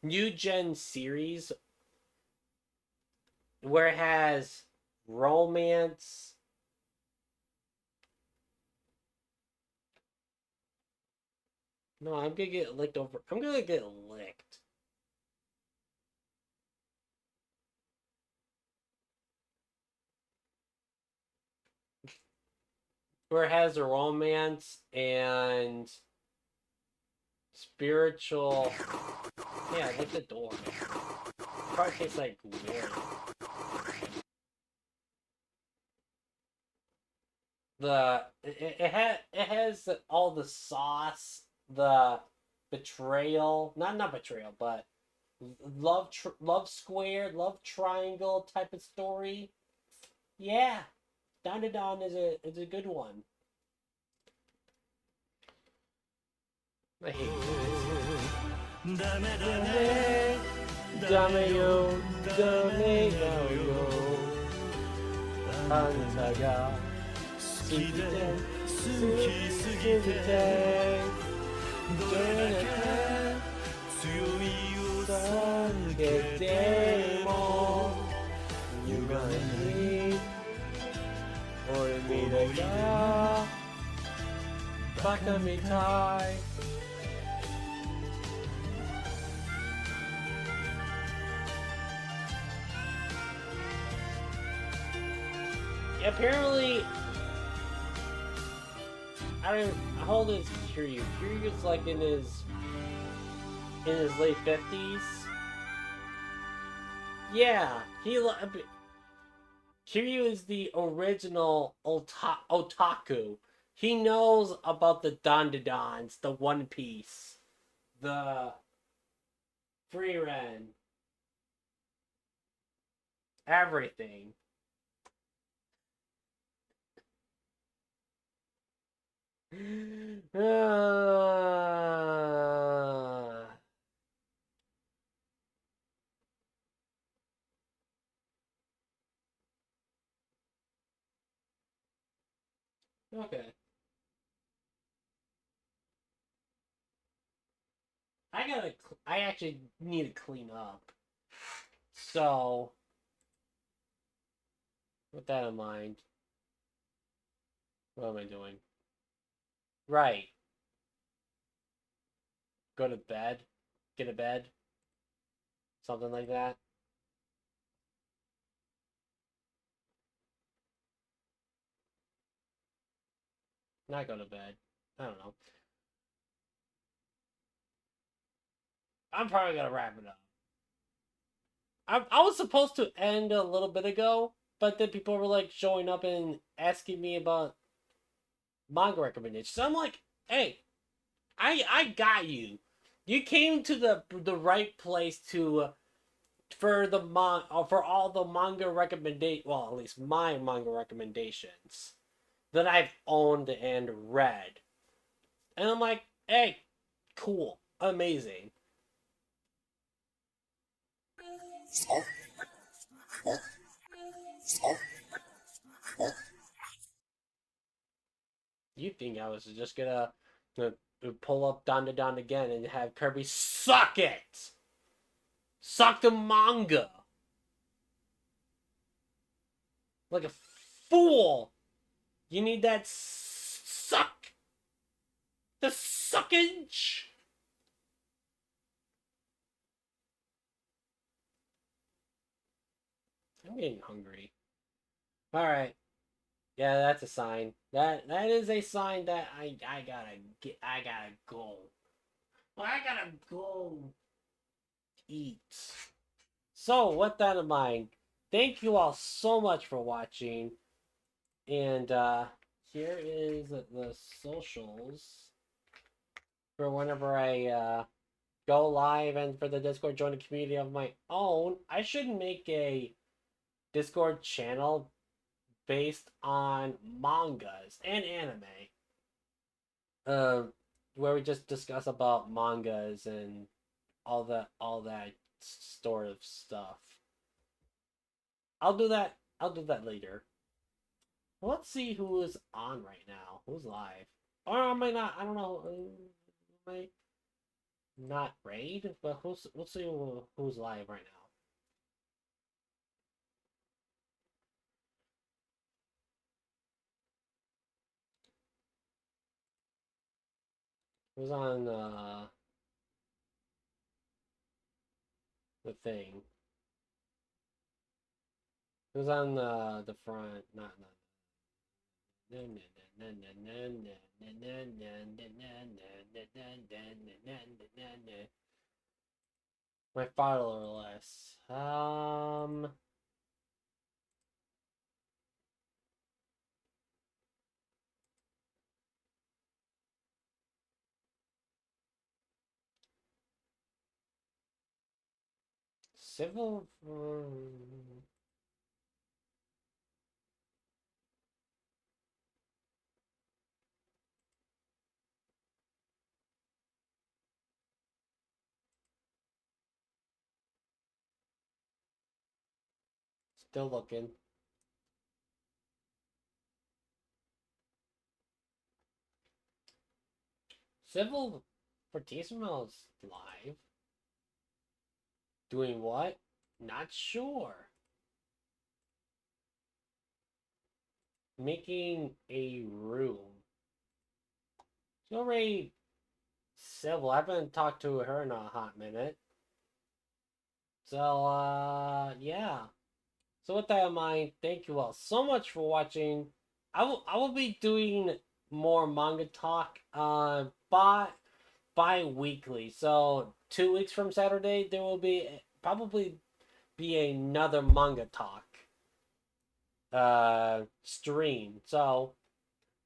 new gen series, where it has romance. No, I'm gonna get licked over. I'm gonna get licked. Where it has a romance and spiritual. Yeah, lick the door. Probably tastes like weird. It has all the sauce, the betrayal, not betrayal, but love square, love triangle type of story. Yeah, Don is a good one. I hate this. Dame yo. きで好きすぎてどれだけ強いを避けても歪み俺みたいがバカみたいApparently, I don't. How old is Kiryu? Kiryu's like in his late 50s. Yeah, Kiryu is the original otaku. He knows about the Dandadans, the One Piece, the Frieren, everything. Okay. I actually need to clean up. So, with that in mind, what am I doing? Right. Go to bed. Get a bed. Something like that. Not go to bed. I don't know. I'm probably gonna wrap it up. I was supposed to end a little bit ago, but then people were like showing up and asking me about manga recommendations. So I'm like, hey, I got you. You came to the right place to for for all the manga recommendation. Well, at least my manga recommendations that I've owned and read. And I'm like, hey, cool, amazing. You think I was just gonna pull up Donda Don again and have Kirby suck it? Suck the manga! Like a fool! You need that suck! The suckage! I'm getting hungry. Alright. Yeah, that's a sign. That is a sign that I gotta go. I gotta go eat. So, with that in mind, thank you all so much for watching. And here is the socials for whenever I go live and for the Discord, join a community of my own. I should make a Discord channel based on mangas and anime. Uh, where we just discuss about mangas and all that sort of stuff. I'll do that. I'll do that later. Let's see who is on right now. Who's live? Or I might not. I don't know. Might not raid, but we'll see who's live right now. Who's on the thing? Who's on the front? Not. My follower list. Civil. Still looking. Civil Fortissimo's live. Doing what? Not sure. Making a room. She's already civil. I haven't talked to her in a hot minute. So, yeah. So with that in mind, thank you all so much for watching. I will be doing more manga talk bi-weekly. So 2 weeks from Saturday there will probably be another manga talk stream. So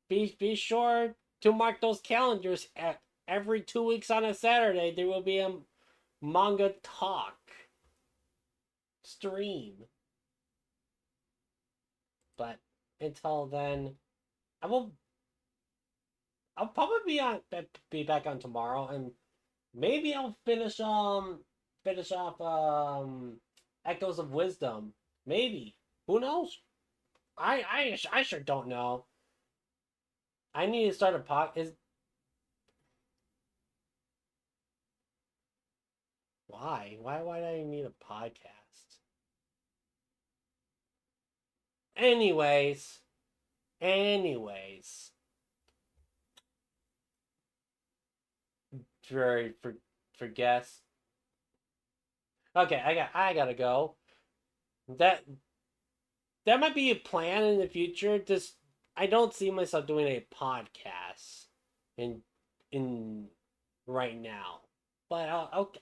be sure to mark those calendars. At every 2 weeks on a Saturday there will be a manga talk stream. But until then, I'll probably be back on tomorrow, and maybe I'll finish off Echoes of Wisdom. Maybe, who knows? I sure don't know. I need to start a why do I need a podcast? Anyways. For guests. Okay, I gotta go. That might be a plan in the future. Just I don't see myself doing a podcast in right now. But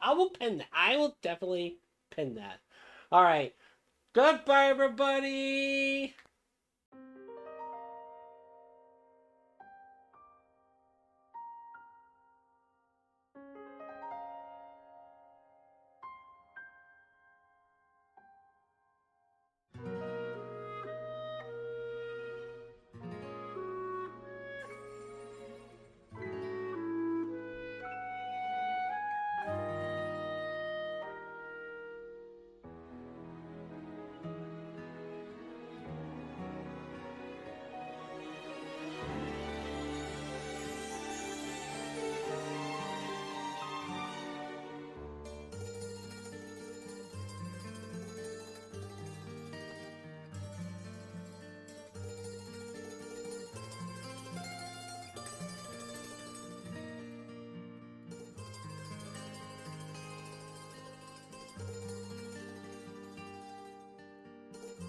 I will pin that. I will definitely pin that. All right. Goodbye, everybody.